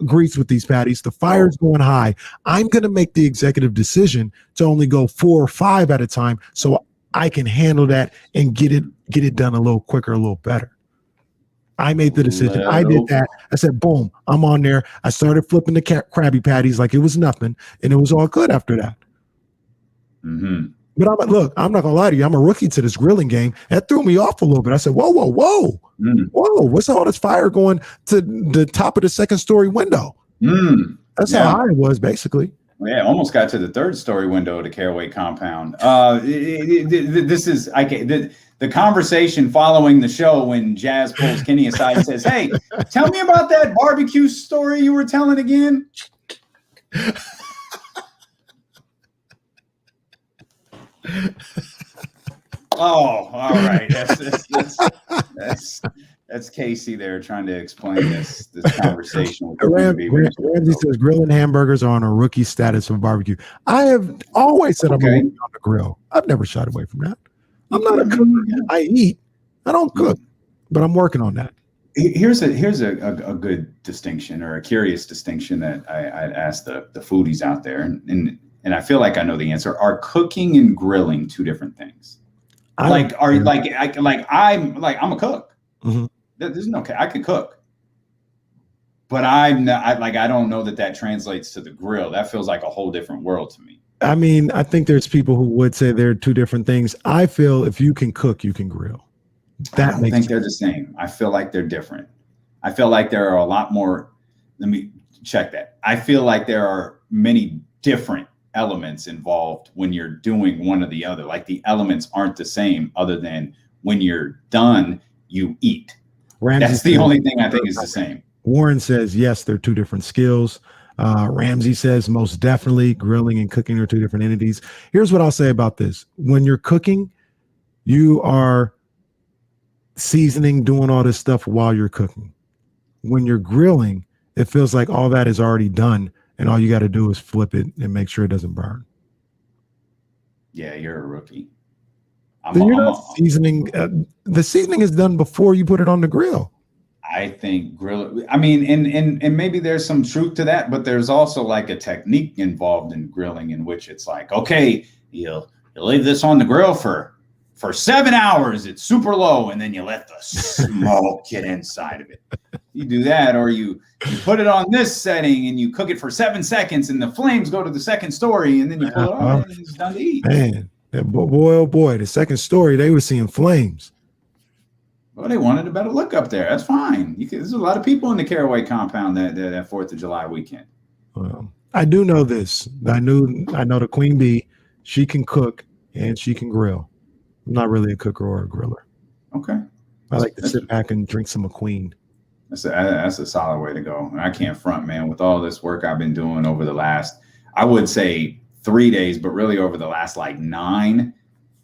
grease with these patties. The fire's going high. I'm going to make the executive decision to only go 4 or 5 at a time so I can handle that and get it done a little quicker, a little better. I made the decision. I did that. I said, boom, I'm on there. I started flipping the Krabby Patties like it was nothing, and it was all good after that. Mm-hmm. But I'm not going to lie to you. I'm a rookie to this grilling game. That threw me off a little bit. I said, whoa. Whoa, what's all this fire going to the top of the second story window? That's how high it was, basically. Yeah, almost got to the 3rd story window of the Caraway compound. The conversation following the show when Jazz pulls Kenny aside and says, hey, tell me about that barbecue story you were telling again. Oh, all right. That's Casey there trying to explain this conversation. Ramsey says grilling hamburgers are on a rookie status of barbecue. I have always said I'm a rookie on the grill. I've never shied away from that. I'm not a cook. I eat. I don't cook, but I'm working on that. Here's a good distinction or a curious distinction that I'd ask the foodies out there, and I feel like I know the answer. Are cooking and grilling two different things? I'm a cook. Mm-hmm. There's no, I can cook, but I don't know that translates to the grill. That feels like a whole different world to me. I mean, I think there's people who would say they're two different things. I feel if you can cook, you can grill. I don't think they're the same. I feel like they're different. I feel like there are a lot more. Let me check that. I feel like there are many different elements involved when you're doing one or the other. Like the elements aren't the same other than when you're done, you eat. That's the only thing I think is the same. Warren says, yes, they're two different skills. Ramsey says, most definitely grilling and cooking are two different entities. Here's what I'll say about this. When you're cooking, you are seasoning, doing all this stuff while you're cooking. When you're grilling, it feels like all that is already done and all you got to do is flip it and make sure it doesn't burn. Yeah, you're a rookie. You're not seasoning. The seasoning is done before you put it on the grill. I think and maybe there's some truth to that, but there's also like a technique involved in grilling in which it's like, okay, you'll leave this on the grill for 7 hours. It's super low. And then you let the smoke get inside of it. You do that, or you put it on this setting and you cook it for 7 seconds and the flames go to the second story and then you pull it on and it's done to eat. Man, boy, oh boy, the second story, they were seeing flames. Well, they wanted a better look up there. That's fine. There's a lot of people in the Caraway compound that 4th of July weekend. I do know this. I know the Queen Bee. She can cook. and she can grill. I'm not really a cooker or a griller. Okay. I like to sit back and drink some McQueen. That's a solid way to go. I can't front, man. With all this work I've been doing over the last, I would say 3 days, but really over the last like 9,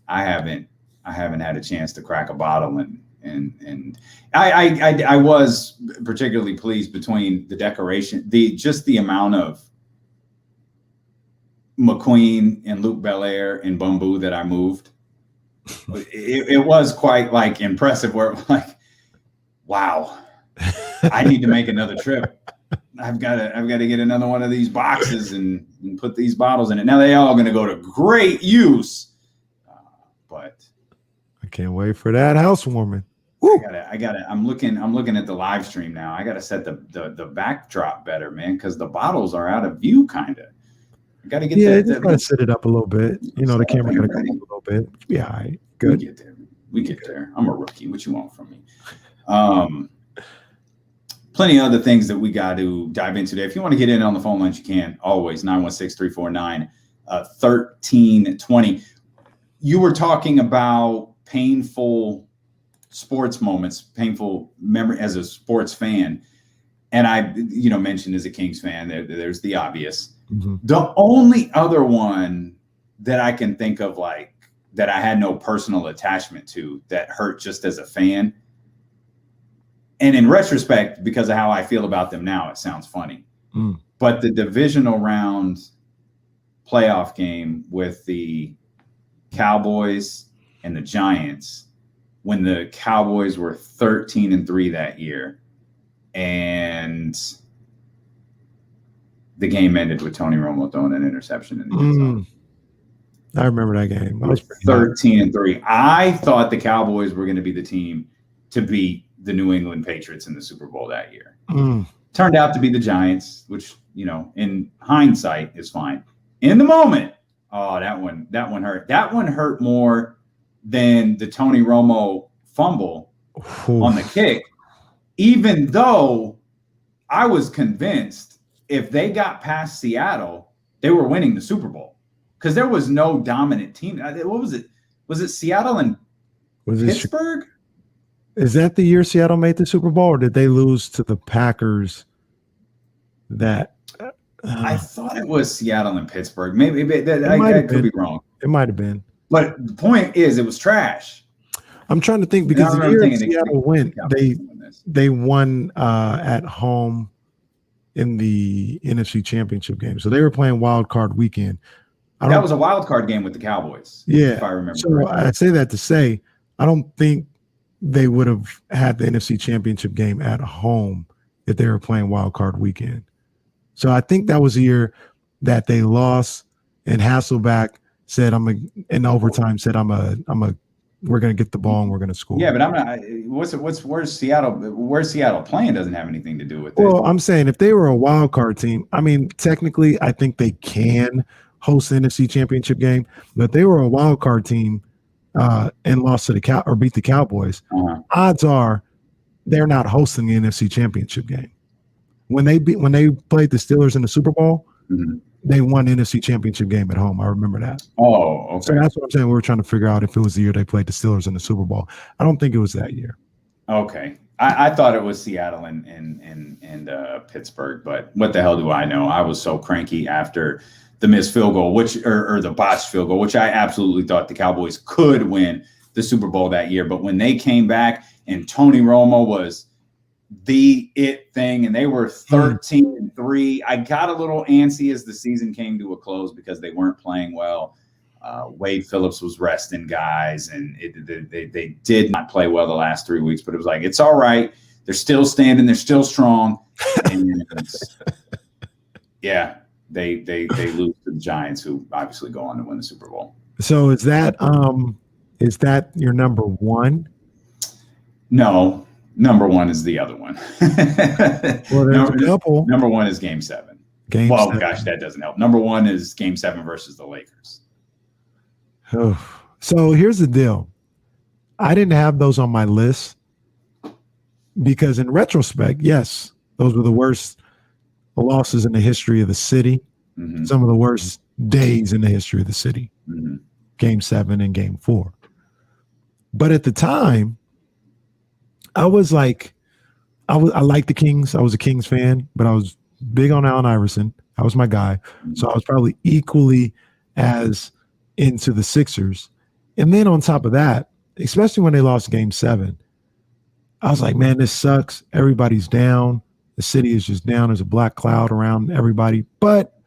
I haven't had a chance to crack a bottle, and I was particularly pleased between the decoration, the amount of McQueen and Luke Belair and Bumbu that I moved. It was quite like impressive. Where like, wow, I need to make another trip. I've got to get another one of these boxes and put these bottles in it. Now they all going to go to great use, but I can't wait for that housewarming. I got it. I'm looking at the live stream now. I got to set the backdrop better, man, because the bottles are out of view, kind of. I got to get just got to set it up a little bit. You know, the camera got to come up a little bit. Yeah, all right, good. We get there. I'm a rookie. What you want from me? Plenty of other things that we got to dive into today. If you want to get in on the phone lines, you can always 916-349-1320. You were talking about painful sports moments, painful memory as a sports fan. And I, mentioned as a Kings fan, there's the obvious. Mm-hmm. The only other one that I can think of, like, that I had no personal attachment to that hurt just as a fan. And in retrospect, because of how I feel about them now, it sounds funny. Mm. But the divisional round playoff game with the Cowboys and the Giants, when the Cowboys were 13-3 that year, and the game ended with Tony Romo throwing an interception in the end zone. I remember that game. That was 13-3. I thought the Cowboys were going to be the team to beat the New England Patriots in the Super Bowl that year. Turned out to be the Giants, which, in hindsight is fine. In the moment, that one hurt. That one hurt more than the Tony Romo fumble on the kick, even though I was convinced if they got past Seattle, they were winning the Super Bowl because there was no dominant team. What was it? Was it Seattle and Pittsburgh? Is that the year Seattle made the Super Bowl, or did they lose to the Packers? I thought it was Seattle and Pittsburgh. Maybe I could be wrong. It might have been. But the point is, it was trash. I'm trying to think because the year Seattle went, they won at home in the NFC Championship game. So they were playing wild card weekend. That was a wild card game with the Cowboys. Yeah, if I remember. So correctly. I say that to say, I don't think they would have had the NFC Championship game at home if they were playing wild card weekend. So I think that was the year that they lost, and Hasselbeck said, we're going to get the ball and we're going to score. Yeah, but I'm not. Where's Seattle? Where's Seattle playing doesn't have anything to do with it. Well, I'm saying if they were a wild card team, I mean, technically, I think they can host the NFC Championship game. But if they were a wild card team and lost to beat the Cowboys, odds are they're not hosting the NFC Championship game. When they played the Steelers in the Super Bowl, they won the NFC Championship game at home. I remember that. Oh, okay. So that's what I'm saying. We were trying to figure out if it was the year they played the Steelers in the Super Bowl. I don't think it was that year. Okay. I thought it was Seattle and Pittsburgh, but what the hell do I know? I was so cranky after the missed field goal, or the botched field goal, which I absolutely thought the Cowboys could win the Super Bowl that year. But when they came back and Tony Romo was the it thing, and they were 13-3. I got a little antsy as the season came to a close because they weren't playing well. Wade Phillips was resting guys, and they did not play well the last 3 weeks. But it was like, it's all right. They're still standing. They're still strong. And yeah, they lose to the Giants, who obviously go on to win the Super Bowl. So is that your number one? No. Number one is the other one. Well, there's a couple. Number one is Game 7. Gosh, that doesn't help. Number one is Game 7 versus the Lakers. Oh. So here's the deal. I didn't have those on my list because in retrospect, yes, those were the worst losses in the history of the city. Mm-hmm. Some of the worst days in the history of the city. Mm-hmm. Game 7 and Game 4. But at the time, I was like, I liked the Kings. I was a Kings fan, but I was big on Allen Iverson. That was my guy. So I was probably equally as into the Sixers. And then on top of that, especially when they lost Game 7, I was like, man, this sucks. Everybody's down. The city is just down. There's a black cloud around everybody. But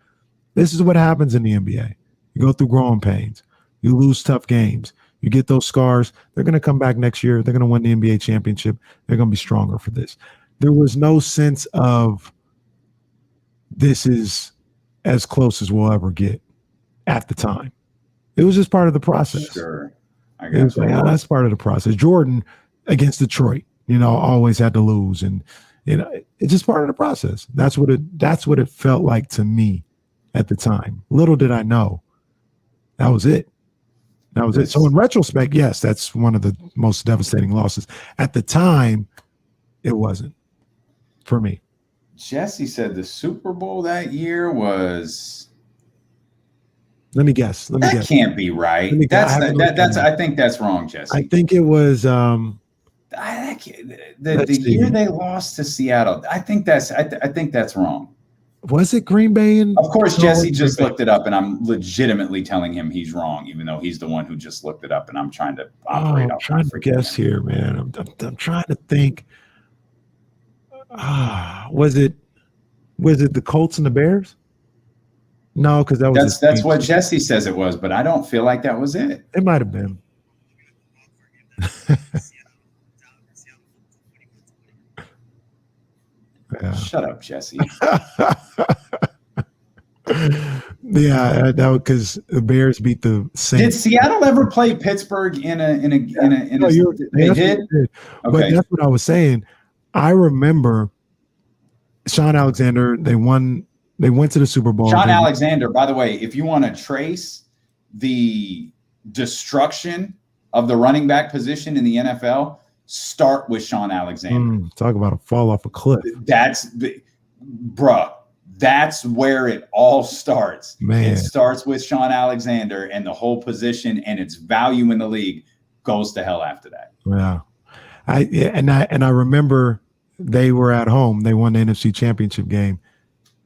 this is what happens in the NBA. You go through growing pains. You lose tough games. You get those scars. They're going to come back next year. They're going to win the NBA championship. They're going to be stronger for this. There was no sense of this is as close as we'll ever get at the time. It was just part of the process. Sure. It was like, that's part of the process. Jordan against Detroit, always had to lose. And, it's just part of the process. That's what it felt like to me at the time. Little did I know. That was it. That was it. So in retrospect, yes, that's one of the most devastating losses. At the time, it wasn't for me. Jesse said the Super Bowl that year was. Let me guess. That can't be right. I think that's wrong, Jesse. I think it was the year they lost to Seattle. I think that's wrong. Was it Green Bay? Of course, Jesse just looked it up, and I'm legitimately telling him he's wrong, even though he's the one who just looked it up, and I'm trying to operate. I'm trying to guess here, man. I'm trying to think. Was it the Colts and the Bears? No, because that's what Jesse says it was, but I don't feel like that was it. It might have been. Yeah. Shut up, Jesse. Yeah, that because the Bears beat the Saints. Did Seattle ever play Pittsburgh in a? They did. But that's what I was saying. I remember Sean Alexander. They went to the Super Bowl. Sean Alexander, by the way, if you want to trace the destruction of the running back position in the NFL, start with Sean Alexander. Talk about a fall off a cliff. That's where it all starts. Man. It starts with Sean Alexander, and the whole position and its value in the league goes to hell after that. Yeah. I remember they were at home. They won the NFC Championship game.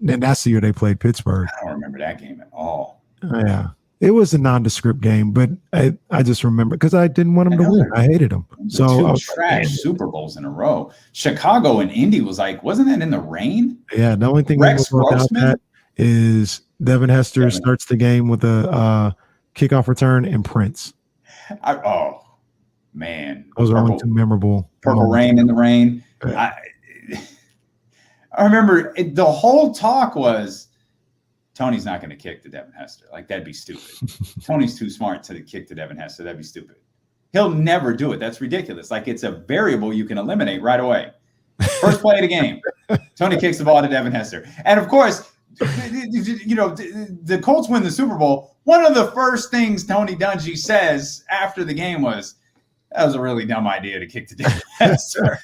And that's the year they played Pittsburgh. I don't remember that game at all. Yeah. It was a nondescript game, but I just remember because I didn't want them to win. I hated them. So trash Super Bowls in a row. Chicago and Indy wasn't that in the rain? Yeah, the only thing Rex about that is Devin Hester starts the game with a kickoff return and Prince. Man. Those are only two memorable. Purple Rain in the rain. Yeah. I remember the whole talk was Tony's not going to kick to Devin Hester. Like, that'd be stupid. Tony's too smart to kick to Devin Hester. That'd be stupid. He'll never do it. That's ridiculous. Like, it's a variable you can eliminate right away. First play of the game, Tony kicks the ball to Devin Hester. And, of course, the Colts win the Super Bowl. One of the first things Tony Dungy says after the game was, that was a really dumb idea to kick to Devin Hester.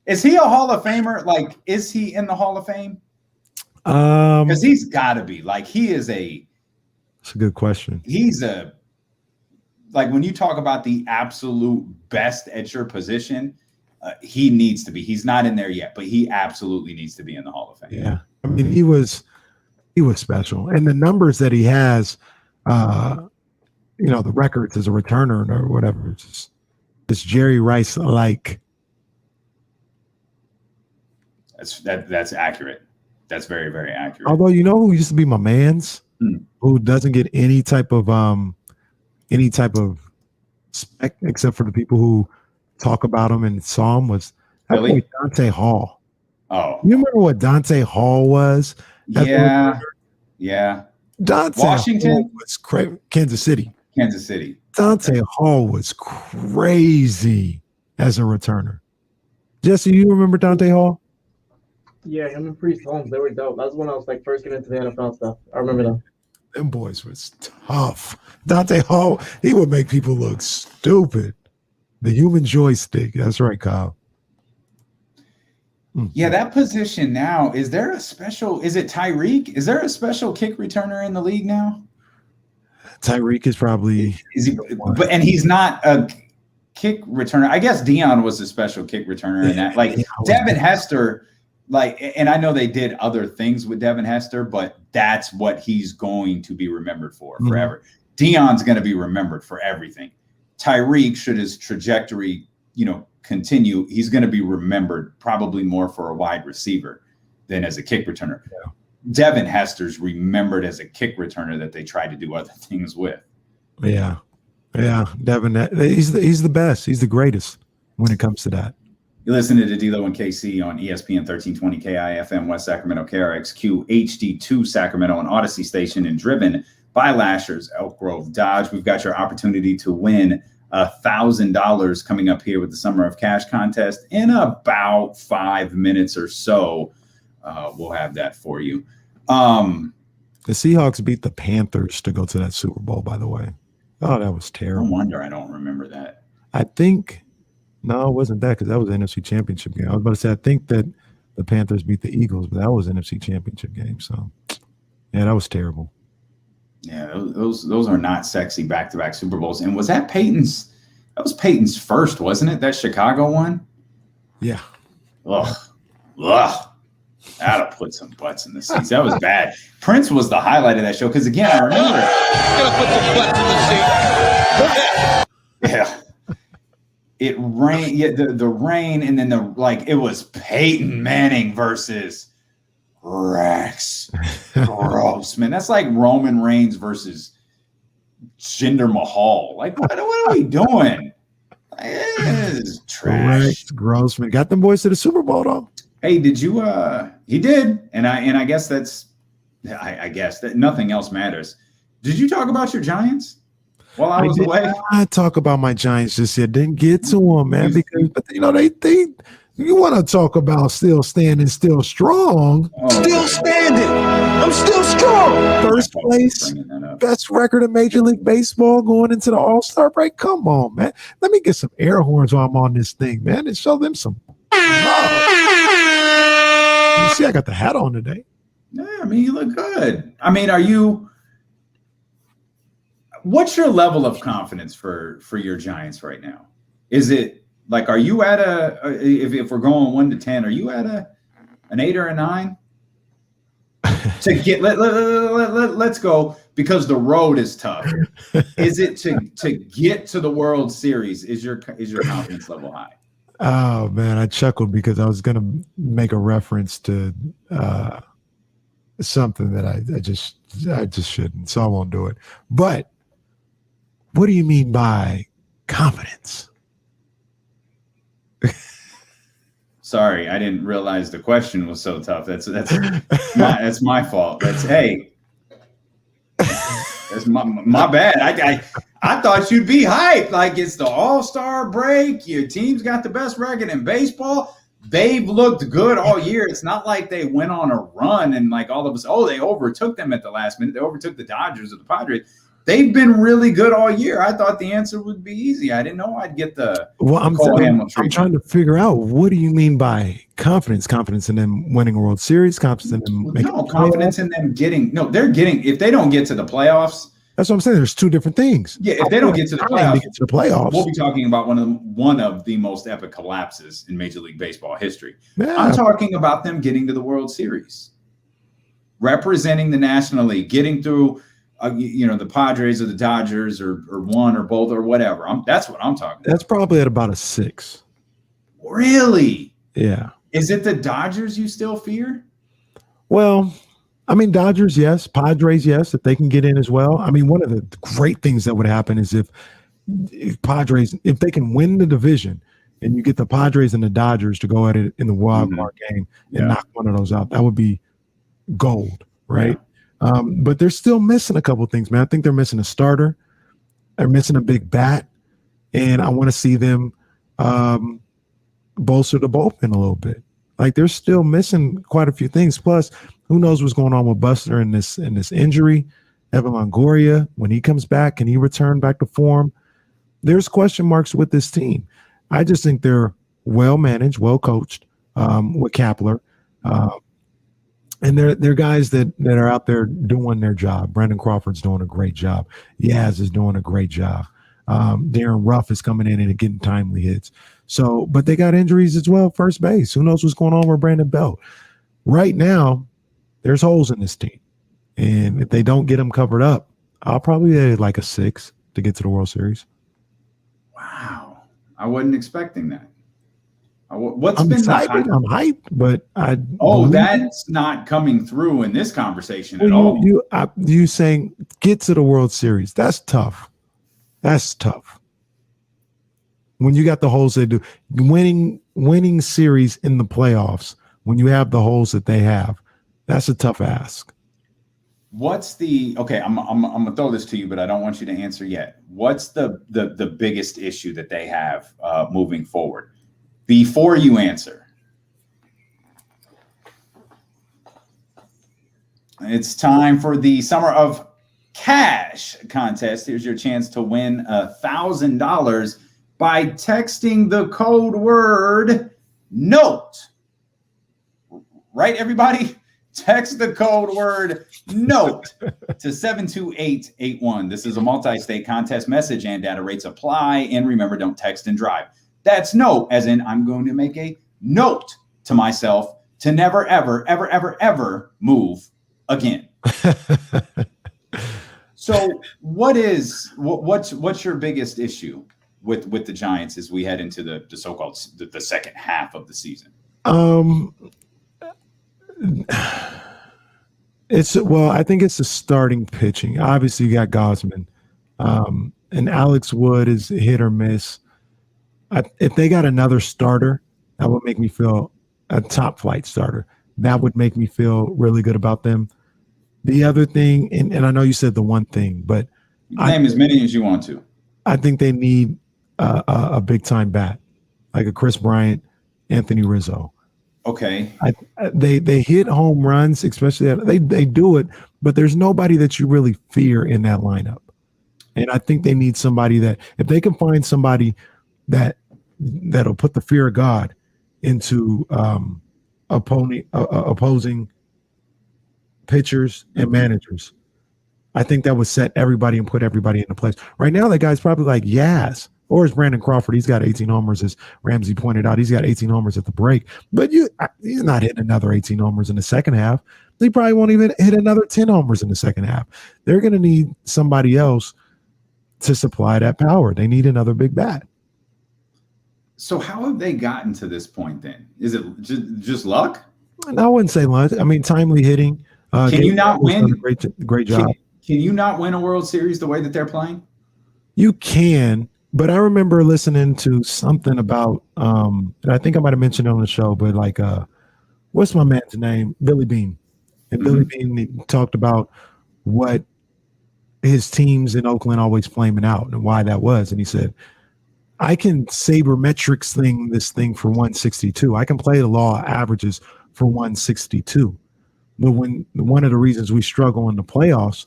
Is he a Hall of Famer? Like, is he in the Hall of Fame? Because he's got to be. Like, he is a. That's a good question. He's like, when you talk about the absolute best at your position, he needs to be. He's not in there yet, but he absolutely needs to be in the Hall of Fame. Yeah, I mean, he was special, and the numbers that he has, the records as a returner or whatever, it's Jerry Rice like. That's accurate. That's very, very accurate. Although, who used to be my man's, who doesn't get any type of spec except for the people who talk about him and saw him was Dante Hall. Oh, you remember what Dante Hall was? Yeah. Dante Washington Hall was Kansas City. Dante Hall was crazy as a returner. Jesse, you remember Dante Hall? Yeah, him and Priest Holmes, they were dope. That was when I was first getting into the NFL stuff. I remember them. Them boys was tough. Dante Hall, he would make people look stupid. The human joystick. That's right, Kyle. Yeah, that position now, is it Tyreek? Is there a special kick returner in the league now? Tyreek is probably. And he's not a kick returner. I guess Dion was a special kick returner in that. Like Devin Hester, and I know they did other things with Devin Hester, but that's what he's going to be remembered for forever. Dion's going to be remembered for everything. Tyreek, should his trajectory, continue, he's going to be remembered probably more for a wide receiver than as a kick returner. Yeah. Devin Hester's remembered as a kick returner that they tried to do other things with. Yeah. Devin, he's the best. He's the greatest when it comes to that. You're listening to D'Lo and KC on ESPN 1320 KIFM West Sacramento, KRXQ HD2 Sacramento, and Odyssey Station, and driven by Lashers, Elk Grove Dodge. We've got your opportunity to win $1,000 coming up here with the Summer of Cash contest in about 5 minutes or so. We'll have that for you. The Seahawks beat the Panthers to go to that Super Bowl, by the way. Oh, that was terrible. No wonder I don't remember that. No, it wasn't that, because that was the NFC Championship game. I was about to say, I think that the Panthers beat the Eagles, but that was NFC Championship game. So, yeah, that was terrible. Yeah, those are not sexy back-to-back Super Bowls. And was that Peyton's? That was Peyton's first, wasn't it? That Chicago one? Yeah. Ugh. That'll put some butts in the seats. That was bad. Prince was the highlight of that show because, again, I remember it. Yeah. It rained. Yeah, the rain, and then it was Peyton Manning versus Rex Grossman. That's like Roman Reigns versus Jinder Mahal. Like, what are we doing? This is trash. Rex Grossman got them boys to the Super Bowl, though. Hey, did you? He did, and I guess that's. I guess that nothing else matters. Did you talk about your Giants while I was away? I talk about my Giants just yet. Didn't get to them, man, because they you want to talk about still standing, still strong. Still standing. I'm still strong. First place, best record in Major League Baseball going into the All-Star break. Come on, man. Let me get some air horns while I'm on this thing, man, and show them some love. You see, I got the hat on today. Yeah, I mean, you look good. I mean, what's your level of confidence for your Giants right now? Is it like, are you at if we're going 1 to 10, are you at an 8 or a 9? To get let's go, because the road is tough. Is it to get to the World Series? Is your confidence level high? Oh man, I chuckled because I was gonna make a reference to something that I just shouldn't, so I won't do it. But what do you mean by confidence? Sorry, I didn't realize the question was so tough. That's my fault. That's my bad. I thought you'd be hyped. Like, it's the All-Star break. Your team's got the best record in baseball. They've looked good all year. It's not like they went on a run and like all of us, they overtook them at the last minute. They overtook the Dodgers or the Padres. They've been really good all year. I thought the answer would be easy. I didn't know I'd get the I'm trying to figure out, what do you mean by confidence? Confidence in them winning a World Series? Confidence in them confidence in them they're getting, if they don't get to the playoffs. That's what I'm saying. There's two different things. Yeah, if they don't get to the playoffs, we'll be talking about one of the most epic collapses in Major League Baseball history. Yeah. I'm talking about them getting to the World Series, representing the National League, getting through the Padres or the Dodgers or one or both or whatever. That's what I'm talking about. That's probably at about a 6. Really? Yeah. Is it the Dodgers you still fear? Well, I mean, Dodgers, yes. Padres, yes, if they can get in as well. I mean, one of the great things that would happen is if Padres, if they can win the division and you get the Padres and the Dodgers to go at it in the wild card game and knock one of those out, that would be gold, right? Yeah. But they're still missing a couple of things, man. I think they're missing a starter. They're missing a big bat. And I want to see them bolster the bullpen a little bit. Like, they're still missing quite a few things. Plus, who knows what's going on with Buster in this injury? Evan Longoria, when he comes back, can he return back to form? There's question marks with this team. I just think they're well managed, well coached with Kapler. And they're guys that are out there doing their job. Brandon Crawford's doing a great job. Yaz is doing a great job. Darren Ruff is coming in and getting timely hits. So, but they got injuries as well. First base. Who knows what's going on with Brandon Belt? Right now, there's holes in this team. And if they don't get them covered up, I'll probably add like a 6 to get to the World Series. Wow. I wasn't expecting that. What's I'm been excited. I'm hyped, but that's not coming through in this conversation at all. You saying get to the World Series? That's tough. That's tough. When you got the holes they do, winning series in the playoffs, when you have the holes that they have, that's a tough ask. What's the okay? I'm gonna throw this to you, but I don't want you to answer yet. What's the biggest issue that they have moving forward? Before you answer, it's time for the Summer of Cash contest. Here's your chance to win $1,000 by texting the code word NOTE. Right, everybody? Text the code word NOTE to 72881. This is a multi-state contest. Message and data rates apply. And remember, don't text and drive. That's NOTE, as in I'm going to make a note to myself to never, ever, ever, ever, ever move again. So what's your biggest issue with the Giants as we head into the so-called the second half of the season? I think it's the starting pitching. Obviously, you got Gosman, and Alex Wood is hit or miss. If they got another starter, that would make me feel a top flight starter. That would make me feel really good about them. The other thing, and I know you said the one thing, but name as many as you want to. I think they need a big time bat, like a Chris Bryant, Anthony Rizzo. Okay. They hit home runs, especially they do it, but there's nobody that you really fear in that lineup. And I think they need somebody that if they can find somebody that'll put the fear of God into opposing pitchers and managers, I think that would set everybody and put everybody into place. Right now, that guy's probably like Yaz, or is Brandon Crawford. He's got 18 homers, as Ramsey pointed out. He's got 18 homers at the break, but he's not hitting another 18 homers in the second half. He probably won't even hit another 10 homers in the second half. They're going to need somebody else to supply that power. They need another big bat. So how have they gotten to this point then? Is it just luck? I wouldn't say luck. I mean, timely hitting. Can you not win? Great job. Can you not win a World Series the way that they're playing? You can, but I remember listening to something about, and I think I might have mentioned it on the show, but like, what's my man's name? Billy Beane. And Billy Beane talked about what his teams in Oakland always flaming out and why that was. And he said, I can sabermetrics this thing for 162. I can play the law of averages for 162. But one of the reasons we struggle in the playoffs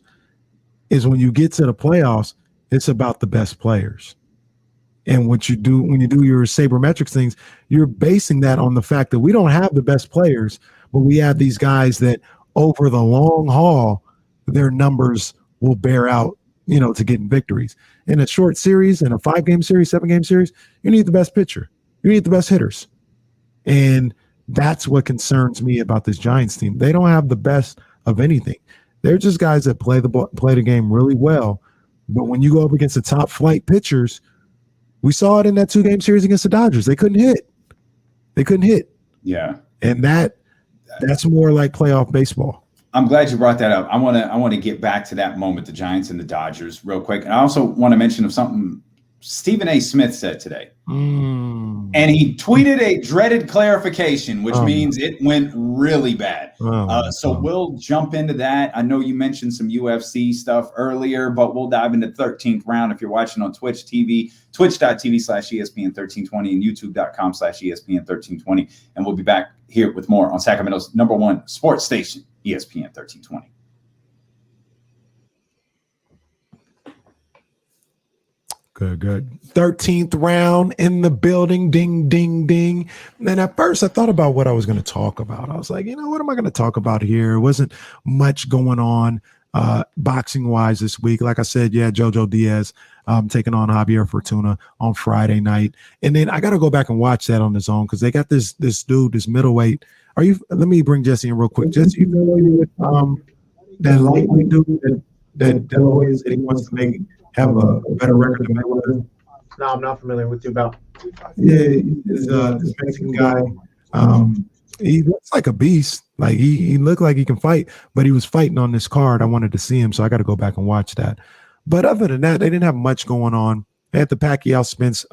is when you get to the playoffs, it's about the best players. And what you do when you do your sabermetrics things, you're basing that on the fact that we don't have the best players, but we have these guys that over the long haul, their numbers will bear out, to getting victories. In a short series, in a 5-game series, 7-game series, you need the best pitcher. You need the best hitters. And that's what concerns me about this Giants team. They don't have the best of anything. They're just guys that play the game really well. But when you go up against the top flight pitchers, we saw it in that 2-game series against the Dodgers. They couldn't hit. Yeah. And that's more like playoff baseball. I'm glad you brought that up. I want to get back to that moment, the Giants and the Dodgers, real quick. And I also want to mention of something Stephen A. Smith said today. And he tweeted a dreaded clarification, which means it went really bad. So we'll jump into that. I know you mentioned some UFC stuff earlier, but we'll dive into the 13th round. If you're watching on Twitch TV, twitch.tv/ESPN1320 and youtube.com/ESPN1320. And we'll be back here with more on Sacramento's #1 sports station, ESPN 1320. Good. 13th round in the building. Ding, ding, ding. And at first I thought about what I was going to talk about. I was like, what am I going to talk about here? It wasn't much going on boxing wise this week. Like I said, Jojo Diaz taking on Javier Fortuna on Friday night. And then I got to go back and watch that on the Zone because they got this dude, this middleweight. Let me bring Jesse in real quick. Jesse, you familiar with that lightweight dude that Delaware is that he wants to have a better record than Mayweather? No, I'm not familiar with you about. Yeah, he's this Mexican guy. He looks like a beast. Like he looked like he can fight, but he was fighting on this card. I wanted to see him, so I got to go back and watch that. But other than that, they didn't have much going on. They had the Pacquiao Spence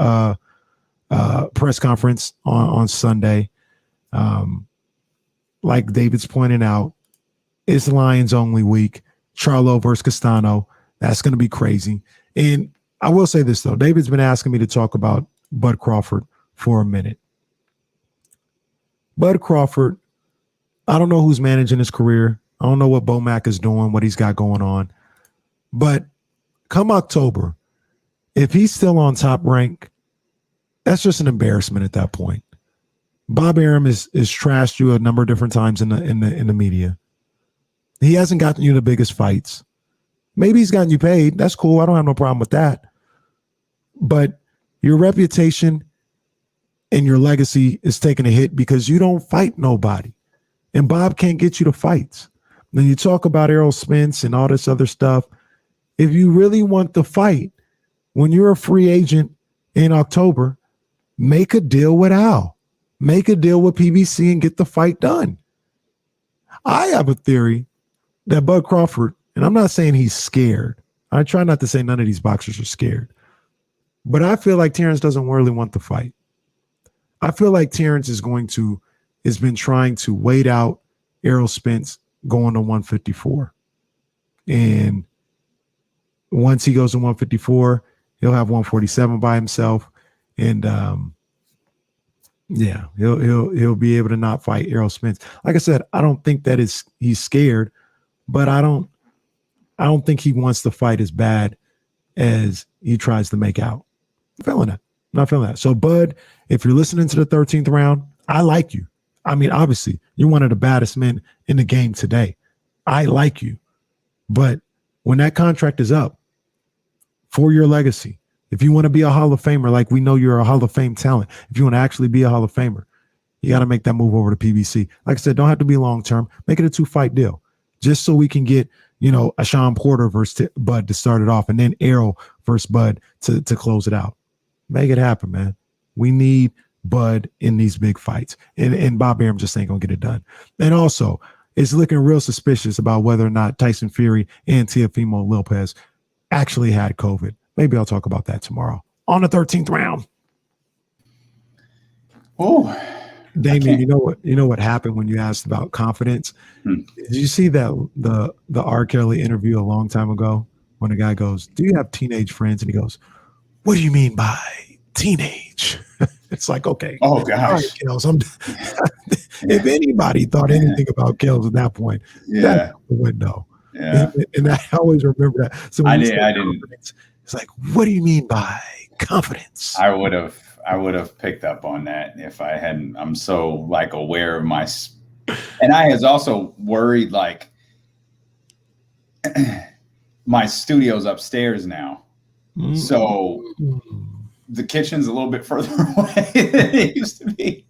press conference on Sunday. Like David's pointing out, it's Lions only week. Charlo versus Castano. That's going to be crazy. And I will say this, though. David's been asking me to talk about Bud Crawford for a minute. Bud Crawford, I don't know who's managing his career. I don't know what Bomac is doing, what he's got going on. But come October, if he's still on Top Rank, that's just an embarrassment at that point. Bob Arum is trashed you a number of different times in the media. He hasn't gotten you the biggest fights. Maybe he's gotten you paid. That's cool. I don't have no problem with that. But your reputation and your legacy is taking a hit because you don't fight nobody. And Bob can't get you to fights. Then you talk about Errol Spence and all this other stuff. If you really want the fight, when you're a free agent in October, make a deal with Al. Make a deal with PBC and get the fight done. I have a theory that Bud Crawford, and I'm not saying he's scared. I try not to say none of these boxers are scared. But I feel like Terrence doesn't really want the fight. I feel like Terrence has been trying to wait out Errol Spence going to 154. And once he goes to 154, he'll have 147 by himself. And he'll be able to not fight Errol Spence. Like I said, I don't think that he's scared, but I don't think he wants the fight as bad as he tries to make out. I'm not feeling that. So, Bud, if you're listening to the 13th round, I like you. I mean, obviously, you're one of the baddest men in the game today. I like you. But when that contract is up for your legacy, if you want to be a Hall of Famer, like we know you're a Hall of Fame talent, if you want to actually be a Hall of Famer, you got to make that move over to PBC. Like I said, don't have to be long-term. Make it a 2-fight deal just so we can get, a Sean Porter versus Bud to start it off and then Errol versus Bud to close it out. Make it happen, man. We need Bud in these big fights. And Bob Arum just ain't going to get it done. And also, it's looking real suspicious about whether or not Tyson Fury and Teofimo Lopez actually had COVID. Maybe I'll talk about that tomorrow on the 13th round. Oh, Damian, you know what happened when you asked about confidence? Did you see that the R. Kelly interview a long time ago when the guy goes, "Do you have teenage friends?" And he goes, "What do you mean by teenage?" It's like, okay. Oh gosh, right, Kells, if anybody thought anything about Kells at that point, that's out the window. Yeah, and I always remember that. So I didn't. It's like, what do you mean by confidence? I would have picked up on that if I hadn't. I'm so aware of my, and I was also worried my studio's upstairs now, so the kitchen's a little bit further away than it used to be.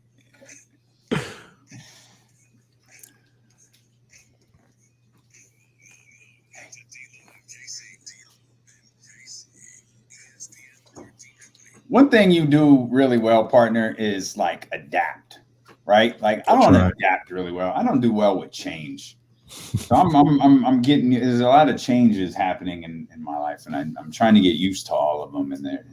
One thing you do really well, partner, is adapt, right? I don't adapt really well. I don't do well with change. So I'm getting, there's a lot of changes happening in my life, and I'm trying to get used to all of them. And they're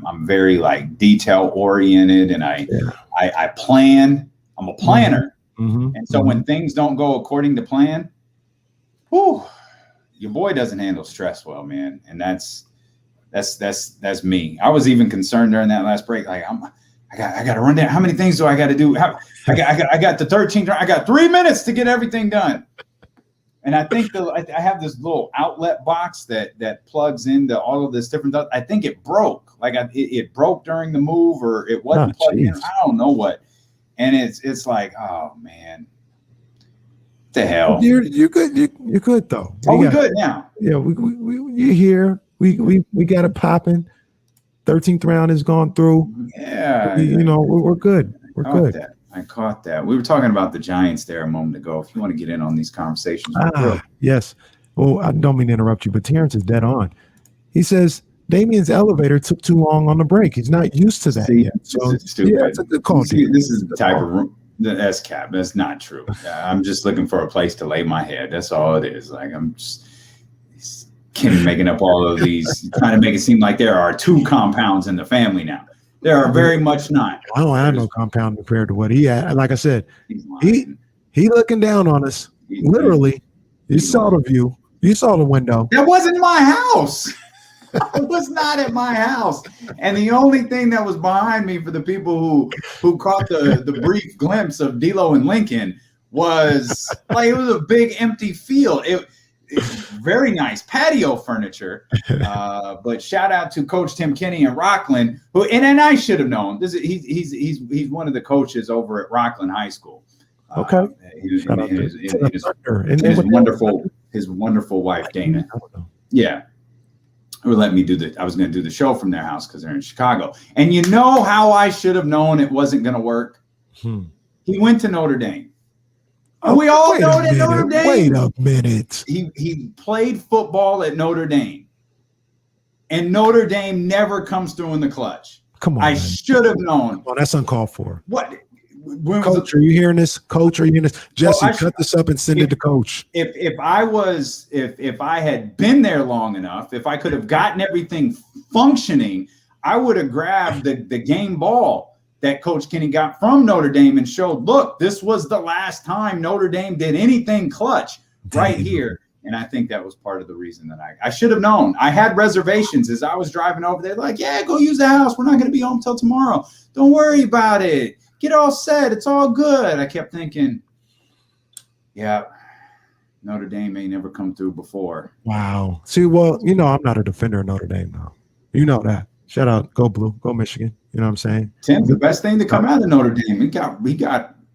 I'm very detail oriented, and I plan. I'm a planner, and so when things don't go according to plan, your boy doesn't handle stress well, man, and that's me. I was even concerned during that last break. I got to run down. How many things do I got to do? I got the 13th. I got 3 minutes to get everything done. And I think I have this little outlet box that plugs into all of this different stuff. I think it broke. Like it broke during the move, or it wasn't plugged in. I don't know what. And it's like, oh man, what the hell. You're good. You're good though. We're good now. Yeah, you're here. We got it popping. 13th round has gone through. Yeah, we're good. We're good. I caught that. We were talking about the Giants there a moment ago. If you want to get in on these conversations. Yes. Well, I don't mean to interrupt you, but Terrence is dead on. He says Damian's elevator took too long on the break. He's not used to that yet. So this is stupid. Yeah, it's a good call. This is the type of room. That's cap. That's not true. I'm just looking for a place to lay my head. That's all it is. Like I'm just Kenny making up all of these, trying to make it seem like there are 2 compounds in the family now. There are very much not. I don't have no compound compared to what he had. Like I said, he looking down on us. Literally, you saw the view. You saw the window. That wasn't my house. I was not at my house. And the only thing that was behind me for the people who caught the brief glimpse of D'Lo and Lincoln was like it was a big empty field. It's very nice patio furniture, but shout out to Coach Tim Kinney in Rockland, who and I should have known. He's one of the coaches over at Rockland High School. Okay, his wonderful wife Dana. Yeah, who let me I was going to do the show from their house because they're in Chicago. And you know how I should have known it wasn't going to work. He went to Notre Dame. We all know that Notre Dame. Wait a minute. He played football at Notre Dame, and Notre Dame never comes through in the clutch. Come on, I should have known. Well, that's uncalled for. What? Coach, are you hearing this? Coach, are you hearing this? Jesse, cut this up and send it to Coach. If I had been there long enough, if I could have gotten everything functioning, I would have grabbed the game ball that Coach Kinney got from Notre Dame and showed, look, this was the last time Notre Dame did anything clutch right here. And I think that was part of the reason that I should have known. I had reservations as I was driving over there. Like, yeah, go use the house. We're not going to be home till tomorrow. Don't worry about it. Get all set. It's all good. I kept thinking, yeah, Notre Dame may never come through before. Wow. See, well, I'm not a defender of Notre Dame now. You know that. Shout out, go Blue, go Michigan. You know what I'm saying? Tim, the best thing to come out of Notre Dame, he got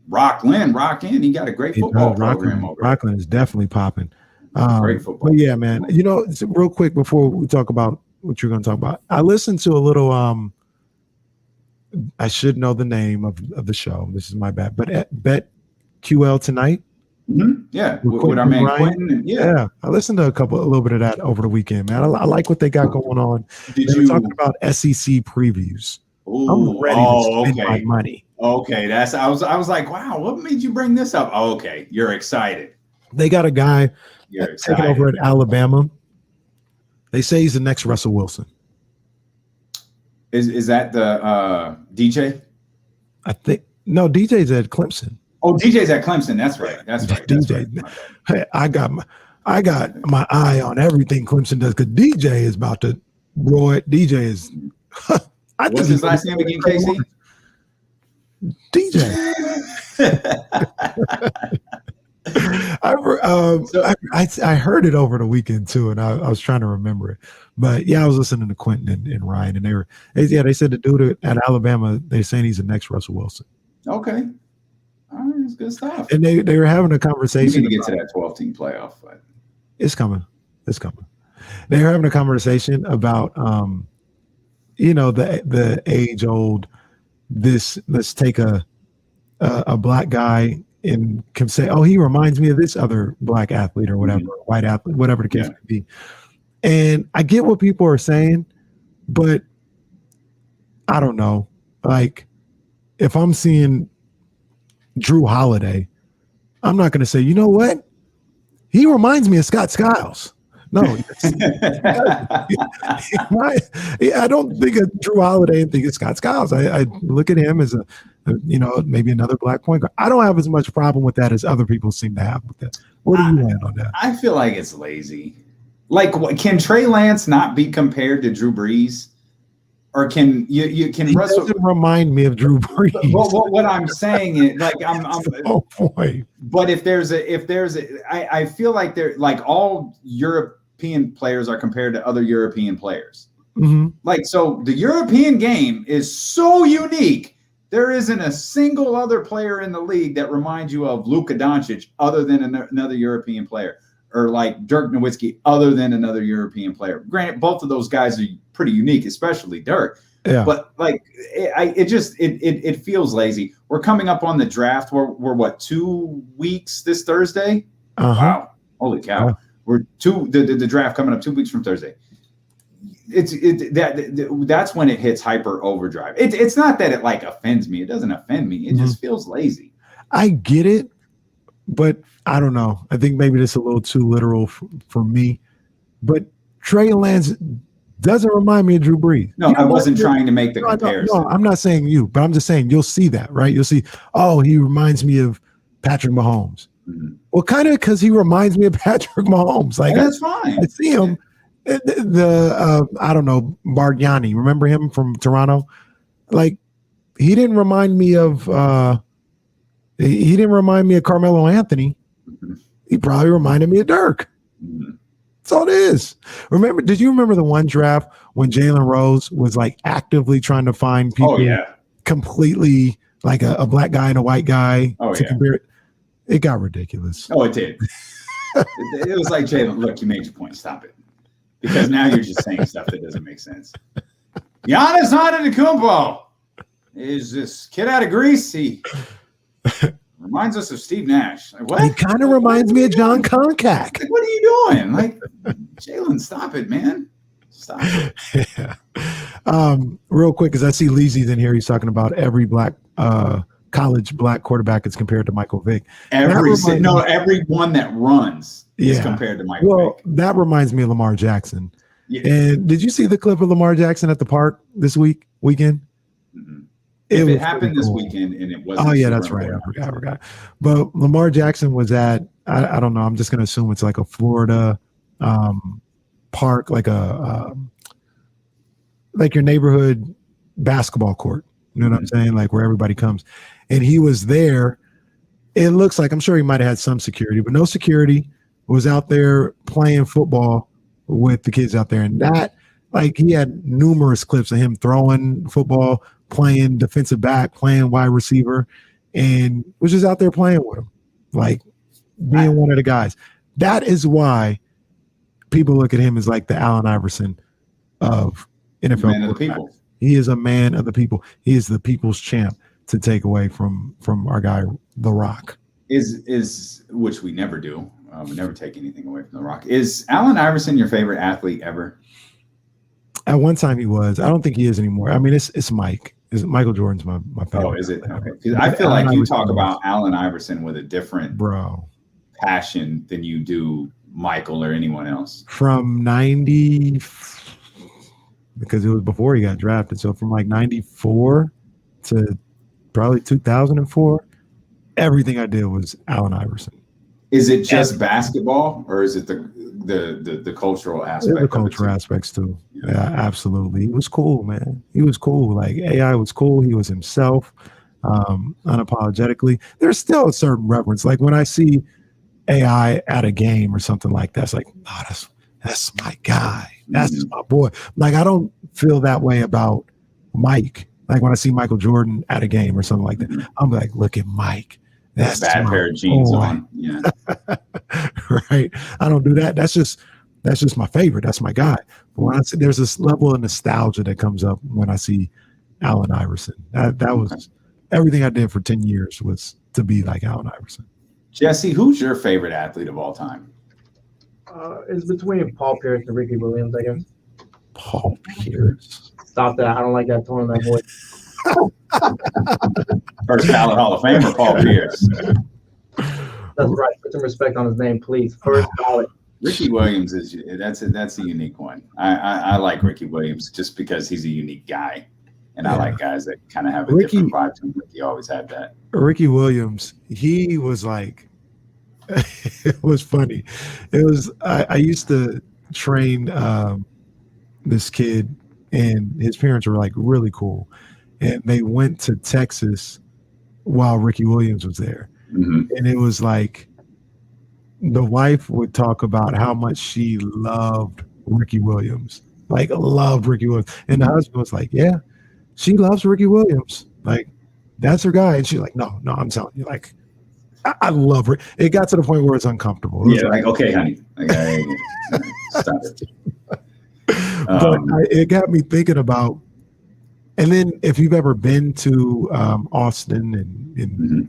Rockland. He got a great football program over there. Rockland is definitely popping. Great football. But yeah, man. Real quick before we talk about what you're going to talk about, I listened to a little. I should know the name of the show. This is my bad. But BetQL tonight. Mm-hmm. Yeah, with our man Quentin. Yeah, I listened to a little bit of that over the weekend, man. I like what they got going on. They were talking about SEC previews. Ooh, I'm ready to spend my money. Okay, I was like, wow, what made you bring this up? Oh, okay, you're excited. They got a guy taking over at Alabama. They say he's the next Russell Wilson. Is that the DJ? I think no, DJ's at Clemson. Oh, DJ's at Clemson. That's right. DJ. Right. Hey, I got my eye on everything Clemson does because DJ is about to roll it. DJ is. What's his last name again, Casey? DJ. I heard it over the weekend too, and I was trying to remember it. But yeah, I was listening to Quentin and Ryan, and they said the dude at Alabama, they're saying he's the next Russell Wilson. Okay. All right, that's good stuff. And they were having a conversation. We need to get to that 12-team playoff. But. It's coming. They were having a conversation about, the age old. Let's take a black guy and can say, oh, he reminds me of this other black athlete or whatever, white athlete, whatever the case may be. And I get what people are saying, but I don't know. Like, if I'm seeing Drew Holiday, I'm not going to say, you know what? He reminds me of Scott Skiles. No. I don't think of Drew Holiday and think of Scott Skiles. I look at him as maybe another black point guard. I don't have as much problem with that as other people seem to have with that. Where do you land on that? I feel like it's lazy. Like, can Trey Lance not be compared to Drew Brees? or can you can He Russell doesn't remind me of Drew Brees. What I'm saying is, like, oh boy. But if there's I feel like they're like all European players are compared to other European players. Mm-hmm. Like, so the European game is so unique. There isn't a single other player in the league that reminds you of Luka Doncic other than another European player, or like Dirk Nowitzki other than another European player. Granted, both of those guys are pretty unique, especially Dirk. Yeah. But like, it feels lazy. We're coming up on the draft. We're what, 2 weeks this Thursday? Uh-huh. Wow, holy cow! Yeah. The draft coming up 2 weeks from Thursday. That's when it hits hyper overdrive. It's not that it like offends me. It doesn't offend me. It just feels lazy. I get it, but I don't know. I think maybe this is a little too literal for me. But Trey Lance doesn't remind me of Drew Brees. No, I wasn't trying to make the comparison. No, I'm not saying you, but I'm just saying you'll see that, right? You'll see, oh, he reminds me of Patrick Mahomes. Mm-hmm. Well, kind of because he reminds me of Patrick Mahomes. Like, that's fine. I see him. I don't know, Bargnani. Remember him from Toronto? Like, he didn't remind me of Carmelo Anthony. Mm-hmm. He probably reminded me of Dirk. Mm-hmm. That's all it is. Did you remember the one draft when Jalen Rose was like actively trying to find people completely like a black guy and a white guy to compare it? It got ridiculous. Oh, it did. it was like, Jalen, look, you made your point. Stop it. Because now you're just saying stuff that doesn't make sense. Giannis Antetokounmpo is this kid out of Greece. He reminds us of Steve Nash. Like, what? He kind of reminds me of John Koncak. Like, what are you doing? Like, Jalen, stop it, man. Stop it. Yeah. Real quick, because I see Leezy's in here. He's talking about every college black quarterback is compared to Michael Vick. Every one that runs is compared to Michael Vick. That reminds me of Lamar Jackson. Yeah. And did you see the clip of Lamar Jackson at the park this weekend? Mm-hmm. If it happened this weekend and it wasn't. Oh, yeah, that's right. I forgot. But Lamar Jackson was at, I don't know, I'm just going to assume it's like a Florida park, like like your neighborhood basketball court. You know what I'm saying? Like where everybody comes. And he was there. It looks like, I'm sure he might have had some security, but no security. Was out there playing football with the kids out there. And that, like, he had numerous clips of him throwing football, playing defensive back, playing wide receiver, and was just out there playing with him, like being one of the guys. That is why people look at him as like the Allen Iverson of NFL. Man of the people. He is a man of the people. He is the people's champ, to take away from our guy, The Rock. Is which we never do. We never take anything away from The Rock. Is Allen Iverson your favorite athlete ever? At one time he was. I don't think he is anymore. I mean, it's Mike. Michael Jordan's my favorite. Oh, is it? Okay. Because I feel like you talk about Allen Iverson with a different passion than you do Michael or anyone else. From 90, because it was before he got drafted. So from like 94 to probably 2004, everything I did was Allen Iverson. Is it just basketball, or is it the cultural aspect? The cultural aspects too. Yeah, absolutely. He was cool, man. He was cool. Like AI was cool. He was himself, unapologetically. There's still a certain reverence. Like when I see AI at a game or something like that, it's like, oh, that's my guy. That's my boy. Like I don't feel that way about Mike. Like when I see Michael Jordan at a game or something like that, I'm like, look at Mike. That's a bad pair of jeans on. Yeah. Right. I don't do that. That's just my favorite. That's my guy. But when I see, there's this level of nostalgia that comes up when I see Allen Iverson. That was everything I did for 10 years was to be like Allen Iverson. Jesse, who's your favorite athlete of all time? It's between Paul Pierce and Ricky Williams, I guess. Paul Pierce. Stop that. I don't like that tone in my voice. First ballot Hall of Famer, Paul Pierce. That's right. Put some respect on his name, please. First ballot. Ricky Williams that's a unique one. I like Ricky Williams just because he's a unique guy, and I like guys that kind of have a different vibe to him. Ricky always had that. Ricky Williams, he was like, it was funny. It was I used to train this kid and his parents were like really cool, and they went to Texas while Ricky Williams was there, and it was like the wife would talk about how much she loved Ricky Williams, and the husband was like, yeah, she loves Ricky Williams, like that's her guy, and she's like, no, I'm telling you, like I love her. It got to the point where it's uncomfortable. It was like, okay, honey, stop it. But it got me thinking about, and then if you've ever been to Austin and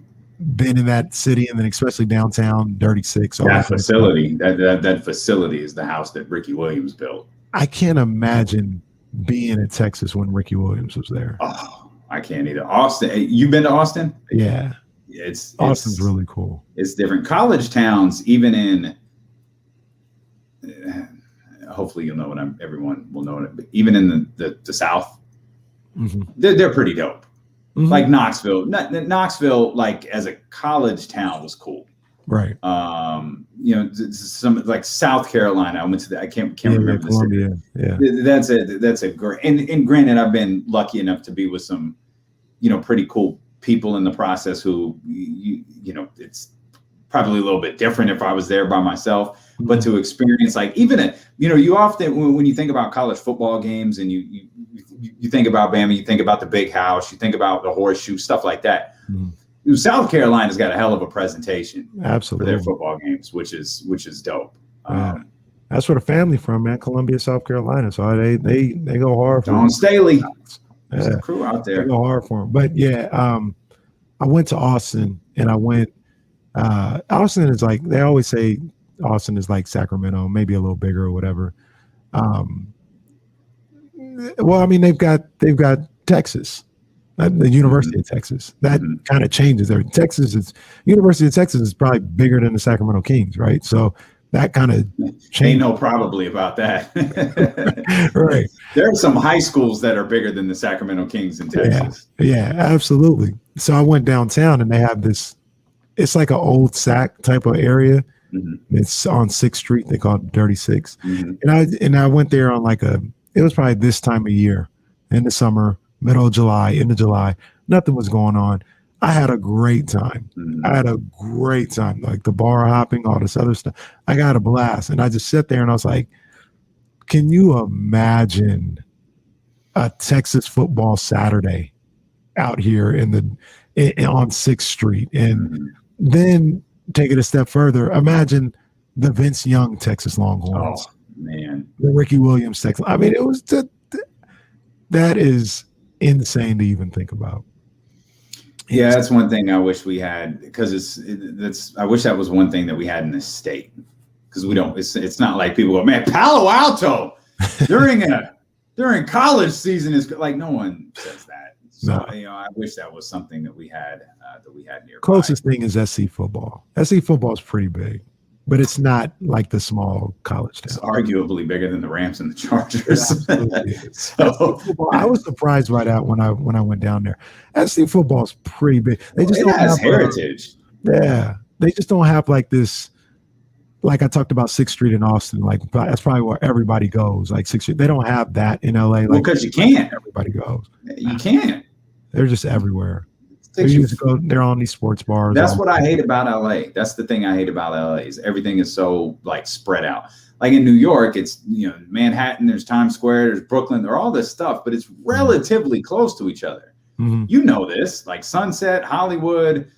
been in that city, and then especially downtown, Dirty Six, that facility, that facility is the house that Ricky Williams built. I can't imagine being in Texas when Ricky Williams was there. Oh, I can't either. Austin, you've been to Austin? Yeah. Austin's really cool. It's different. College towns, even in, hopefully you'll know what everyone will know it, but even in the South, they're pretty dope. Like Knoxville, like as a college town was cool. Right. Some like South Carolina. I went to I can't remember Columbia. The city. That's a great, and granted, I've been lucky enough to be with some, pretty cool people in the process who, it's probably a little bit different if I was there by myself, but to experience like even you often, when you think about college football games and you think about Bama, you think about the big house, you think about the horseshoe, stuff like that. South Carolina's got a hell of a presentation for their football games, which is dope. That's where the family from, man. Columbia, South Carolina. So they go hard for Don Staley. There's a crew out there. They go hard for them. But I went to Austin, and I went. Austin is like, they always say Austin is like Sacramento, maybe a little bigger or whatever. Well, I mean, they've got Texas, the University of Texas. That kind of changes there. University of Texas is probably bigger than the Sacramento Kings, right? So that kind of changed. Ain't no probably about that. Right. There are some high schools that are bigger than the Sacramento Kings in Texas. Yeah, absolutely. So I went downtown, and they have this, it's like an old Sac type of area. It's on 6th Street. They call it Dirty Six. And I went there on it was probably this time of year, in the summer, middle of July, end of July. Nothing was going on. I had a great time. Like the bar hopping, all this other stuff. I got a blast. And I just sat there and I was like, can you imagine a Texas football Saturday out here on 6th Street? And then take it a step further. Imagine the Vince Young Texas Longhorns. Oh, man. The Ricky Williams Texas. I mean, it was that is insane to even think about. Yeah, that's one thing I wish we had, because I wish that was one thing that we had in this state, because we don't. It's not like people go, man, Palo Alto during college season is like, no one says that. So I wish that was something that we had nearby. Closest thing is SC football. SC football is pretty big, but it's not like the small college town. It's arguably bigger than the Rams and the Chargers. So I was surprised by that when I went down there. SC football is pretty big. They just don't have heritage. They just don't have like this. Like I talked about 6th Street in Austin, like that's probably where everybody goes. Like 6th Street, they don't have that in LA. Like, because you can't. Everybody goes. You can't. They're just everywhere. They're on these sports bars. That's what I hate about LA. That's the thing I hate about LA is everything is so like spread out. Like in New York, it's Manhattan, there's Times Square, there's Brooklyn, there's all this stuff, but it's relatively close to each other. You know this, like Sunset, Hollywood,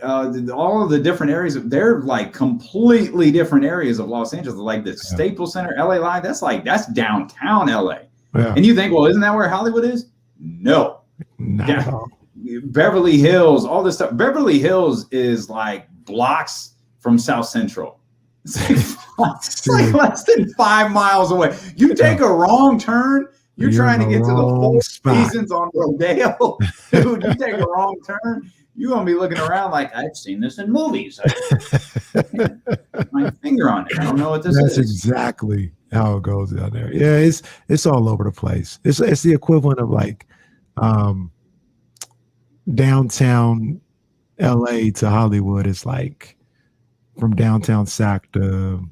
all of the different areas. They're like completely different areas of Los Angeles. Like the Staples Center, LA Live, that's downtown LA. Yeah. And you think, well, isn't that where Hollywood is? No. Beverly Hills, all this stuff. Beverly Hills is like blocks from South Central. It's like less than 5 miles away. You take a wrong turn, you're trying to get to the Four Seasons on Rodeo. Dude, you take a wrong turn, you're going to be looking around like, I've seen this in movies. My finger on it. I don't know what this is. That's exactly how it goes down there. Yeah, it's all over the place. It's the equivalent of like downtown LA to Hollywood is like from downtown Sac to,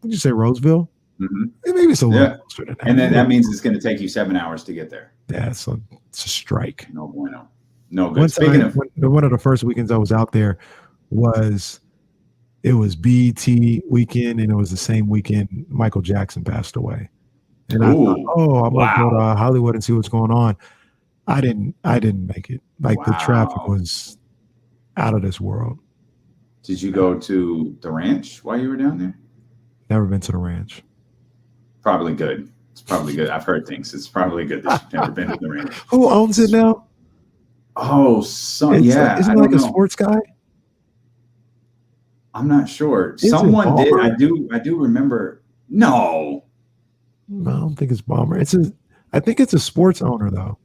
did you say Roseville? Maybe it's a little closer than that. And then that means it's going to take you 7 hours to get there. Yeah, it's a strike. No bueno. No good. Speaking of one of the first weekends I was out there was BET weekend, and it was the same weekend Michael Jackson passed away. And I thought, I'm gonna go to Hollywood and see what's going on. I didn't make it. Like the traffic was out of this world. Did you go to the ranch while you were down there? Never been to the ranch. Probably good. It's probably good. I've heard things. It's probably good that you've never been to the ranch. Who owns it now? Oh, isn't it like a sports guy? I'm not sure. Someone did. I do remember. No, I don't think it's Bomber. I think it's a sports owner though.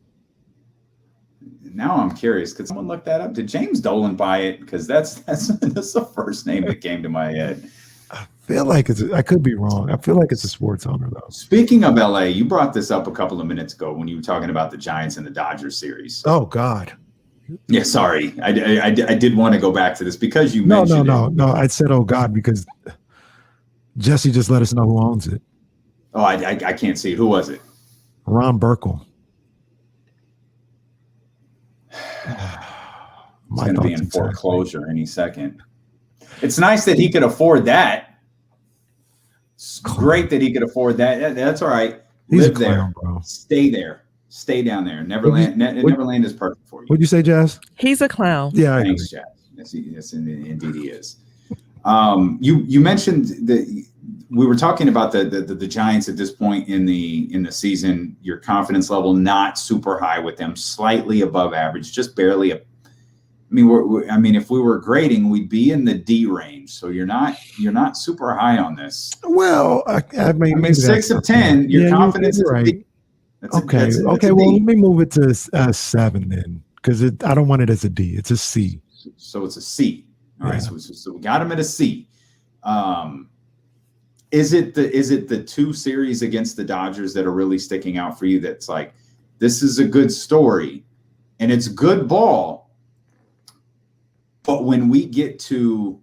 Now I'm curious. Could someone look that up? Did James Dolan buy it? Because that's the first name that came to my head. I feel like I could be wrong. I feel like it's a sports owner though. Speaking of LA, you brought this up a couple of minutes ago when you were talking about the Giants and the Dodgers series. Oh God. Yeah, sorry. I did want to go back to this because you mentioned No. I said, oh God, because Jesse just let us know who owns it. Oh, I can't see. Who was it? Ron Burkle. It's going to be in foreclosure any second. It's nice that he could afford that. It's great that he could afford that. That's all right. Live there. Bro. Stay there. Stay down there. Neverland is perfect for you. What'd you say, Jazz? He's a clown. Yeah, thanks, Jazz. Yes, indeed he is. You mentioned that we were talking about the Giants at this point in the season. Your confidence level not super high with them, slightly above average, just barely. I mean, if we were grading, we'd be in the D range. So you're not super high on this. Well, I mean 6 of 10. Your confidence is right. Okay. Well, let me move it to 7 then, because I don't want it as a D. It's a C. So it's a C. All right. So we got him at a C. Is it the 2 series against the Dodgers that are really sticking out for you? That's like, this is a good story, and it's good ball. But when we get to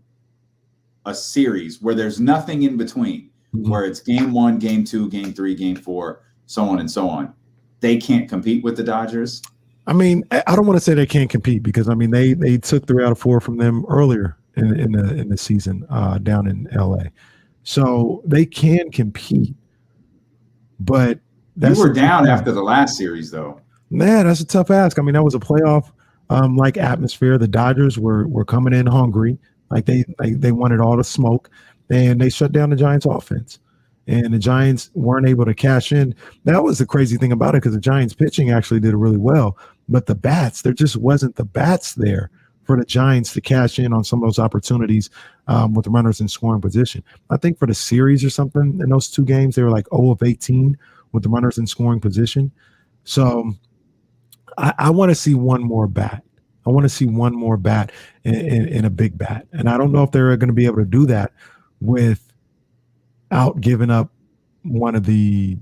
a series where there's nothing in between, where it's game 1, game 2, game 3, game 4, so on and so on, they can't compete with the Dodgers. I mean, I don't want to say they can't compete, because I mean they took 3 out of 4 from them earlier in the season down in LA, so they can compete. But you were down after the last series, though. Man, that's a tough ask. I mean, that was a playoff like atmosphere. The Dodgers were coming in hungry, like they wanted all the smoke, and they shut down the Giants' offense. And the Giants weren't able to cash in. That was the crazy thing about it, because the Giants pitching actually did really well. But the bats, there just wasn't the bats there for the Giants to cash in on some of those opportunities with the runners in scoring position. I think for the series or something, in those 2 games, they were like 0 of 18 with the runners in scoring position. So I want to see one more bat. I want to see one more bat in a big bat. And I don't know if they're going to be able to do that without giving up one of the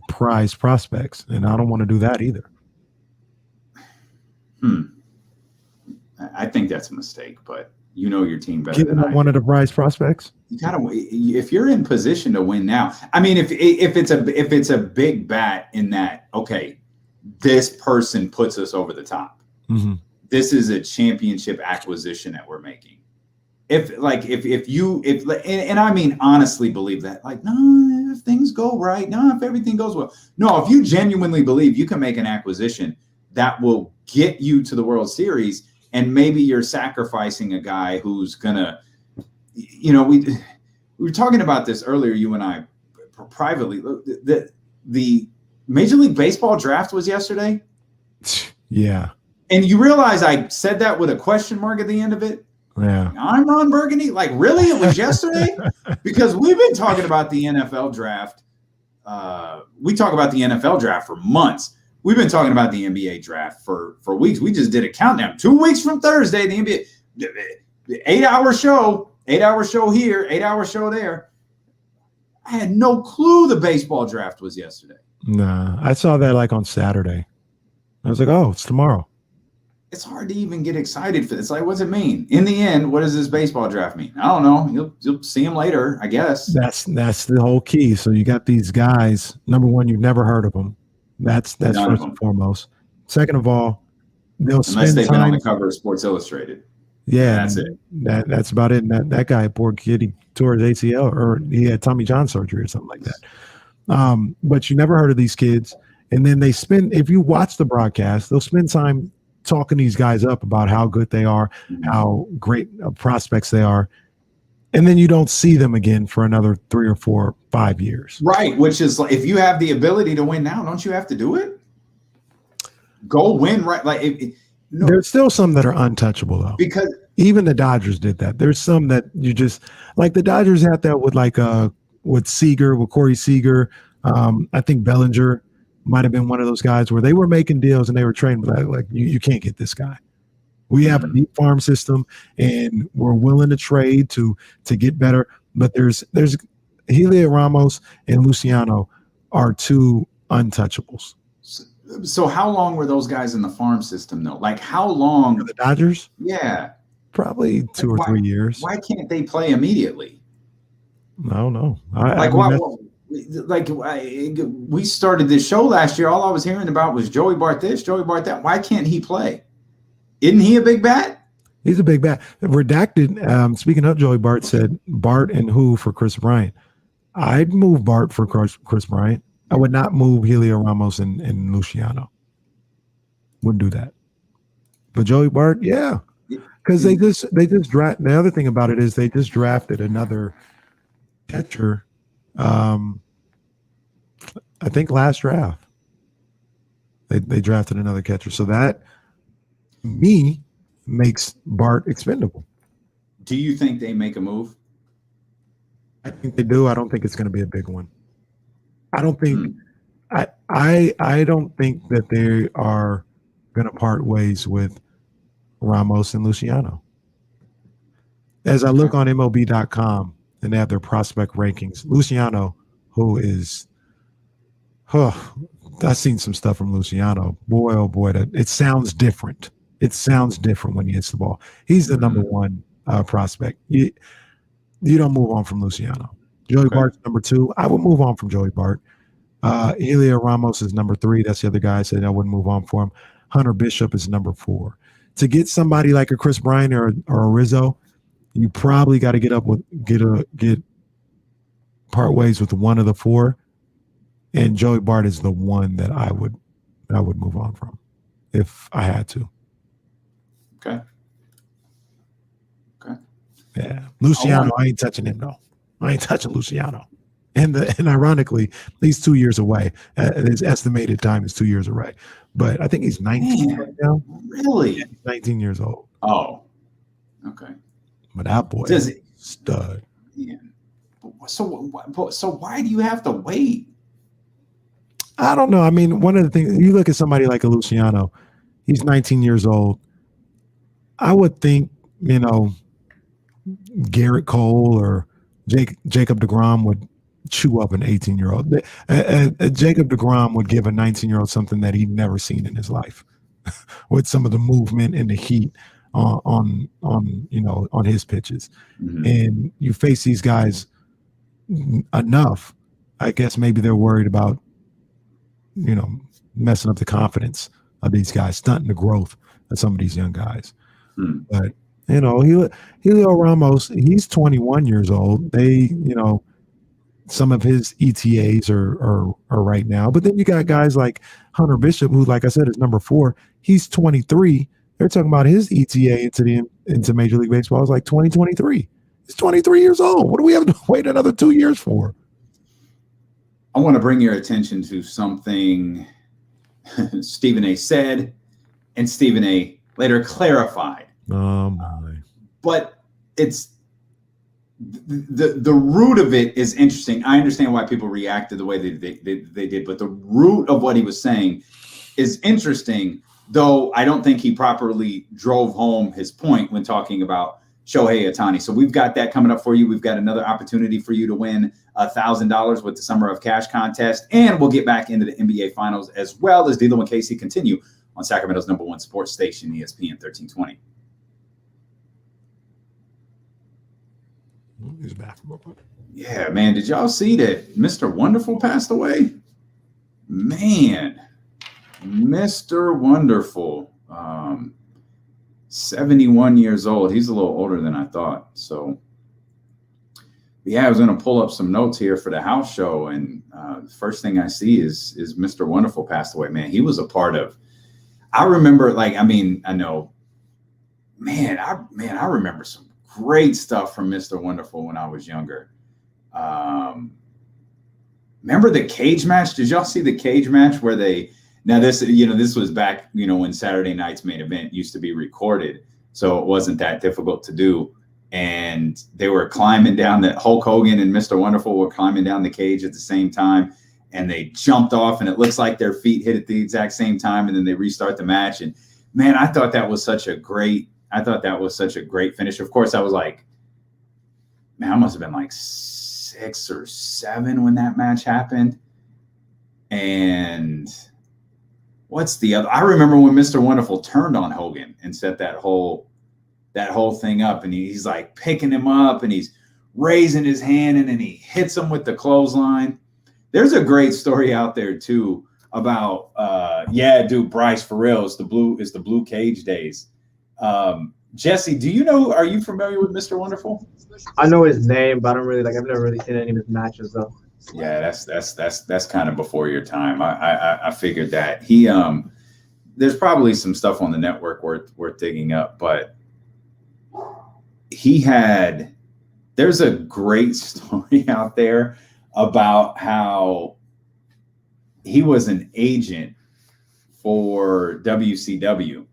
prize prospects. And I don't want to do that either. I think that's a mistake, but you know your team better giving than up I one of the prize prospects. You gotta, if you're in position to win now. I mean, if it's a big bat in that, okay, this person puts us over the top. Mm-hmm. This is a championship acquisition that we're making. If I mean honestly believe that, like, no, if things go right, no, if everything goes well, no, if you genuinely believe you can make an acquisition that will get you to the World Series, and maybe you're sacrificing a guy who's gonna, we were talking about this earlier, you and I, privately. The Major League Baseball draft was yesterday. Yeah. And you realize I said that with a question mark at the end of it? Yeah. I'm Ron Burgundy? Like, really? It was yesterday? Because we've been talking about the NFL draft. We talk about the NFL draft for months. We've been talking about the NBA draft for weeks. We just did a countdown. 2 weeks from Thursday, the NBA, 8-hour show, 8-hour show here, 8-hour show there. I had no clue the baseball draft was yesterday. Nah, I saw that like on Saturday. I was like, oh, it's tomorrow. it's hard to even get excited for this. Like, what's it mean? In the end, what does this baseball draft mean? I don't know. You'll see them later, I guess. That's the whole key. So you got these guys. Number one, you've never heard of them. That's first and foremost. Second of all, unless they've been on the cover of Sports Illustrated. Yeah, that's it. That's about it. And that guy, poor kid, he tore his ACL or he had Tommy John surgery or something like that. But you never heard of these kids. And then they spend, if you watch the broadcast, they'll spend time talking these guys up about how good they are, how great prospects they are. And then you don't see them again for another 3 or 4, 5 years. Right. Which is like, if you have the ability to win now, don't you have to do it? Go win. Right. Like, no. There's still some that are untouchable though. Because even the Dodgers did that. There's some that you just like the Dodgers had that with Seager, with Corey Seager. I think Bellinger might have been one of those guys where they were making deals and they were trading, but like you can't get this guy. We have a deep farm system and we're willing to trade to get better. But there's Helio Ramos and Luciano are two untouchables. So how long were those guys in the farm system though? Like how long? The Dodgers? Yeah. Probably 2 or 3 years. Why can't they play immediately? I don't know. We started this show last year. All I was hearing about was Joey Bart this, Joey Bart that. Why can't he play? Isn't he a big bat? He's a big bat. Redacted, speaking of Joey Bart, said Bart and who for Chris Bryant. I'd move Bart for Chris Bryant. I would not move Helio Ramos and Luciano. Wouldn't do that. But Joey Bart, yeah. Because they just draft. The other thing about it is they just drafted another catcher. I think last draft they drafted another catcher, so that makes Bart expendable. Do you think they make a move? I think they do. I don't think it's going to be a big one. I don't think I don't think that they are going to part ways with Ramos and Luciano. As I look on MLB.com and they have their prospect rankings, Luciano, who is, I've seen some stuff from Luciano. Boy, oh boy, it sounds different. It sounds different when he hits the ball. He's the number one prospect. You don't move on from Luciano. Joey Bart's number 2. I would move on from Joey Bart. Helio Ramos is number 3. That's the other guy I said I wouldn't move on for him. Hunter Bishop is number 4. To get somebody like a Chris Bryant or a Rizzo, you probably got to get part ways with one of the 4. And Joey Bart is the one that I would move on from if I had to. Okay. Yeah. Luciano, I ain't touching him though. I ain't touching Luciano. And ironically, he's 2 years away. His estimated time is 2 years away. But I think he's 19 right now. Really? Yeah, he's 19 years old. Oh, okay. But that boy is stud. Yeah. So why do you have to wait? I don't know. I mean, one of the things, you look at somebody like a Luciano, he's 19 years old. I would think, Garrett Cole or Jacob deGrom would chew up an 18-year-old. Jacob deGrom would give a 19-year-old something that he'd never seen in his life with some of the movement and the heat on his pitches. Mm-hmm. And you face these guys enough, I guess maybe they're worried about, messing up the confidence of these guys, stunting the growth of some of these young guys. Mm. But, Helio Ramos, he's 21 years old. They, some of his ETAs are right now. But then you got guys like Hunter Bishop, who, like I said, is number 4. He's 23. They're talking about his ETA into Major League Baseball is like 2023. He's 23 years old. What do we have to wait another 2 years for? I want to bring your attention to something Stephen A. said and Stephen A. later clarified. Oh my! But it's the root of it is interesting. I understand why people reacted the way they did, but the root of what he was saying is interesting. Though I don't think he properly drove home his point when talking about Shohei Ohtani. So we've got that coming up for you. We've got another opportunity for you to win $1,000 with the Summer of Cash contest, and we'll get back into the NBA Finals as well as D'Lo and Casey continue on Sacramento's #1 sports station, ESPN 1320. He's back. Yeah, man. Did y'all see that Mr. Wonderful passed away? Man, Mr. Wonderful, 71 years old. He's a little older than I thought. So, yeah, I was going to pull up some notes here for the house show, and the first thing I see is Mr. Wonderful passed away. Man, he was a part of. I remember, like, I mean, I know, I remember some great stuff from Mr. Wonderful when I was younger. Remember the cage match? Did y'all see the cage match where this was back, when Saturday night's main event used to be recorded, so it wasn't that difficult to do. And they were climbing down Hulk Hogan and Mr. Wonderful were climbing down the cage at the same time, and they jumped off, and it looks like their feet hit at the exact same time, and then they restart the match. And man, I thought that was such a great finish. Of course, I was like, man, I must have been like 6 or 7 when that match happened. And what's the other? I remember when Mr. Wonderful turned on Hogan and set that whole thing up, and he's like picking him up, and he's raising his hand, and then he hits him with the clothesline. There's a great story out there too about Bryce, for real, it's the blue cage days. Jesse, are you familiar with Mr. Wonderful? I know his name, but I don't really I've never really seen any of his matches though. Yeah, that's kind of before your time. I figured that he there's probably some stuff on the network worth digging up, but there's a great story out there about how he was an agent for WCW,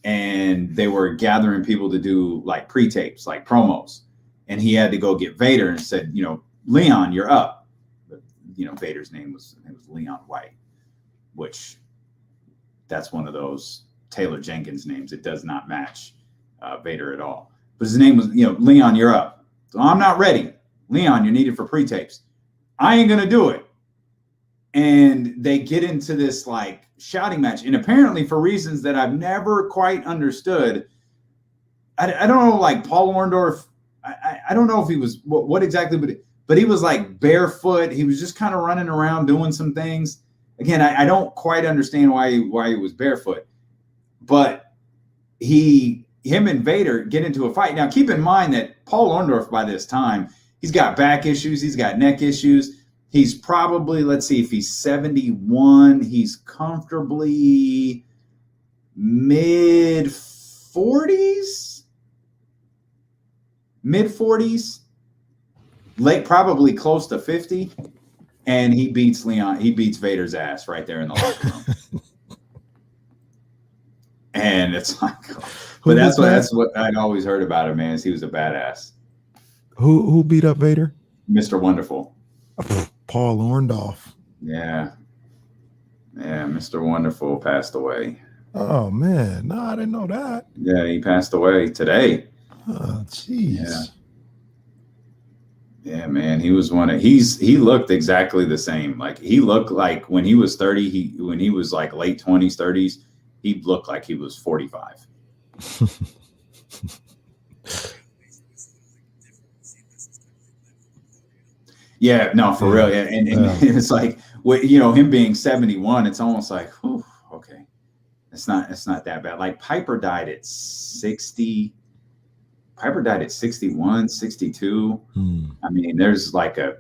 and they were gathering people to do like pre-tapes, like promos, and he had to go get Vader and said, Leon, you're up. But, Vader's name was Leon White, which that's one of those Taylor Jenkins names. It does not match Vader at all. But his name was, Leon, you're up. So I'm not ready. Leon, you're needed for pre-tapes. I ain't going to do it. And they get into this like shouting match. And apparently for reasons that I've never quite understood, I don't know, like Paul Orndorff, I don't know if he was, what exactly, but he was like barefoot. He was just kind of running around doing some things. Again, I don't quite understand why he was barefoot. But him and Vader get into a fight. Now, keep in mind that Paul Orndorff, by this time, he's got back issues. He's got neck issues. He's probably, let's see, if he's 71, he's comfortably mid-40s, late, probably close to 50. And he beats Vader's ass right there in the locker room. And it's like, but that's what I'd always heard about him, man, is he was a badass. Who beat up Vader? Mr. Wonderful. Paul Orndorff. Yeah, Mr. Wonderful passed away. Oh man, no, I didn't know that. Yeah, he passed away today. Oh, jeez. Yeah, man, he was he looked exactly the same. Like he looked like when he was 30, when he was like late 20s, 30s, he looked like he was 45. Yeah, no, for real. Yeah. And it's like, him being 71, it's almost like, whew, okay, it's not that bad. Like Piper died at 60. Piper died at 61, 62. I mean, there's like a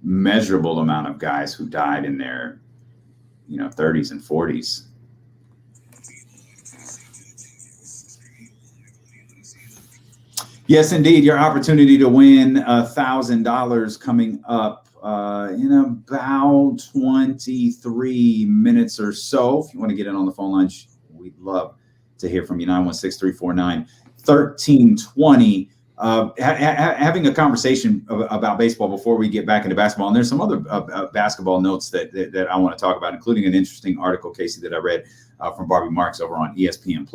immeasurable amount of guys who died in their, 30s and 40s. Yes, indeed. Your opportunity to win $1,000 coming up in about 23 minutes or so. If you want to get in on the phone line, we'd love to hear from you. 916-349-1320. Having a conversation about baseball before we get back into basketball. And there's some other basketball notes that I want to talk about, including an interesting article, Casey, that I read from Barbie Marks over on ESPN+.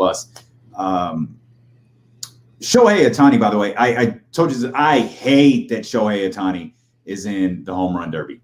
Shohei Ohtani, by the way, I told you this, I hate that Shohei Ohtani is in the home run derby.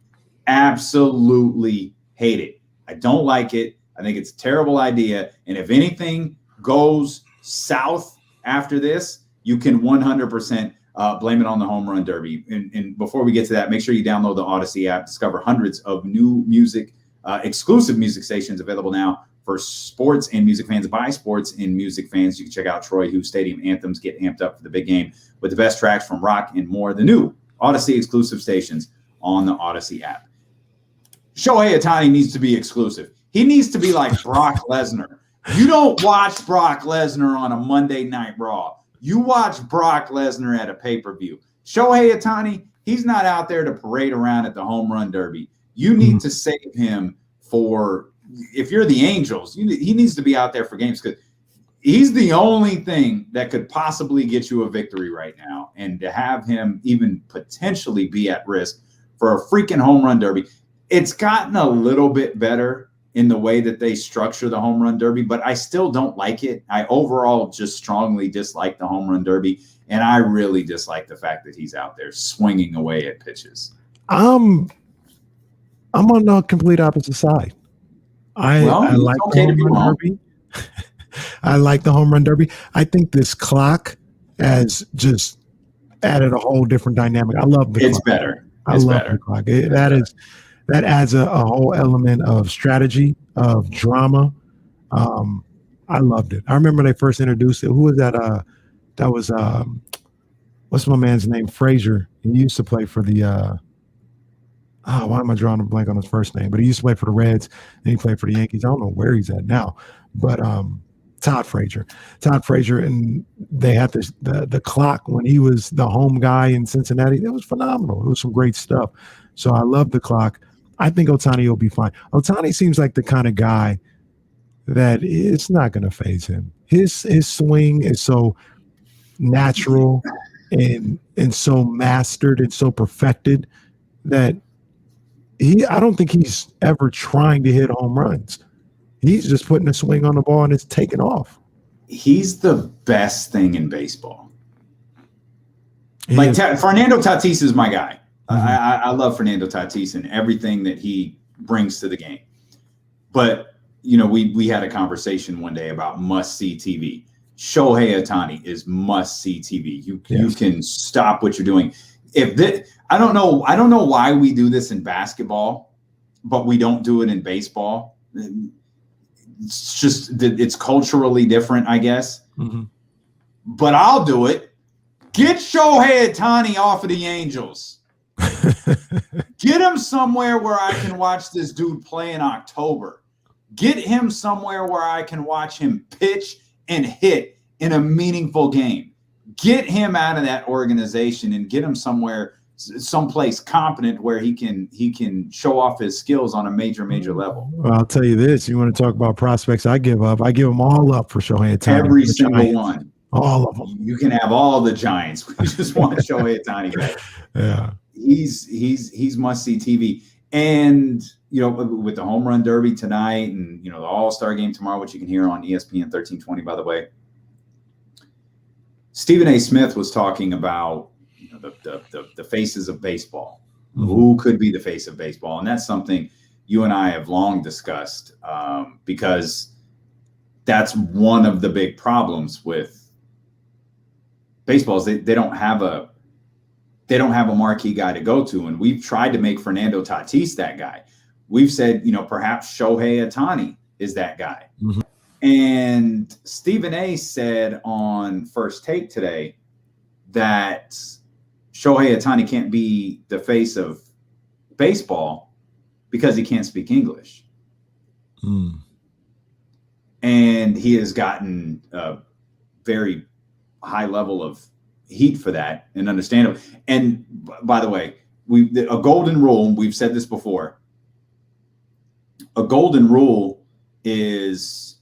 Absolutely hate it. I don't like it. I think it's a terrible idea. And if anything goes south after this, you can 100% blame it on the home run derby. And before we get to that, make sure you download the Odyssey app. Discover hundreds of new music, exclusive music stations available now for sports and music fans, by sports and music fans. You can check out Troy Hughes Stadium anthems, get amped up for the big game with the best tracks from rock and more. The new Odyssey exclusive stations on the Odyssey app. Shohei Ohtani needs to be exclusive. He needs to be like Brock Lesnar. You don't watch Brock Lesnar on a Monday Night Raw. You watch Brock Lesnar at a pay-per-view. Shohei Ohtani, he's not out there to parade around at the home run derby. You need to save him for, if you're the Angels, he needs to be out there for games, because he's the only thing that could possibly get you a victory right now. And to have him even potentially be at risk for a freaking home run derby, it's gotten a little bit better in the way that they structure the home run derby, but I still don't like it. I overall just strongly dislike the home run derby, and I really dislike the fact that he's out there swinging away at pitches. I'm on the complete opposite side. I like the home run derby. I like the home run derby. I think this clock has just added a whole different dynamic. I love the clock. It's better. I love the clock. That adds a whole element of strategy, of drama. I loved it. I remember they first introduced it. Who was that? That was what's my man's name? Frazier. He used to play for the why am I drawing a blank on his first name? But he used to play for the Reds and he played for the Yankees. I don't know where he's at now, but Todd Frazier, and they had this the clock when he was the home guy in Cincinnati. It was phenomenal. It was some great stuff. So I love the clock. I think Ohtani will be fine. Ohtani seems like the kind of guy that it's not going to faze him. His swing is so natural and so mastered and so perfected that I don't think he's ever trying to hit home runs. He's just putting a swing on the ball and it's taking off. He's the best thing in baseball. Fernando Tatis is my guy. I love Fernando Tatis and everything that he brings to the game. But, we had a conversation one day about must-see TV. Shohei Ohtani is must-see TV. You can stop what you're doing. I don't know why we do this in basketball, but we don't do it in baseball. It's just that it's culturally different, I guess. Mm-hmm. But I'll do it. Get Shohei Ohtani off of the Angels. Get him somewhere where I can watch this dude play in October. Get him somewhere where I can watch him pitch and hit in a meaningful game. Get him out of that organization and get him someplace competent where he can show off his skills on a major level. Well, I'll tell you this. You want to talk about prospects I give up. I give them all up for Shohei Ohtani. Every single one. All of them. You can have all the Giants. We just want Shohei Ohtani back. Yeah. He's must-see TV. And, with the home run derby tonight and, the All-Star game tomorrow, which you can hear on ESPN 1320, by the way. Stephen A. Smith was talking about the faces of baseball. Mm-hmm. Who could be the face of baseball? And that's something you and I have long discussed because that's one of the big problems with baseball is they don't have a marquee guy to go to. And we've tried to make Fernando Tatis that guy. We've said, perhaps Shohei Ohtani is that guy. Mm-hmm. And Stephen A. said on First Take today that Shohei Ohtani can't be the face of baseball because he can't speak English. Mm. And he has gotten a very high level of heat for that and understandable. And by the way, a golden rule, we've said this before, a golden rule is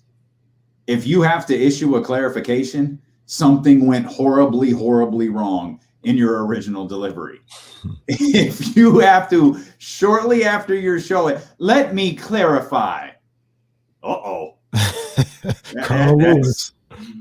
if you have to issue a clarification, something went horribly, horribly wrong in your original delivery. If you have to, shortly after your show, let me clarify. Uh-oh. Carl Lewis.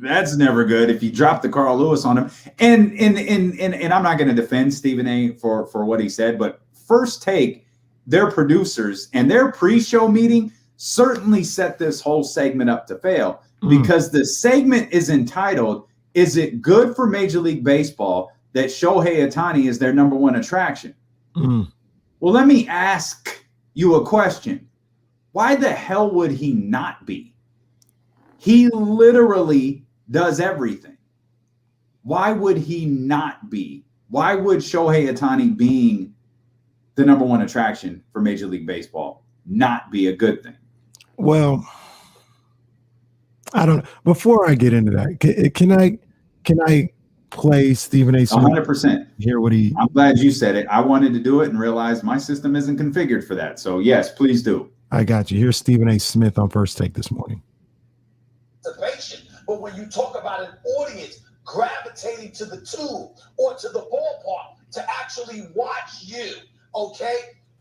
That's never good if you drop the Carl Lewis on him. And I'm not going to defend Stephen A. for what he said, but First Take, their producers and their pre-show meeting certainly set this whole segment up to fail because the segment is entitled, "Is it good for Major League Baseball that Shohei Ohtani is their number one attraction?" Well, let me ask you a question. Why the hell would he not be? He literally does everything. Why would he not be? Why would Shohei Ohtani being the number one attraction for Major League Baseball not be a good thing? Well, I don't. Before I get into that, can I play Stephen A. Smith? 100%. Hear what he? I'm glad you said it. I wanted to do it and realized my system isn't configured for that. So yes, please do. I got you. Here's Stephen A. Smith on First Take this morning. But when you talk about an audience gravitating to the tube or to the ballpark to actually watch you, okay,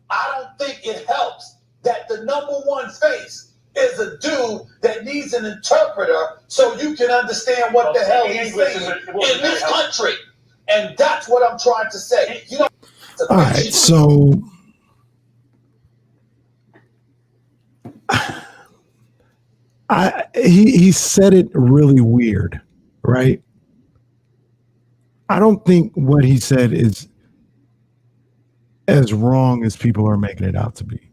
I don't think it helps that the number one face is a dude that needs an interpreter so you can understand what the hell he's saying in this country. And that's what I'm trying to say. You know. All right, so he said it really weird, right? I don't think what he said is as wrong as people are making it out to be.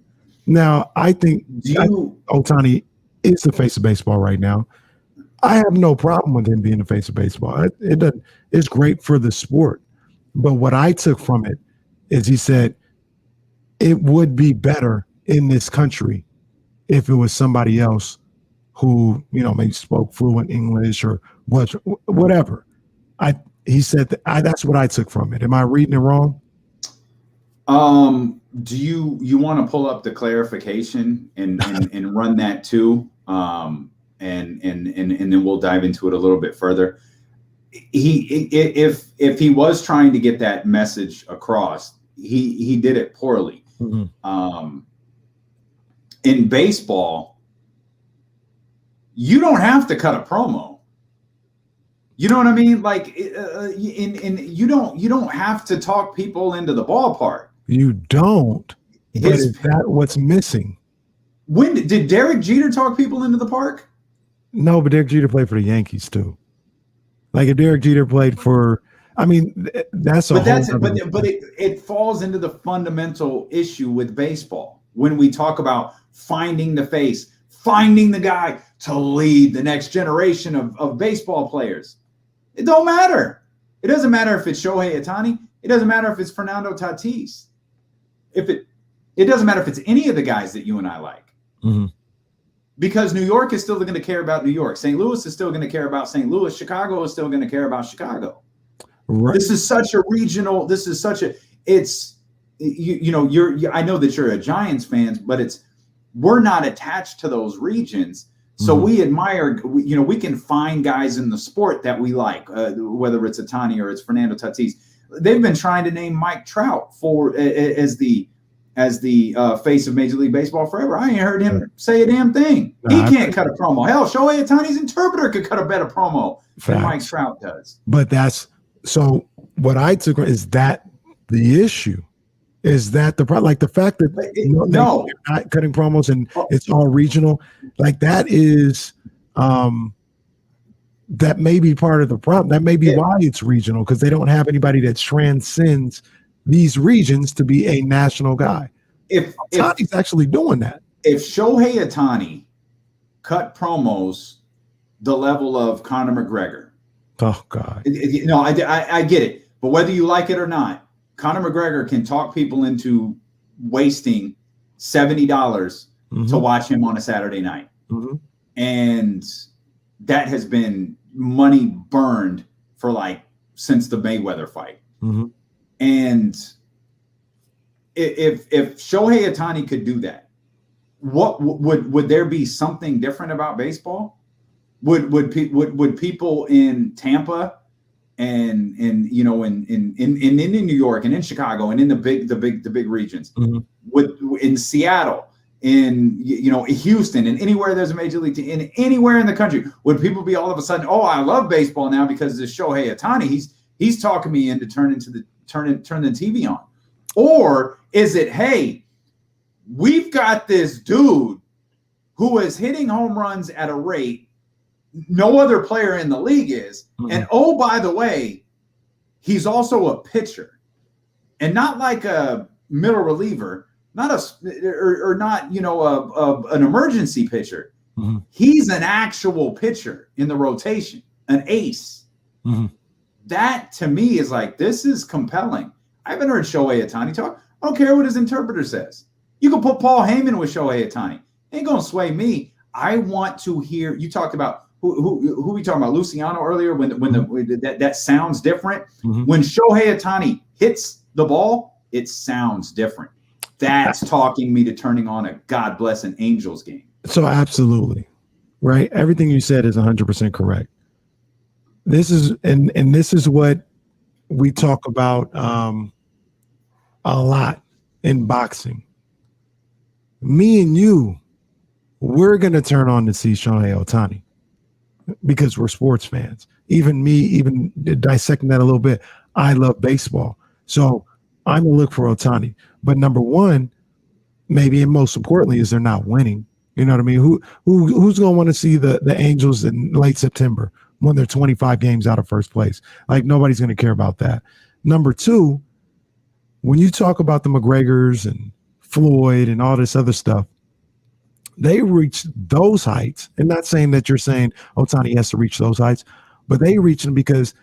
Now, I think Ohtani is the face of baseball right now. I have no problem with him being the face of baseball. It's great for the sport. But what I took from it is he said it would be better in this country if it was somebody else who, maybe spoke fluent English or whatever. He said that's what I took from it. Am I reading it wrong? Do you want to pull up the clarification and run that too? And then we'll dive into it a little bit further. If he was trying to get that message across, he did it poorly. In baseball, you don't have to cut a promo. You know what I mean? Like, you don't have to talk people into the ballpark. You don't. But is that what's missing? When did Derek Jeter talk people into the park? No, but Derek Jeter played for the Yankees too. Like if Derek Jeter played for, that's it falls into the fundamental issue with baseball when we talk about finding the face, finding the guy to lead the next generation of baseball players. It don't matter. It doesn't matter if it's Shohei Ohtani. It doesn't matter if it's Fernando Tatis. It doesn't matter if it's any of the guys that you and I like. Because New York is still going to care about New York. St. Louis is still going to care about St. Louis. Chicago is still going to care about Chicago. Right. This is such a regional. This is such a. It's I know that you're a Giants fan, but we're not attached to those regions. So we admire. We can find guys in the sport that we like, whether it's Ohtani or it's Fernando Tatis. They've been trying to name Mike Trout as the face of Major League Baseball forever. I ain't heard him say a damn thing. He can't cut a promo. Hell, Shohei Ohtani's interpreter could cut a better promo than Mike Trout does. But so what I took is that the issue is that the problem, like the fact that they're not cutting promos and it's all regional, like that is that may be part of the problem. That may be why it's regional, because they don't have anybody that transcends these regions to be a national guy. If Ohtani's actually doing that. If Shohei Ohtani cut promos the level of Conor McGregor. Oh, God. I get it. But whether you like it or not, Conor McGregor can talk people into wasting $70 to watch him on a Saturday night. And that has been money burned for since the Mayweather fight. And if Shohei Ohtani could do that, what would there be something different about baseball? Would people in Tampa and in New York and in Chicago and in the big regions, in Seattle, in Houston, and anywhere there's a major league team, anywhere in the country, would people be all of a sudden, oh, I love baseball now because it's Shohei Ohtani, he's talking me into turn the TV on? Or is it, hey, we've got this dude who is hitting home runs at a rate no other player in the league is. Mm-hmm. And oh, by the way, he's also a pitcher, and not like a middle reliever, not not an emergency pitcher. Mm-hmm. He's an actual pitcher in the rotation, an ace. Mm-hmm. That to me is like, this is compelling. I haven't heard Shohei Ohtani talk. I don't care what his interpreter says. You can put Paul Heyman with Shohei Ohtani. Ain't gonna sway me. I want to hear you talked about who we talking about, Luciano earlier. When that sounds different. Mm-hmm. When Shohei Ohtani hits the ball, it sounds different. That's talking me to turning on a God bless an Angels game. So absolutely, right. Everything you said is 100% correct. This is and this is what we talk about a lot in boxing. Me and you, we're going to turn on to see Shohei Ohtani because we're sports fans. Even me, even dissecting that a little bit, I love baseball. So I'm going to look for Ohtani. But number one, maybe and most importantly, is they're not winning. You know what I mean? Who's going to want to see the Angels in late September when they're 25 games out of first place? Like, nobody's going to care about that. Number two, when you talk about the McGregors and Floyd and all this other stuff, they reached those heights. And not saying that you're saying Ohtani has to reach those heights, but they reached them because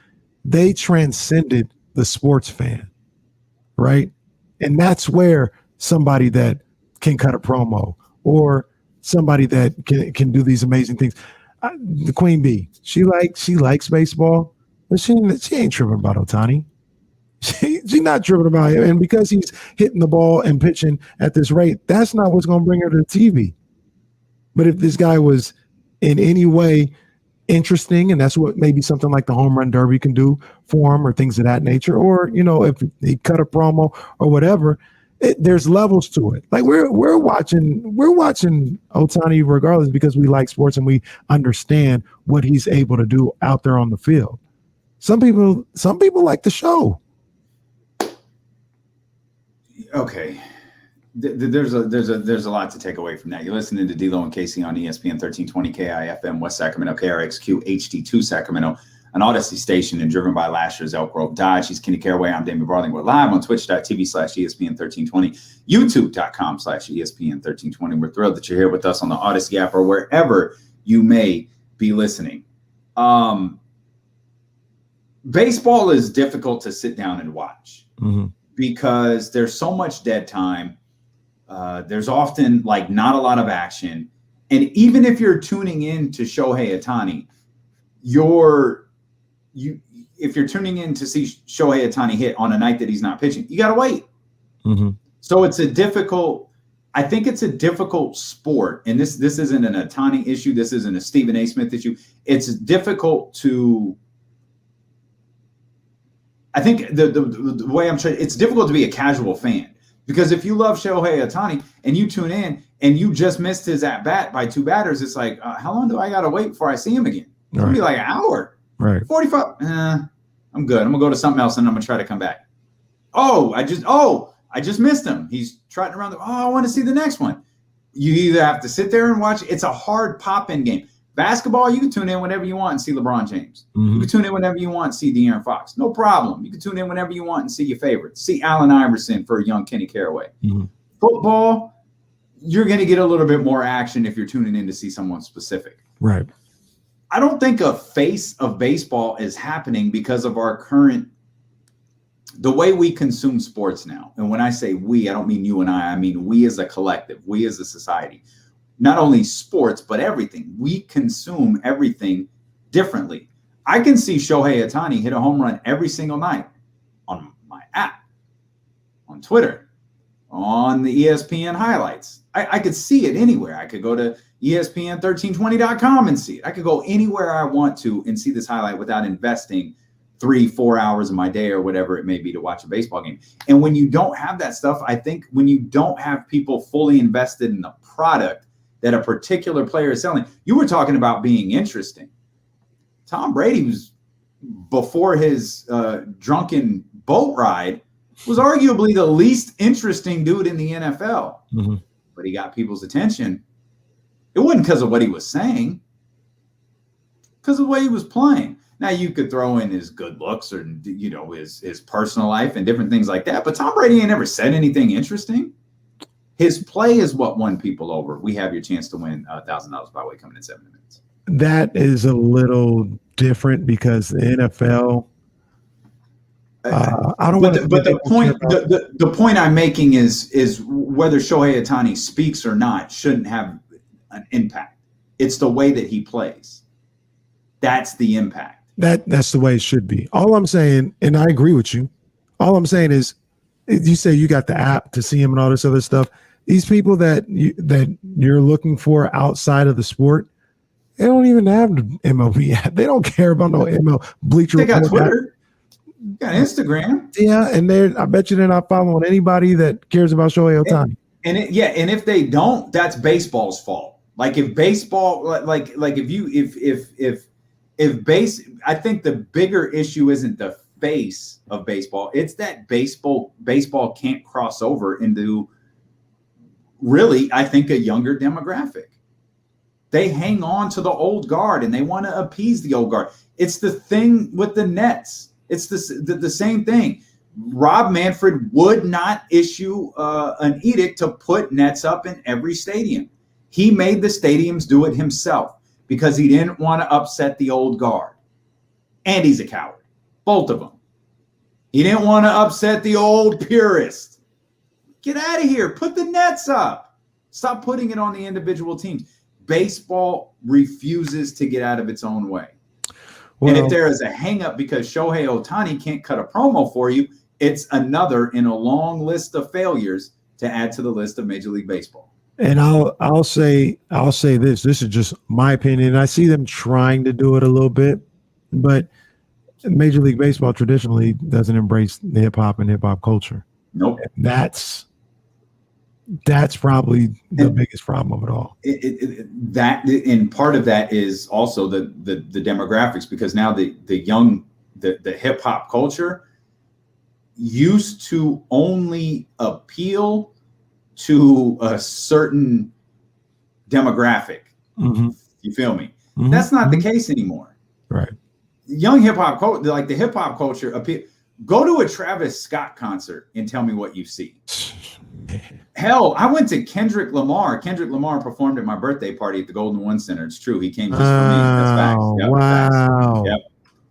they transcended the sports fan, right? And that's where somebody that can cut a promo or somebody that can do these amazing things. The Queen Bee, she likes baseball, but she ain't tripping about Ohtani. She's not tripping about him. And because he's hitting the ball and pitching at this rate, that's not what's going to bring her to the TV. But if this guy was in any way interesting, and that's what maybe something like the home run derby can do for him or things of that nature, or, if he cut a promo or whatever, there's levels to it. Like we're watching Ohtani regardless because we like sports and we understand what he's able to do out there on the field. Some people like the show. Okay, there's a lot to take away from that. You're listening to D'Lo and Casey on ESPN 1320 KIFM West Sacramento, KRXQ HD2 Sacramento, an Odyssey station and driven by Lashers, Elk Grove Dodge. He's Kenny Caraway. I'm Damian Barling. We're live on twitch.tv/ESPN1320, youtube.com/ESPN1320. We're thrilled that you're here with us on the Odyssey app or wherever you may be listening. Baseball is difficult to sit down and watch. Mm-hmm. Because there's so much dead time. There's often not a lot of action. And even if you're tuning in to Shohei Ohtani, if you're tuning in to see Shohei Ohtani hit on a night that he's not pitching, you got to wait. Mm-hmm. So I think it's a difficult sport. And this isn't an Ohtani issue. This isn't a Stephen A. Smith issue. It's difficult to, I think the way I'm trying, it's difficult to be a casual fan because if you love Shohei Ohtani and you tune in and you just missed his at bat by two batters, it's like, how long do I got to wait before I see him again? It's going to be like an hour, right? 45. I'm good. I'm gonna go to something else and I'm gonna try to come back. I just missed him. He's trotting around. I want to see the next one. You either have to sit there and watch. It's a hard pop-in game. Basketball, you can tune in whenever you want and see LeBron James. Mm-hmm. You can tune in whenever you want and see De'Aaron Fox. No problem. You can tune in whenever you want and see your favorites. See Allen Iverson for young Kenny Caraway. Mm-hmm. Football, you're going to get a little bit more action if you're tuning in to see someone specific. Right. I don't think a face of baseball is happening because of our the way we consume sports now. And when I say we, I don't mean you and I mean we as a collective, we as a society. Not only sports, but everything. We consume everything differently. I can see Shohei Ohtani hit a home run every single night on my app, on Twitter, on the ESPN highlights. I could see it anywhere. I could go to ESPN1320.com and see it. I could go anywhere I want to and see this highlight without investing 3-4 hours of my day or whatever it may be to watch a baseball game. And when you don't have that stuff, I think when you don't have people fully invested in the product that a particular player is selling. You were talking about being interesting. Tom Brady was, before his drunken boat ride, was arguably the least interesting dude in the NFL. Mm-hmm. But he got people's attention It wasn't because of what he was saying, because of the way he was playing. Now you could throw in his good looks or, you know, his personal life and different things like that. But Tom Brady ain't never said anything interesting. His play is what won people over. We have your chance to win $1,000 by way coming in 7 minutes. That is a little different because the NFL. I don't want to. But the point I'm making is whether Shohei Ohtani speaks or not shouldn't have an impact. It's the way that he plays. That's the impact. That's the way it should be. All I'm saying, and I agree with you. All I'm saying is, you say you got the app to see him and all this other stuff. These people that you're looking for outside of the sport, they don't even have the MLB app. They don't care about no ML Bleacher They got Report Twitter. Got Instagram. Yeah, and I bet you they're not following anybody that cares about Shohei Ohtani. And if they don't, that's baseball's fault. Like if baseball, like if base, I think the bigger issue isn't the face of baseball. It's that baseball can't cross over into really, I think, a younger demographic. They hang on to the old guard and they want to appease the old guard. It's the thing with the Nets. It's the same thing. Rob Manfred would not issue an edict to put nets up in every stadium. He made the stadiums do it himself because he didn't want to upset the old guard. And he's a coward. Both of them. He didn't want to upset the old purists. Get out of here. Put the nets up. Stop putting it on the individual teams. Baseball refuses to get out of its own way. Well, and if there is a hang-up because Shohei Ohtani can't cut a promo for you, it's another in a long list of failures to add to the list of Major League Baseball. And I'll say this. This is just my opinion. I see them trying to do it a little bit, but Major League Baseball traditionally doesn't embrace the hip hop and hip hop culture. Nope. That's probably the biggest problem of it all. And part of that is also the demographics, because now the hip hop culture used to only appeal to a certain demographic. Mm-hmm. You feel me? Mm-hmm. That's not the case anymore. Right. Young hip hop culture, like the hip hop culture appeal. Go to a Travis Scott concert and tell me what you see. Hell, I went to Kendrick Lamar. Kendrick Lamar performed at my birthday party at the Golden One Center. It's true. He came just for me. That's facts. Yep, wow. Facts. Yep.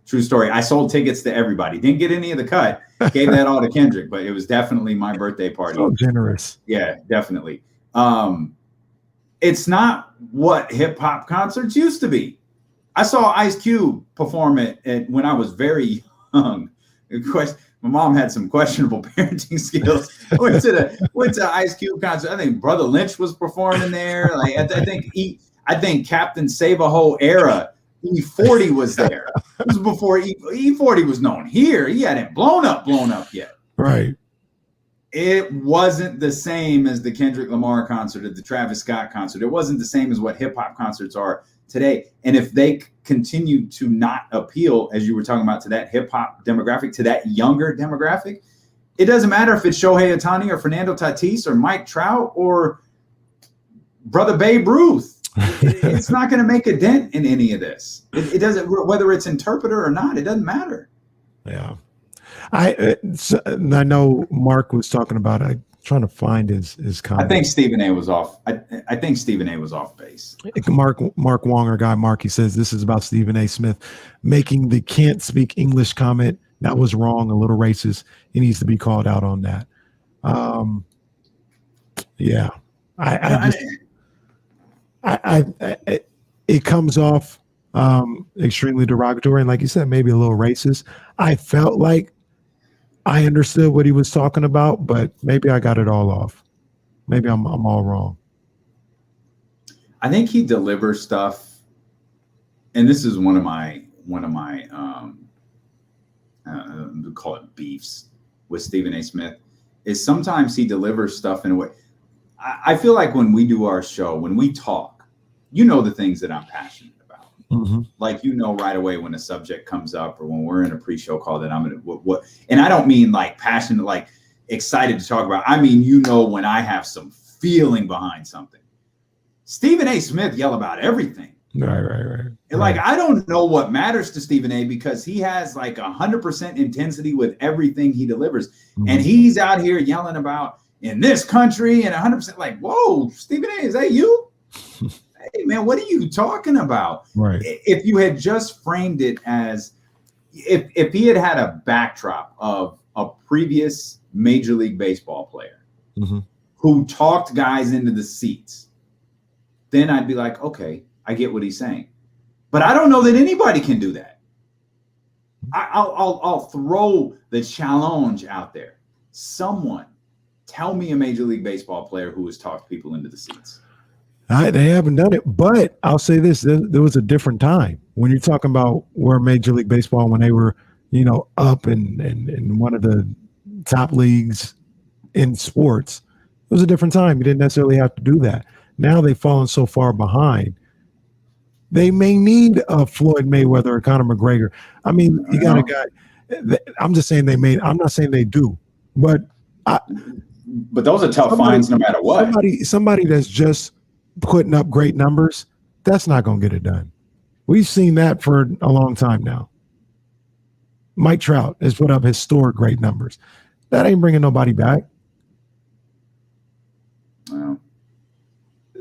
True story. I sold tickets to everybody. Didn't get any of the cut. Gave that all to Kendrick, but it was definitely my birthday party. So generous. Yeah, definitely. It's not what hip hop concerts used to be. I saw Ice Cube perform it when I was very young. Of course, my mom had some questionable parenting skills. I went to Ice Cube concert. I think Brother Lynch was performing there. Like I think Captain Save-A-Ho era, E40 was there. This was before E40 was known here. He hadn't blown up yet. Right. It wasn't the same as the Kendrick Lamar concert or the Travis Scott concert. It wasn't the same as what hip hop concerts are today. And if they continue to not appeal, as you were talking about, to that hip hop demographic, to that younger demographic, it doesn't matter if it's Shohei Ohtani or Fernando Tatis or Mike Trout or Brother Babe Ruth. It's not going to make a dent in any of this. It doesn't, whether it's interpreter or not, it doesn't matter. Yeah. I know Mark was talking about it. Trying to find his comment. I think Stephen A was off. I think Stephen A was off base. Mark Wong, our guy Mark, he says this is about Stephen A. Smith making the can't speak English comment. That was wrong, a little racist. He needs to be called out on that. Yeah, it comes off extremely derogatory, and like you said, maybe a little racist. I felt like I understood what he was talking about, but maybe I got it all off. Maybe I'm all wrong. I think he delivers stuff, and this is one of my we call it beefs with Stephen A. Smith, is sometimes he delivers stuff in a way. I feel like when we do our show, when we talk, you know the things that I'm passionate about. Mm-hmm. Like, you know right away when a subject comes up or when we're in a pre-show call that I'm going to what, and I don't mean like passionate, like excited to talk about. I mean, you know, when I have some feeling behind something. Stephen A. Smith yell about everything. Right. And like, I don't know what matters to Stephen A. because he has like 100% intensity with everything he delivers. Mm-hmm. And he's out here yelling about in this country and 100% like, whoa, Stephen A., is that you? Hey, man, what are you talking about? Right. If you had just framed it as, if he had had a backdrop of a previous Major League Baseball player who talked guys into the seats, then I'd be like, okay, I get what he's saying. But I don't know that anybody can do that. I'll throw the challenge out there. Someone tell me a Major League Baseball player who has talked people into the seats. They haven't done it, but I'll say this: there was a different time when you're talking about where Major League Baseball, when they were, up in one of the top leagues in sports. It was a different time. You didn't necessarily have to do that. Now they've fallen so far behind. They may need a Floyd Mayweather or Conor McGregor. I mean, you got a guy. I'm just saying they may. I'm not saying they do, but those are tough fines no matter what. Somebody that's just putting up great numbers, that's not going to get it done. We've seen that for a long time now. Mike Trout has put up historic great numbers. That ain't bringing nobody back. Well,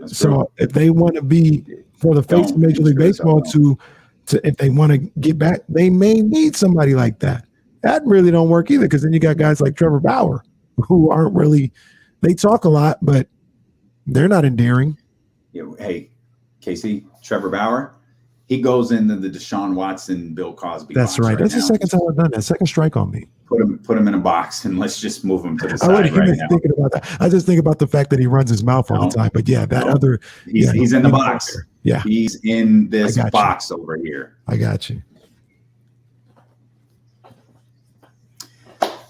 so if they want to be for the face of Major League Baseball to if they want to get back, they may need somebody like that. That really don't work either, because then you got guys like Trevor Bauer who aren't really, they talk a lot, but they're not endearing. Hey, Casey, Trevor Bauer, he goes into the Deshaun Watson, Bill Cosby. That's right. That's the second time I've done that. Second strike on me. Put him in a box and let's just move him to the side right now. Thinking about that. I just think about the fact that he runs his mouth all the time. But yeah, he's in the box. Yeah, he's in this box over here. I got you.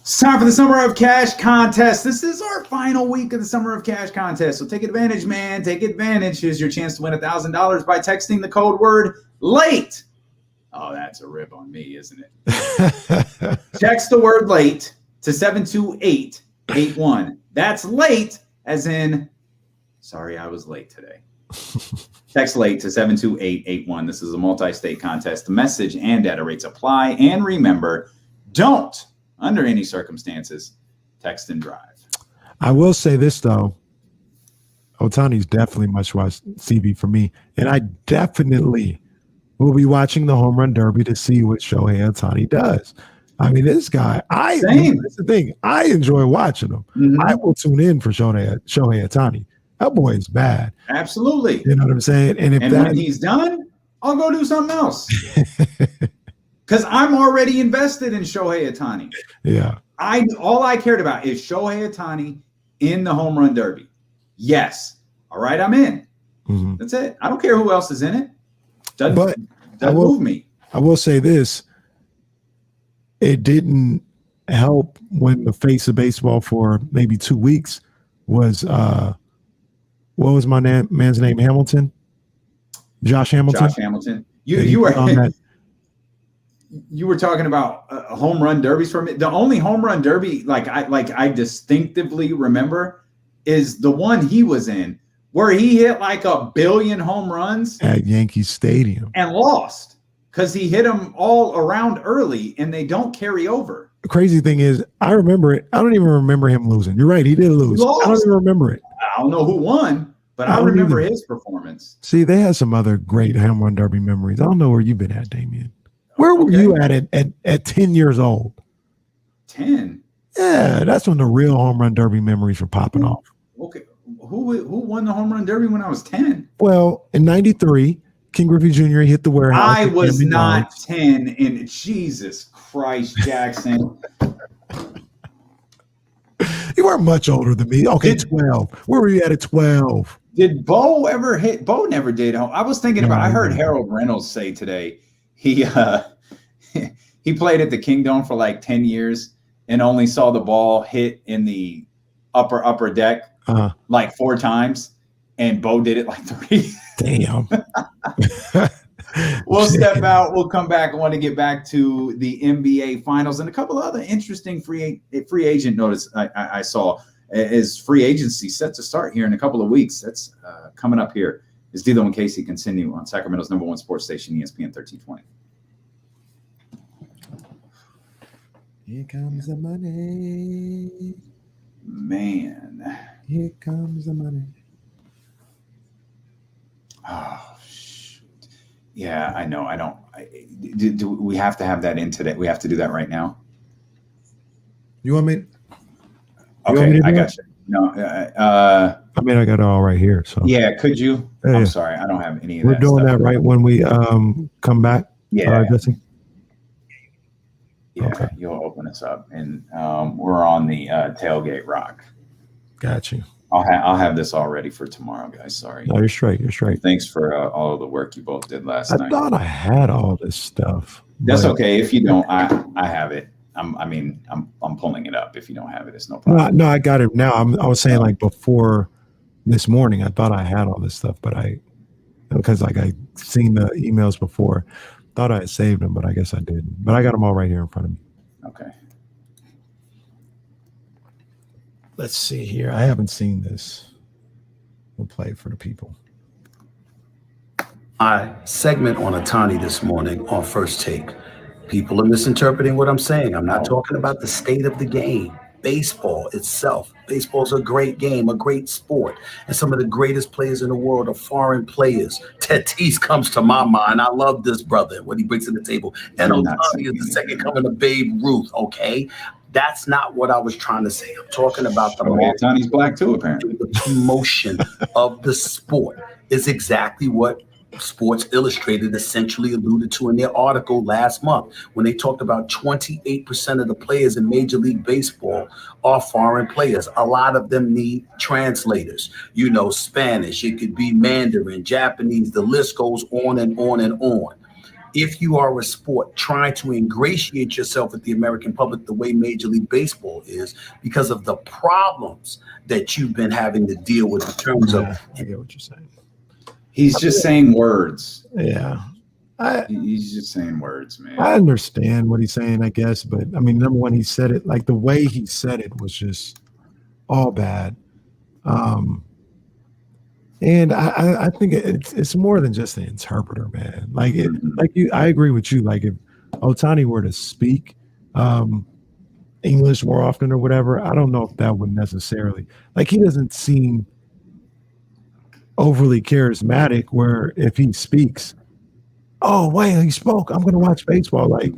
It's time for the Summer of Cash contest. This is our final week of the Summer of Cash contest. So take advantage, man. Take advantage. Here's your chance to win $1,000 by texting the code word LATE. Oh, that's a rib on me, isn't it? Text the word LATE to 72881. That's LATE as in, sorry, I was late today. Text LATE to 72881. This is a multi-state contest. The message and data rates apply. And remember, don't, under any circumstances, text and drive. I will say this, though. Ohtani's definitely must-watch TV for me. And I definitely will be watching the Home Run Derby to see what Shohei Ohtani does. I mean, this guy, that's the thing. I enjoy watching him. Mm-hmm. I will tune in for Shohei Ohtani. That boy is bad. Absolutely. You know what I'm saying? And when he's done, I'll go do something else. Because I'm already invested in Shohei Ohtani. Yeah. All I cared about is Shohei Ohtani in the Home Run Derby. Yes. All right, I'm in. Mm-hmm. That's it. I don't care who else is in it. Doesn't move me. I will say this. It didn't help when the face of baseball for maybe 2 weeks was what was my man's name? Hamilton? Josh Hamilton? Josh Hamilton. You were on that. You were talking about home run derbies for me. The only home run derby I distinctively remember is the one he was in, where he hit like 1 billion home runs at Yankee Stadium and lost because he hit them all around early and they don't carry over. The crazy thing is, I remember it. I don't even remember him losing. You're right. He did lose. I don't even remember it. I don't know who won, but I remember his performance. See, they had some other great home run derby memories. I don't know where you've been at, Damian. Where were you at 10 years old? 10? Yeah, that's when the real home run derby memories were popping off. Okay. Who won the home run derby when I was 10? Well, in 93, King Griffey Jr. hit the warehouse. I was not 10 in Jesus Christ, Jackson. You weren't much older than me. Okay, 12. Where were you at 12? Did Bo ever hit? Bo never did. I was thinking about, I heard Harold Reynolds say today, he played at the Kingdom for like 10 years and only saw the ball hit in the upper deck like 4 times, and Bo did it like 3. Damn. We'll step out. We'll come back. I want to get back to the NBA Finals and a couple of other interesting free agent notice I saw. as free agency set to start here in a couple of weeks. That's coming up here. Is D'Lo and Casey continue on Sacramento's #1 sports station, ESPN 1320. Here comes the money. Man. Here comes the money. Oh, shoot. Yeah, I know. Do we have to have that in today? We have to do that right now? You want me? Okay, I got you. No, I mean, I got it all right here. So yeah, could you? Yeah. I'm sorry, I don't have any of we're that. doing stuff. that right when we come back. Yeah, Jesse? yeah. Okay. You'll open us up, and we're on the tailgate rock. Got you. I'll have this all ready for tomorrow, guys. Sorry. No, you're straight. You're straight. Thanks for all of the work you both did last night. I thought I had all this stuff. That's but- okay. If you don't, I have it. I'm pulling it up. If you don't have it, it's no problem. No, I got it now. I was saying like before this morning, I thought I had all this stuff, but because like I seen the emails before, thought I had saved them, but I guess I didn't. But I got them all right here in front of me. Okay. Let's see here. I haven't seen this. We'll play it for the people. My segment on Ohtani this morning on First Take. People are misinterpreting what I'm saying. I'm not talking about the state of the game. Baseball itself. Baseball's a great game, a great sport. And some of the greatest players in the world are foreign players. Tatis comes to my mind. I love this brother, what he brings to the table. And Ohtani is the second coming of Babe Ruth, okay? That's not what I was trying to say. I'm talking about the Ohtani's black too, apparently. The promotion of the sport is exactly what Sports Illustrated essentially alluded to in their article last month when they talked about 28% of the players in Major League Baseball are foreign players. A lot of them need translators, Spanish, it could be Mandarin, Japanese, the list goes on and on and on. If you are a sport trying to ingratiate yourself with the American public the way Major League Baseball is, because of the problems that you've been having to deal with in terms of. I get what you're saying. He's just saying words. Yeah. He's just saying words, man. I understand what he's saying, I guess. But, I mean, number one, he said it, like the way he said it was just all bad. And I think it's more than just the interpreter, man. Like, I agree with you. Like, if Ohtani were to speak English more often or whatever, I don't know if that would necessarily. Like, he doesn't seem overly charismatic where if he speaks, oh wait, he spoke, I'm gonna watch baseball. Like,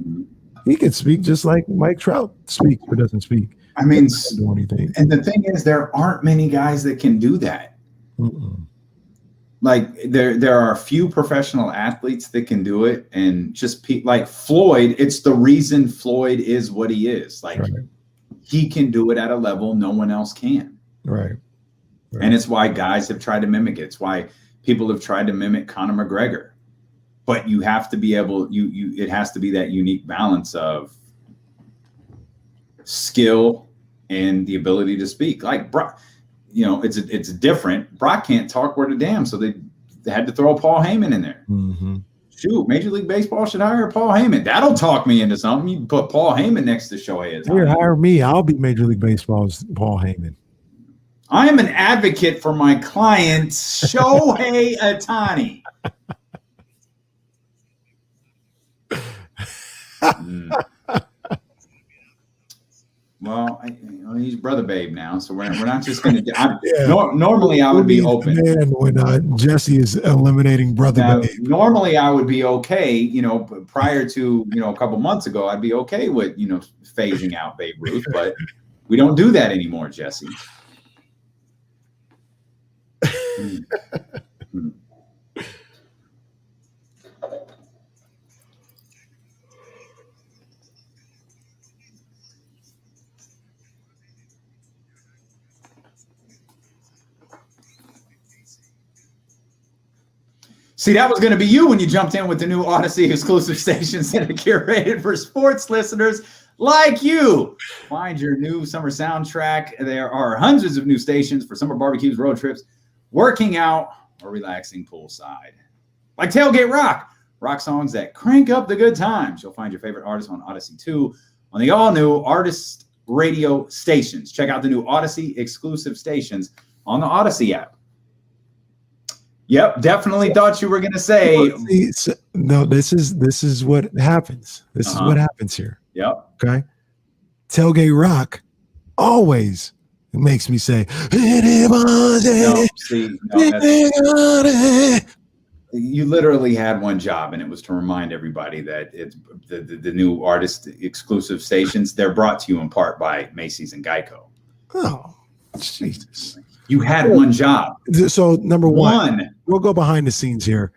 he could speak just like Mike Trout speaks but doesn't speak. I mean, doesn't do anything. And the thing is, there aren't many guys that can do that. Like there are a few professional athletes that can do it, and just like Floyd, it's the reason Floyd is what he is. Like, he can do it at a level no one else can. Right. And it's why guys have tried to mimic it. It's why people have tried to mimic Conor McGregor. But you have to be able, it has to be that unique balance of skill and the ability to speak. Like Brock, it's different. Brock can't talk worth a damn, so they had to throw Paul Heyman in there. Shoot, Major League Baseball should hire Paul Heyman. That'll talk me into something. You put Paul Heyman next to Shohei Ohtani. Here, hire me. I'll be Major League Baseball's Paul Heyman. I am an advocate for my client, Shohei Ohtani. Well, he's brother babe now, so we're not just going to. Normally, I would be open. Man, when Jesse is eliminating brother babe. Normally, I would be okay. Prior to a couple months ago, I'd be okay with phasing out Babe Ruth, but we don't do that anymore, Jesse. See, that was going to be you when you jumped in with the new Odyssey exclusive stations that are curated for sports listeners like you. Find your new summer soundtrack. There are hundreds of new stations for summer barbecues, road trips, working out, or relaxing poolside. Like Tailgate rock songs that crank up the good times. You'll find your favorite artists on Odyssey 2 on the all-new Artist radio stations. Check out the new Odyssey exclusive stations on the Odyssey app. Yep, definitely thought you were going to say. No, this is what happens. This is what happens here. Yep. Okay. Tailgate Rock always makes me say, you literally had one job, and it was to remind everybody that it's the new artist exclusive stations. They're brought to you in part by Macy's and Geico. Oh, Jesus. You had one job. So number one, we'll go behind the scenes here.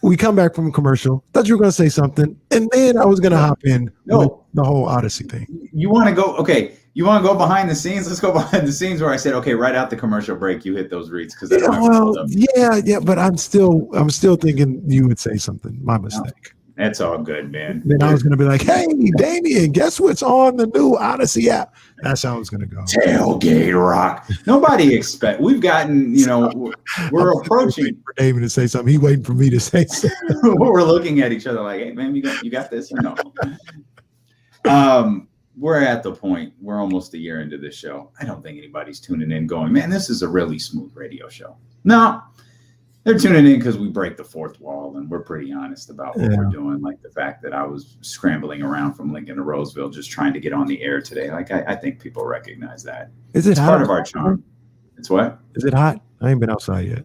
We come back from a commercial. Thought you were going to say something, and then I was going to hop in with the whole Odyssey thing. You want to go? Okay. You want to go behind the scenes? Let's go behind the scenes where I said, okay, right out the commercial break, you hit those reads because but I'm still thinking you would say something. My mistake. No, that's all good, man. Then I was going to be like, hey, Damian, guess what's on the new Odyssey app? That's how it's going to go. Tailgate Rock. Nobody expect. We've gotten, we're approaching for Damian to say something. He waiting for me to say something. We're looking at each other like, hey, man, you got this or no? We're at the point, we're almost a year into this show. I don't think anybody's tuning in going, man, this is a really smooth radio show. No, they're tuning in because we break the fourth wall and we're pretty honest about what we're doing. Like the fact that I was scrambling around from Lincoln to Roseville just trying to get on the air today. Like I think people recognize that. It's part of our charm. It's what? Is it hot? I ain't been outside yet.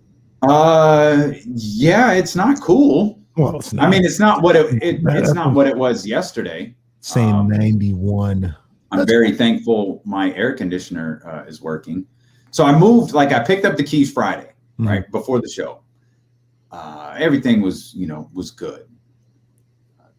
Yeah, it's not cool. Well, it's not. I mean, it's not what it's not what it was yesterday. Saying 91. I'm very thankful my air conditioner is working. So I moved, I picked up the keys Friday, right before the show. Everything was good.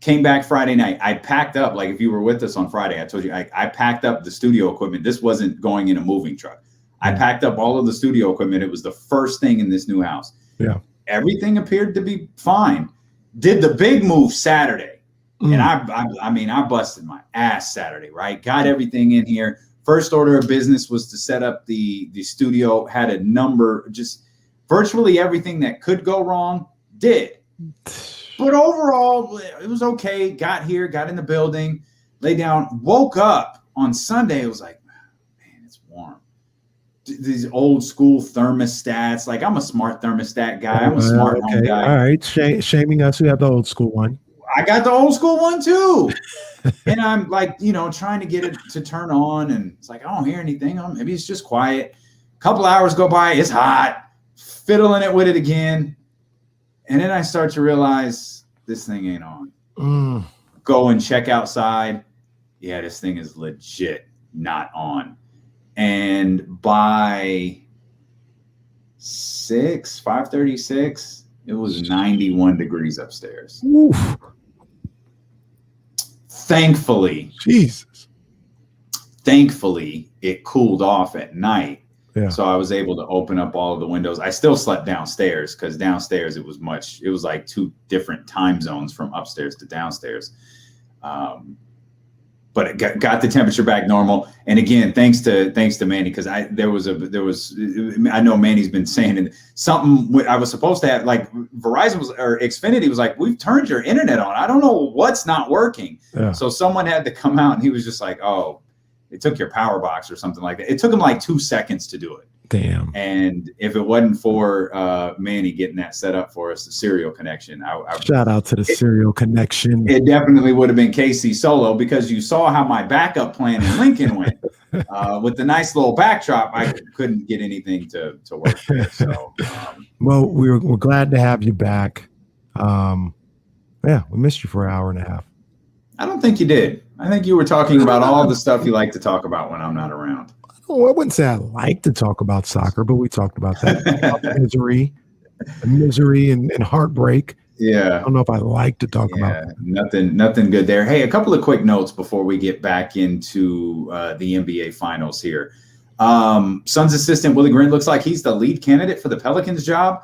Came back Friday night. I packed up, if you were with us on Friday, I told you I packed up the studio equipment. This wasn't going in a moving truck. I packed up all of the studio equipment. It was the first thing in this new house. Yeah. Everything appeared to be fine. Did the big move Saturday. And I busted my ass Saturday, right? Got everything in here. First order of business was to set up the studio, had a number, just virtually everything that could go wrong did. But overall, it was okay. Got here, got in the building, lay down, woke up on Sunday. It was like, man, it's warm. These old school thermostats. I'm a smart thermostat guy. I'm a smart home guy. All right. Shaming us who have the old school one. I got the old school one too. And I'm trying to get it to turn on. And it's like, I don't hear anything. Maybe it's just quiet. A couple hours go by. It's hot. Fiddling it with it again. And then I start to realize this thing ain't on. Go and check outside. Yeah, this thing is legit not on. And by 5:36, it was 91 degrees upstairs. Oof. Thankfully, it cooled off at night. Yeah. So I was able to open up all of the windows. I still slept downstairs because downstairs it was like two different time zones from upstairs to downstairs. But it got the temperature back normal. And again, thanks to Manny, because I know Manny's been saying something I was supposed to have, Verizon or Xfinity was like, we've turned your internet on. I don't know what's not working. Yeah. So someone had to come out and he was just like, oh, it took your power box or something like that. It took him 2 seconds to do it. Damn. And if it wasn't for Manny getting that set up for us, the serial connection. Shout out to the serial connection. It definitely would have been KC Solo, because you saw how my backup plan in Lincoln went. With the nice little backdrop, I couldn't get anything to work there. So, well, we're glad to have you back. Yeah, we missed you for an hour and a half. I don't think you did. I think you were talking about all the stuff you like to talk about when I'm not around. Oh, I wouldn't say I like to talk about soccer, but we talked about that. misery and heartbreak. Yeah. I don't know if I like to talk about that. Nothing good there. Hey, a couple of quick notes before we get back into the NBA finals here. Suns assistant Willie Green looks like he's the lead candidate for the Pelicans job.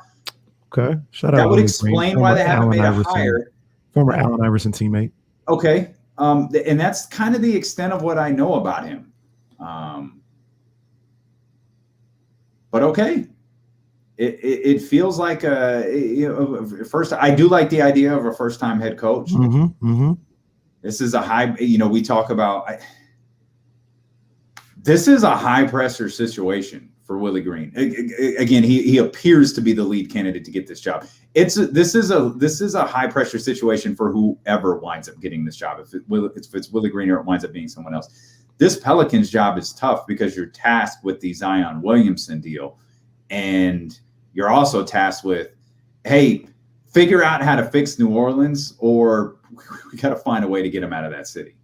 Okay. Shout out. That would explain why they haven't made a hire. Former Allen Iverson teammate. Okay. And that's kind of the extent of what I know about him. But okay, it feels like first. I do like the idea of a first-time head coach. Mm-hmm, mm-hmm. This is a high. We talk about This is a high pressure situation for Willie Green. Again, he appears to be the lead candidate to get this job. This is a high pressure situation for whoever winds up getting this job. If it's Willie Green or it winds up being someone else, this Pelicans job is tough because you're tasked with the Zion Williamson deal, and you're also tasked with, hey, figure out how to fix New Orleans, or we got to find a way to get him out of that city.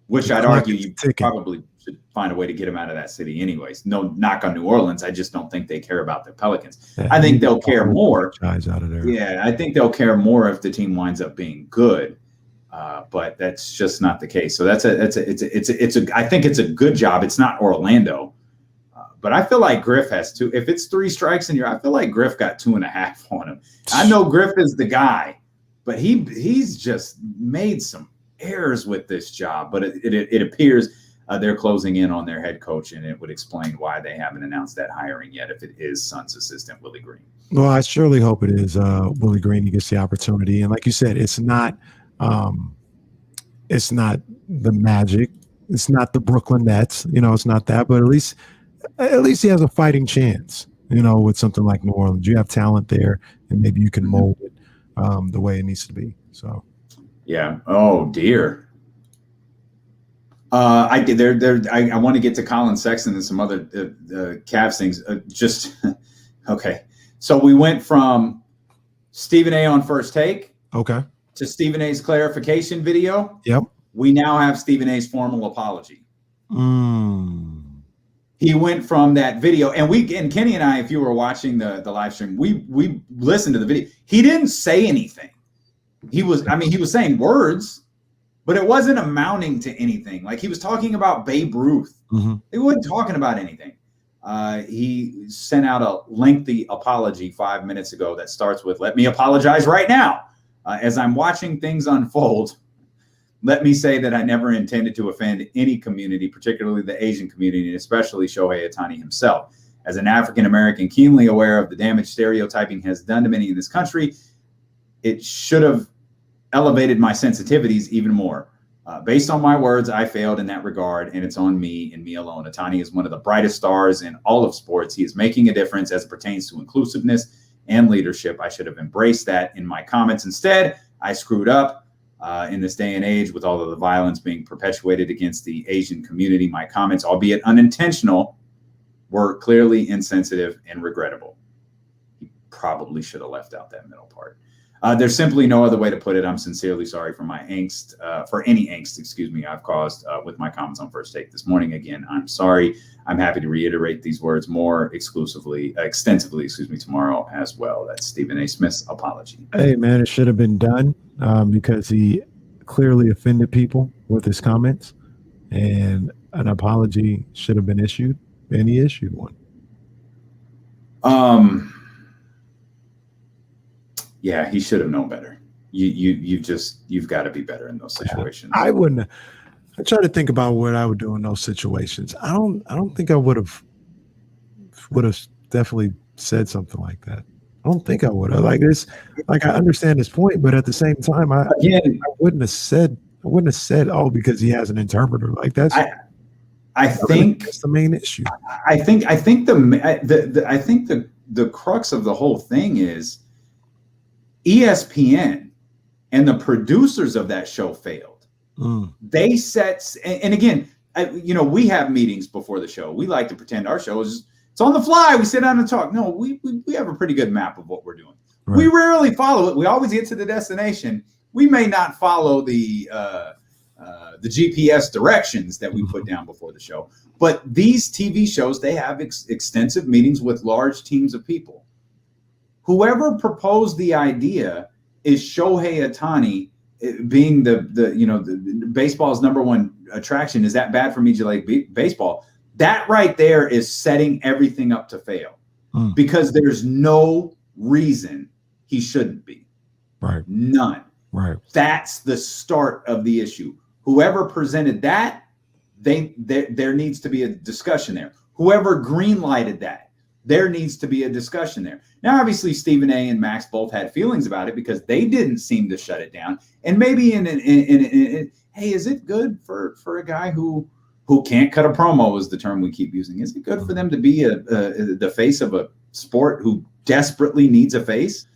Which I'd argue you probably should find a way to get him out of that city anyways. No knock on New Orleans. I just don't think they care about the Pelicans. Yeah, I think they'll care more. Out of there. Yeah, I think they'll care more if the team winds up being good. But that's just not the case. So I think it's a good job. It's not Orlando. But I feel like Griff has two. If it's 3 strikes I feel like Griff got 2.5 on him. I know Griff is the guy, but he's just made some errors with this job. But it appears they're closing in on their head coach, and it would explain why they haven't announced that hiring yet if it is Suns assistant Willie Green. Well, I surely hope it is Willie Green. He gets the opportunity. And like you said, it's not the Magic. It's not the Brooklyn Nets. It's not that. But at least he has a fighting chance, with something like New Orleans. You have talent there, and maybe you can mold it the way it needs to be. So, yeah. Oh dear. I want to get to Colin Sexton and some other Cavs things. Okay. So we went from Stephen A. on First Take. Okay. To Stephen A.'s clarification video. Yep. We now have Stephen A.'s formal apology. He went from that video, and Kenny and I, if you were watching the live stream, we listened to the video. He didn't say anything. He was saying words, but it wasn't amounting to anything. Like, he was talking about Babe Ruth. He wasn't talking about anything. He sent out a lengthy apology 5 minutes ago that starts with, "Let me apologize right now. As I'm watching things unfold, let me say that I never intended to offend any community, particularly the Asian community, and especially Shohei Ohtani himself. As an African-American keenly aware of the damage stereotyping has done to many in this country, it should have elevated my sensitivities even more. Based on my words, I failed in that regard, and it's on me and me alone. Ohtani is one of the brightest stars in all of sports. He is making a difference as it pertains to inclusiveness and leadership. I should have embraced that in my comments. Instead, I screwed up. In this day and age, with all of the violence being perpetuated against the Asian community, my comments, albeit unintentional, were clearly insensitive and regrettable." He probably should have left out that middle part. There's simply no other way to put it. I'm sincerely sorry for my angst, for any angst, I've caused with my comments on First Take this morning. Again, I'm sorry. I'm happy to reiterate these words more extensively, tomorrow as well. That's Stephen A. Smith's apology. Hey, man, it should have been done because he clearly offended people with his comments, and an apology should have been issued, and he issued one. Yeah, he should have known better. You've got to be better in those situations. I wouldn't. I try to think about what I would do in those situations. I don't think I would have definitely said something like that. I don't think I would have. Like this, like, I understand his point, but at the same time, I wouldn't have said, oh, because he has an interpreter. Like, that's I think that's the main issue. I think the crux of the whole thing is ESPN and the producers of that show failed. They set, and again, we have meetings before the show. We like to pretend our show is it's on the fly. We sit down and talk. No, we have a pretty good map of what we're doing. Right. We rarely follow it. We always get to the destination. We may not follow the GPS directions that we put down before the show. But these TV shows, they have extensive meetings with large teams of people. Whoever proposed the idea is Shohei Ohtani being the baseball's number one attraction. Is that bad for Major League Baseball? That right there is setting everything up to fail because there's no reason he shouldn't be. Right. None. Right. That's the start of the issue. Whoever presented that, there needs to be a discussion there. Whoever greenlighted that, there needs to be a discussion there. Now, obviously, Stephen A. and Max both had feelings about it because they didn't seem to shut it down. And maybe hey, is it good for a guy who who can't cut a promo is the term we keep using. Is it good for them to be the face of a sport who desperately needs a face?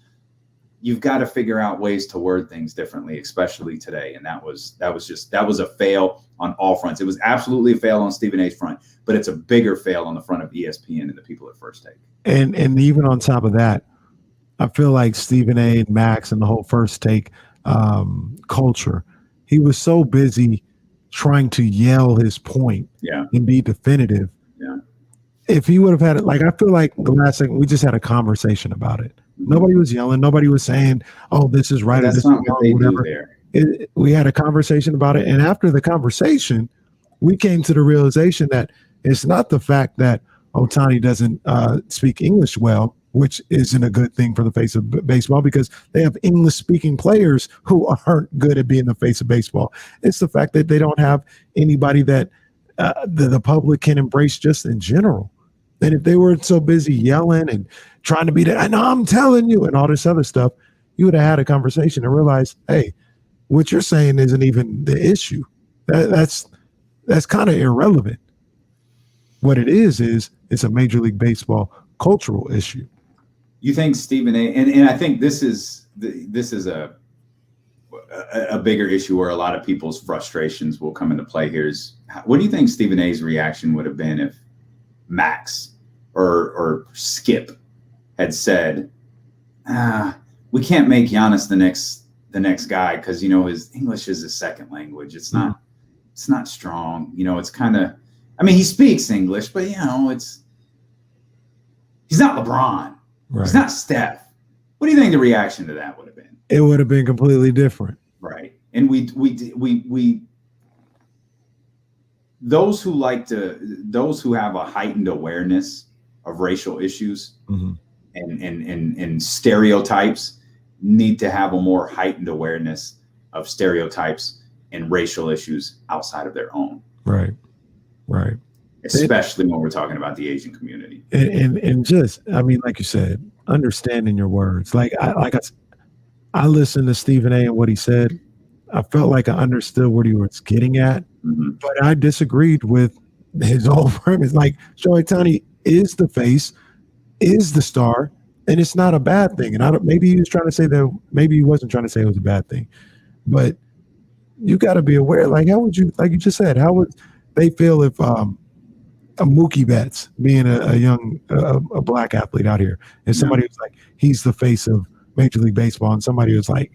You've got to figure out ways to word things differently, especially today. And that was a fail on all fronts. It was absolutely a fail on Stephen A's front, but it's a bigger fail on the front of ESPN and the people at First Take. And even on top of that, I feel like Stephen A and Max and the whole First Take culture, he was so busy trying to yell his point and be definitive. Yeah. If he would have had it, like, I feel like the last thing, we just had a conversation about it. Nobody was yelling. Nobody was saying, "Oh, this is right." That's not what they do there. We had a conversation about it, and after the conversation, we came to the realization that it's not the fact that Ohtani doesn't speak English well, which isn't a good thing for the face of baseball, because they have English-speaking players who aren't good at being the face of baseball. It's the fact that they don't have anybody that the public can embrace just in general. And if they weren't so busy yelling and trying to be the, and I'm telling you, and all this other stuff, you would have had a conversation and realized, hey, what you're saying isn't even the issue. That's kind of irrelevant. What it is it's a Major League Baseball cultural issue. You think Stephen A. and I think this is a bigger issue where a lot of people's frustrations will come into play here. Is what do you think Stephen A's reaction would have been if Max or Skip had said, we can't make Giannis the next guy because his English is his second language. It's not strong. It's kind of, I mean, he speaks English, but he's not LeBron. Right. He's not Steph. What do you think the reaction to that would have been? It would have been completely different. Right. And we those who have a heightened awareness of racial issues and stereotypes need to have a more heightened awareness of stereotypes and racial issues outside of their own. Right. Especially when we're talking about the Asian community. And just, I mean, like you said, understanding your words. I listened to Stephen A. and what he said. I felt like I understood what he was getting at, but I disagreed with his whole premise. Like, Shohei Ohtani is the face, is the star, and it's not a bad thing. And maybe he was trying to say that, maybe he wasn't trying to say it was a bad thing, but you got to be aware. Like, how would you, like you just said, how would they feel if a Mookie Betts, being a young a black athlete out here, and somebody was like, he's the face of Major League Baseball, and somebody was like,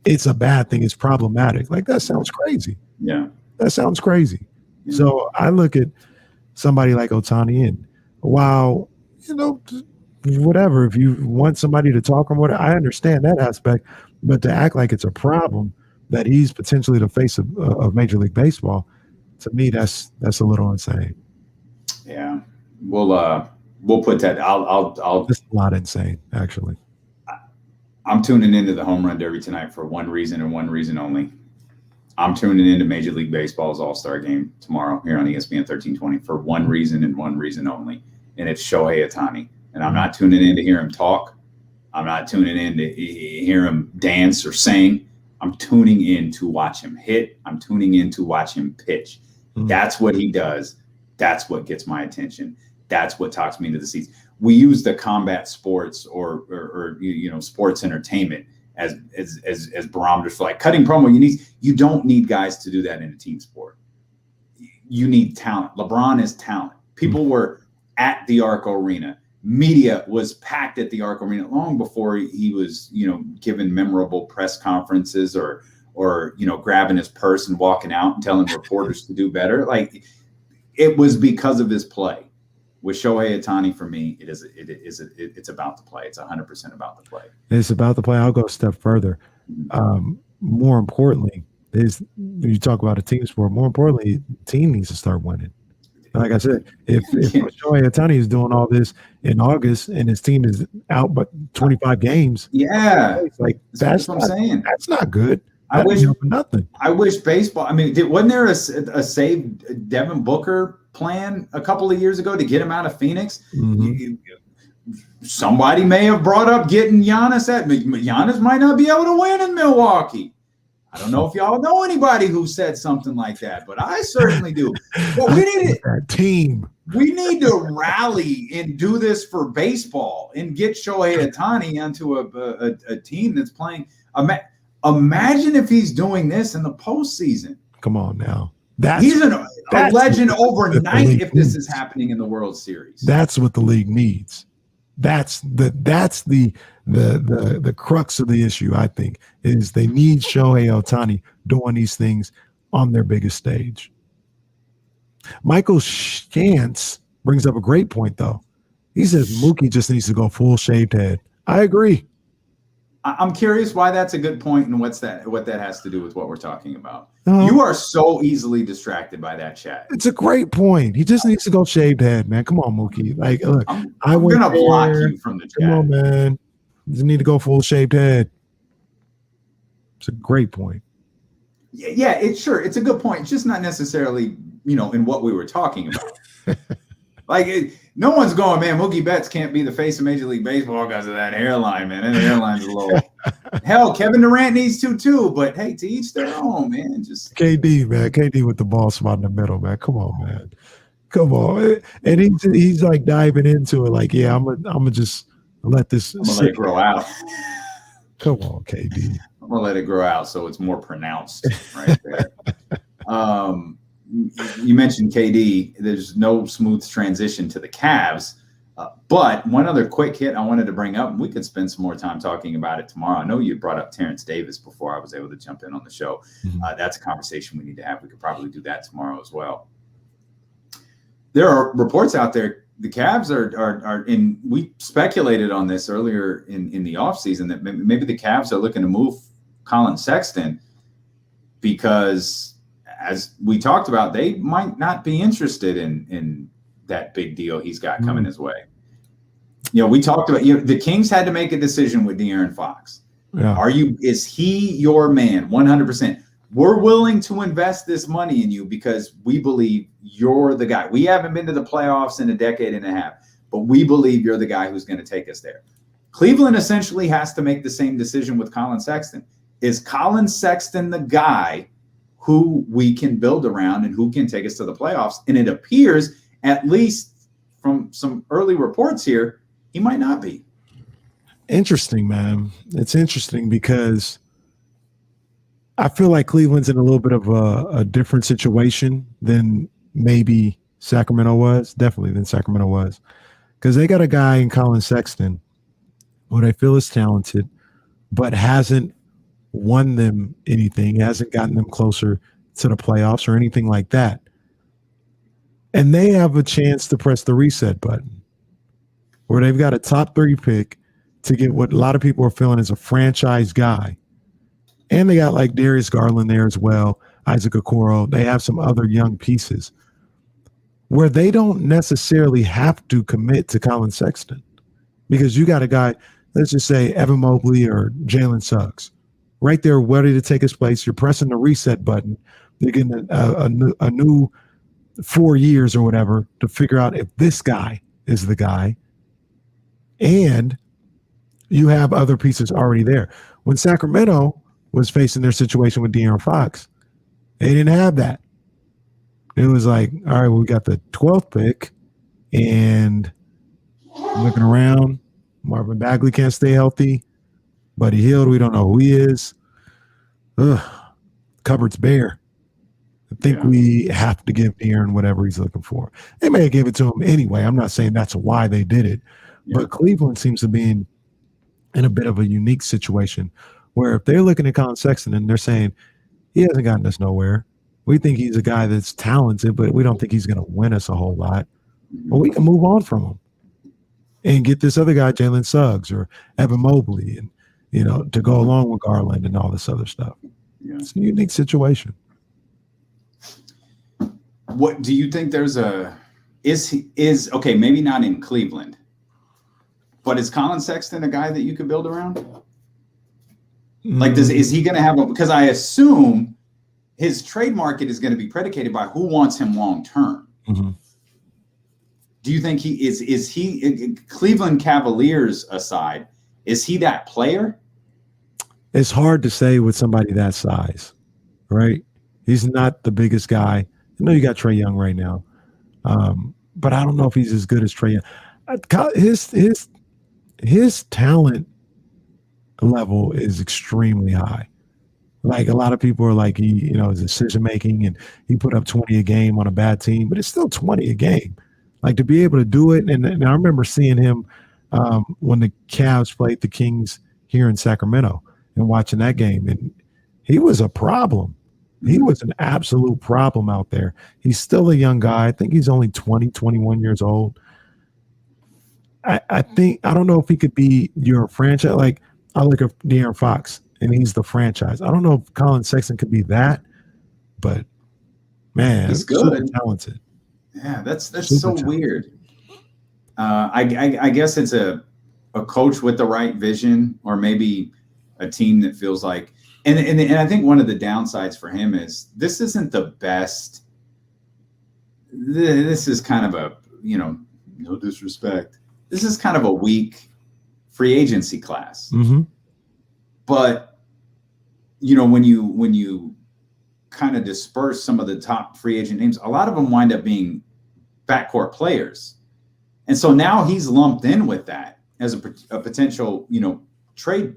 it's a bad thing, it's problematic. Like, that sounds crazy. Yeah. That sounds crazy. Yeah. So I look at somebody like Ohtani, and while, whatever, if you want somebody to talk or whatever, I understand that aspect, but to act like it's a problem that he's potentially the face of Major League Baseball, to me, that's a little insane. Yeah. We'll put that, I'll It's a lot insane, actually. I'm tuning into the Home Run Derby tonight for one reason and one reason only. I'm tuning into Major League Baseball's All-Star Game tomorrow here on ESPN 1320 for one reason and one reason only, and it's Shohei Ohtani. And I'm not tuning in to hear him talk. I'm not tuning in to hear him dance or sing. I'm tuning in to watch him hit. I'm tuning in to watch him pitch. That's what he does. That's what gets my attention. That's what talks me into the seats. We use the combat sports or sports entertainment as barometers for like cutting promo. You don't need guys to do that in a team sport. You need talent. LeBron is talent. People were at the Arco Arena. Media was packed at the Arco Arena long before he was, given memorable press conferences or grabbing his purse and walking out and telling reporters to do better. Like, it was because of his play. With Shohei Ohtani, for me, it's about the play. It's 100% about the play. It's about the play. I'll go a step further. More importantly, you talk about a team sport. More importantly, the team needs to start winning. Like I said, if Shohei Ohtani is doing all this in August and his team is out but 25 games, that's what I'm saying. That's not good. I wish baseball. I mean, wasn't there a save Devin Booker plan a couple of years ago to get him out of Phoenix? Somebody may have brought up getting Giannis. Giannis might not be able to win in Milwaukee. I don't know if y'all know anybody who said something like that, but I certainly do. But we need that team. We need to rally and do this for baseball and get Shohei Ohtani onto a team that's playing. Imagine if he's doing this in the postseason. Come on now. He's a legend overnight if this is happening in the World Series. That's what the league needs. That's the crux of the issue, I think, is they need Shohei Ohtani doing these things on their biggest stage. Michael Shantz brings up a great point, though. He says Mookie just needs to go full shaved head. I agree. I'm curious why that's a good point and what that has to do with what we're talking about. You are so easily distracted by that chat. It's a great point. He just needs to go shaved head, man. Come on, Mookie. Like, look, I'm gonna block you from the chat. Come on, man. You just need to go full shaved head. It's a great point. Yeah, it's a good point. It's just not necessarily, in what we were talking about. No one's going, man, Mookie Betts can't be the face of Major League Baseball because of that hairline, man. That hairline's a little. Hell, Kevin Durant needs to too, but hey, to each their own, man. Just KD, man. KD with the ball spot in the middle, man. Come on, man. Come on. And he's like diving into it, like, yeah, I'm gonna just let this. I'm gonna let it grow out. Come on, KD. I'm gonna let it grow out so it's more pronounced right there. You mentioned KD. There's no smooth transition to the Cavs. But one other quick hit I wanted to bring up, and we could spend some more time talking about it tomorrow. I know you brought up Terrence Davis before I was able to jump in on the show. That's a conversation we need to have. We could probably do that tomorrow as well. There are reports out there. The Cavs are in. We speculated on this earlier in the offseason that maybe the Cavs are looking to move Colin Sexton because, as we talked about, they might not be interested in that big deal he's got coming his way. We talked about the Kings had to make a decision with De'Aaron Fox. Yeah. Is he your man? 100%. We're willing to invest this money in you because we believe you're the guy. We haven't been to the playoffs in a decade and a half, but we believe you're the guy who's going to take us there. Cleveland essentially has to make the same decision with Colin Sexton. Is Colin Sexton the guy who we can build around and who can take us to the playoffs? And it appears, at least from some early reports here, he might not be. Interesting, man. It's interesting because I feel like Cleveland's in a little bit of a different situation than maybe Sacramento was, definitely than Sacramento was, because they got a guy in Colin Sexton who they feel is talented, but hasn't won them anything, hasn't gotten them closer to the playoffs or anything like that. And they have a chance to press the reset button where they've got a top 3 pick to get what a lot of people are feeling is a franchise guy. And they got like Darius Garland there as well, Isaac Okoro. They have some other young pieces where they don't necessarily have to commit to Colin Sexton because you got a guy, let's just say Evan Mobley or Jalen Suggs, right there ready to take his place. You're pressing the reset button. You're getting a new 4 years or whatever to figure out if this guy is the guy. And you have other pieces already there. When Sacramento was facing their situation with De'Aaron Fox, they didn't have that. It was like, all right, well, we got the 12th pick, and looking around, Marvin Bagley can't stay healthy. Buddy Hield, we don't know who he is. Cupboard's bare. I think we have to give De'Aaron whatever he's looking for. They may have given it to him anyway. I'm not saying that's why they did it. Yeah. But Cleveland seems to be in a bit of a unique situation where if they're looking at Colin Sexton and they're saying, he hasn't gotten us nowhere. We think he's a guy that's talented, but we don't think he's going to win us a whole lot. Well, we can move on from him and get this other guy, Jalen Suggs or Evan Mobley, and to go along with Garland and all this other stuff. Yeah. It's a unique situation. What do you think okay, maybe not in Cleveland, but is Colin Sexton a guy that you could build around? Like, is he going to have because I assume his trade market is going to be predicated by who wants him long term. Mm-hmm. Do you think he is Cleveland Cavaliers aside, is he that player? it's hard to say with somebody that size, right? He's not the biggest guy. I know you got Trae Young right now, but I don't know if he's as good as Trae Young. His talent level is extremely high. Like a lot of people are like, his decision making, and he put up 20 a game on a bad team, but it's still 20 a game. Like to be able to do it, and I remember seeing him when the Cavs played the Kings here in Sacramento and watching that game, and he was a problem. He was an absolute problem out there. He's still a young guy. I think he's only 20, 21 years old. I don't know if he could be your franchise. Like I look at De'Aaron Fox, and he's the franchise. I don't know if Colin Sexton could be that, but man, he's good, super talented. Yeah, that's so weird. I guess it's a coach with the right vision, or maybe a team that feels like. And I think one of the downsides for him is this isn't the best. This is kind of a, no disrespect. This is kind of a weak free agency class. Mm-hmm. But when you kind of disperse some of the top free agent names, a lot of them wind up being backcourt players. And so now he's lumped in with that as a potential, trade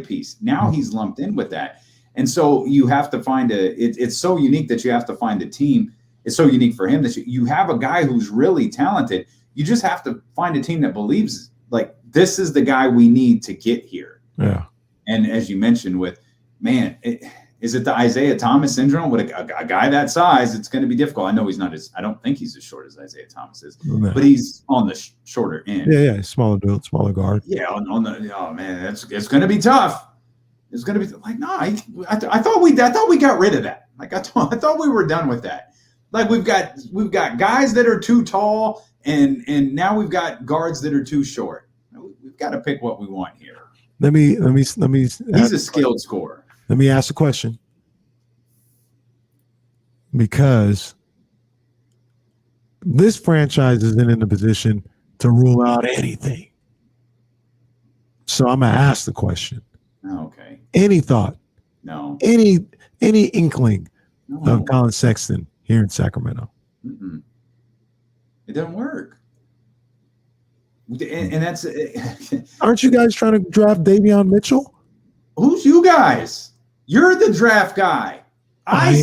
piece. Now he's lumped in with that. And so you have to find it's so unique that you have to find a team. It's so unique for him that you have a guy who's really talented. You just have to find a team that believes like this is the guy we need to get here. Yeah. And as you mentioned is it the Isaiah Thomas syndrome? With a guy that size, it's going to be difficult. I know I don't think he's as short as Isaiah Thomas is, but he's on the shorter end. Yeah, smaller build, smaller guard. Yeah, on the oh man, it's going to be tough. It's going to be like I thought we got rid of that. Like I thought we were done with that. Like we've got guys that are too tall, and now we've got guards that are too short. We've got to pick what we want here. Let me. He's a skilled scorer. Let me ask a question, because this franchise isn't in a position to rule out anything. So I'm gonna ask the question. Okay. Any thought? No. Any inkling of Colin Sexton here in Sacramento? Mm-mm. It doesn't work. And that's. Aren't you guys trying to draft Damian Mitchell? Who's you guys? You're the draft guy. I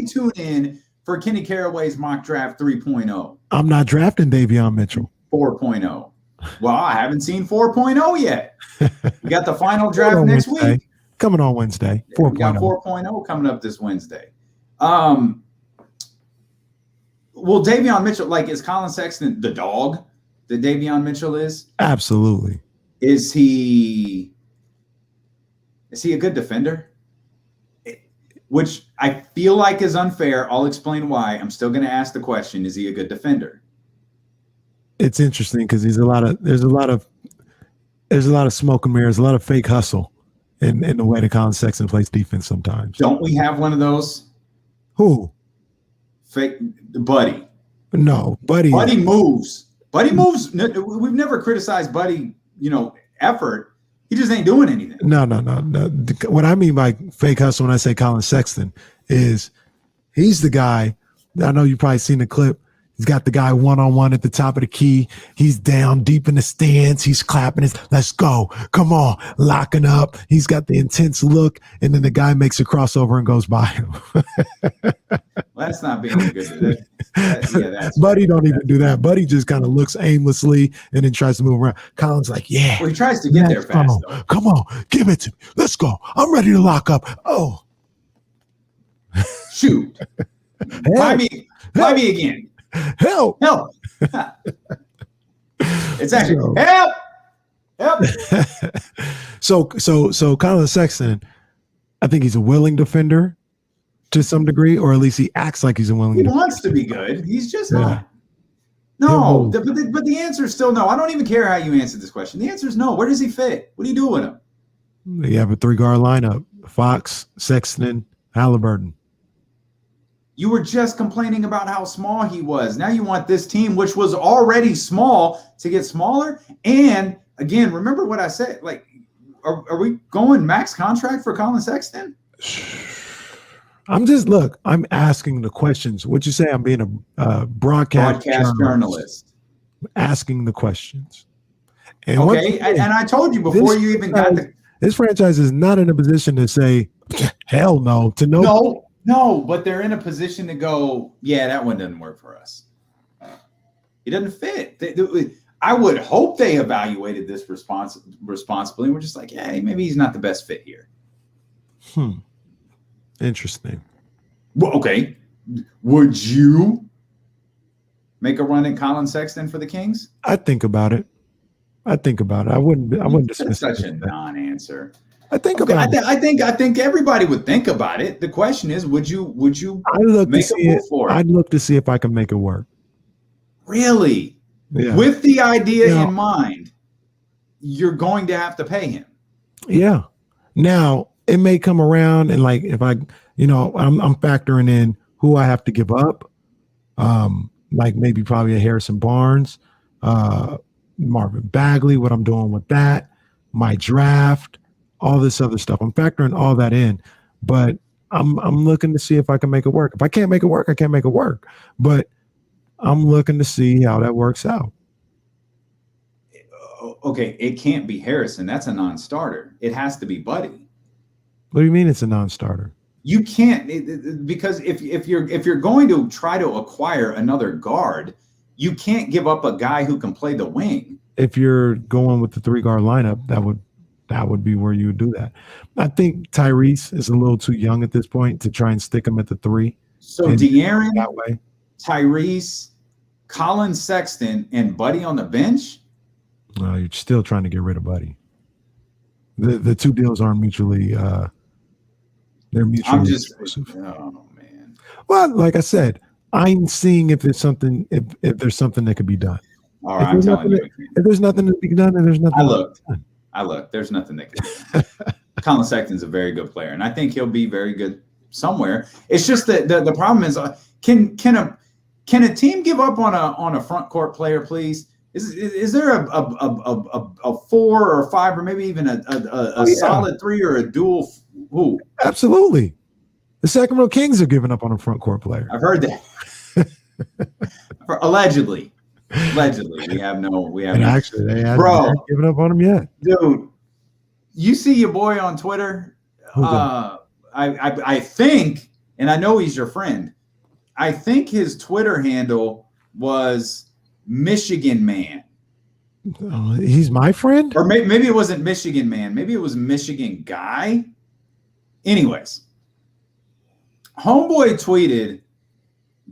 tune in for Kenny Caraway's mock draft 3.0. I'm not drafting Davion Mitchell. 4.0. Well, I haven't seen 4.0 yet. We got the final draft next week. Coming on Wednesday. 4.0. We got 4.0 coming up this Wednesday. Well, Davion Mitchell, like, is Colin Sexton the dog that Davion Mitchell is? Absolutely. Is he a good defender? Which I feel like is unfair. I'll explain why. I'm still going to ask the question: is he a good defender? It's interesting because there's a lot of smoke and mirrors, a lot of fake hustle in the way that Colin Sexton plays defense sometimes. Don't we have one of those? Who? Fake Buddy. No, Buddy moves. Buddy moves. We've never criticized Buddy, effort. He just ain't doing anything. No. What I mean by fake hustle when I say Colin Sexton is he's the guy. I know you've probably seen the clip. He's got the guy one-on-one at the top of the key. He's down deep in the stands. He's clapping his, let's go. Come on. Locking up. He's got the intense look. And then the guy makes a crossover and goes by him. Well, that's not being good. That's Buddy don't even do that. Buddy just kind of looks aimlessly and then tries to move around. Colin's like, yeah. Well, he tries to get there fast, though. Come on. Give it to me. Let's go. I'm ready to lock up. Oh. Shoot. Buy me again. Help. It's actually help. So Colin Sexton, I think he's a willing defender to some degree, or at least he acts like he's a willing defender. He wants to be good. He's just not. No, but the answer is still no. I don't even care how you answer this question. The answer is no. Where does he fit? What do you do with him? You have a 3-guard lineup: Fox, Sexton, Halliburton. You were just complaining about how small he was. Now you want this team, which was already small, to get smaller. And again, remember what I said. Like, are we going max contract for Colin Sexton? I'm asking the questions. What you say? I'm being a broadcast journalist. Asking the questions. And okay, and I told you before you even got this franchise is not in a position to say, hell no, to no, but they're in a position to go, yeah, that one doesn't work for us. It doesn't fit. I would hope they evaluated this responsibly. We're just like, hey, maybe he's not the best fit here. Interesting. Well, okay. Would you make a run at Colin Sexton for the Kings? I'd think about it. I wouldn't dismiss That's such a non-answer. I think about it. I think everybody would think about it. The question is, would you make a move for it? I'd look to see if I can make it work. Really? Yeah. With the idea in mind, you're going to have to pay him. Yeah. Now it may come around, and like if I'm factoring in who I have to give up, like maybe probably a Harrison Barnes, Marvin Bagley, what I'm doing with that, my draft, all this other stuff. I'm factoring all that in, but I'm looking to see if I can make it work. If I can't make it work, I can't make it work. But I'm looking to see how that works out. Okay, it can't be Harrison. That's a non-starter. It has to be Buddy. What do you mean it's a non-starter? You can't, because if you're going to try to acquire another guard, you can't give up a guy who can play the wing. If you're going with the 3-guard lineup, that would be where you would do that. I think Tyrese is a little too young at this point to try and stick him at the 3. So De'Aaron, that way, Tyrese, Colin Sexton, and Buddy on the bench. No, you're still trying to get rid of Buddy. The two deals aren't mutually. They're mutually exclusive. Oh man. Well, like I said, I'm seeing if there's something there's something that could be done. All right, I'm telling you. If there's nothing to be done, then there's nothing. I looked. There's nothing that can be done. Colin Sexton's a very good player, and I think he'll be very good somewhere. It's just that the problem is, can a team give up on a front court player, please? Is there a 4 or a 5 or maybe even a solid 3 or a dual? Who? Absolutely. The Sacramento Kings are giving up on a front court player. I've heard that. Allegedly. We have no. Actually, they haven't given up on him yet. Dude, you see your boy on Twitter. I think, and I know he's your friend. I think his Twitter handle was Michigan Man. He's my friend? Or maybe it wasn't Michigan Man. Maybe it was Michigan Guy. Anyways, homeboy tweeted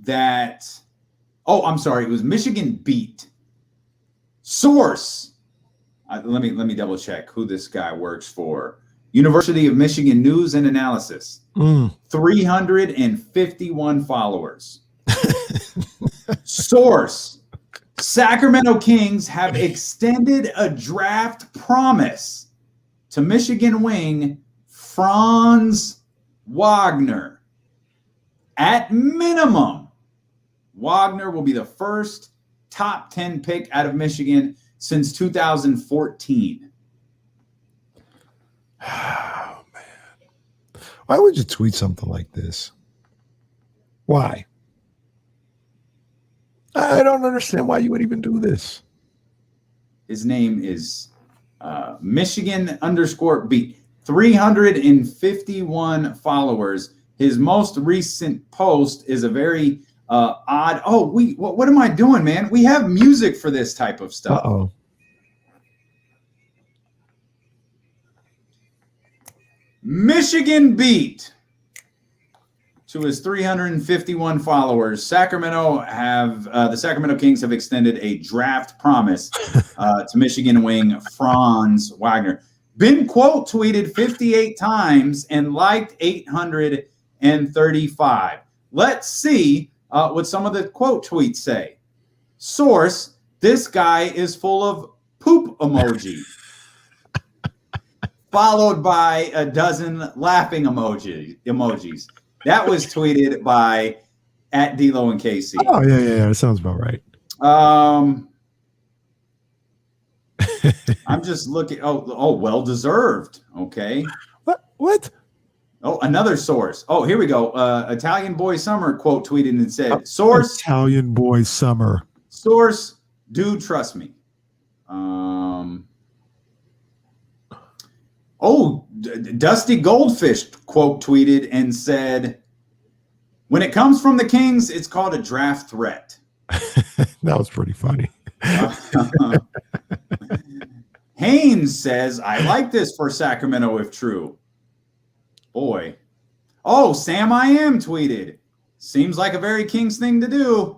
that, I'm sorry, it was Michigan Beat. Source. Let me double check who this guy works for. University of Michigan News and Analysis. 351 followers. Source. Sacramento Kings have extended a draft promise to Michigan wing Franz Wagner. At minimum, Wagner will be the first top 10 pick out of Michigan since 2014. Oh, man. Why would you tweet something like this? Why? I don't understand why you would even do this. His name is Michigan_beat. 351 followers. His most recent post is a very odd. What am I doing, man? We have music for this type of stuff. Uh-oh. Michigan Beat. To his 351 followers, the Sacramento Kings have extended a draft promise to Michigan wing Franz Wagner. Been quote tweeted 58 times and liked 835. Let's see what some of the quote tweets say. Source: this guy is full of poop emoji. Followed by a dozen laughing emojis. That was tweeted by @D'Lo and KC. Oh, yeah. That sounds about right. I'm just looking. Oh, well deserved. Okay. What? Oh, another source. Oh, here we go. Italian Boy Summer quote tweeted and said, "Source, Italian Boy Summer. Source, do trust me." Dusty Goldfish quote tweeted and said, "When it comes from the Kings, it's called a draft threat." That was pretty funny. Haynes says, "I like this for Sacramento if true." Boy. Oh, Sam I Am tweeted. "Seems like a very Kings thing to do."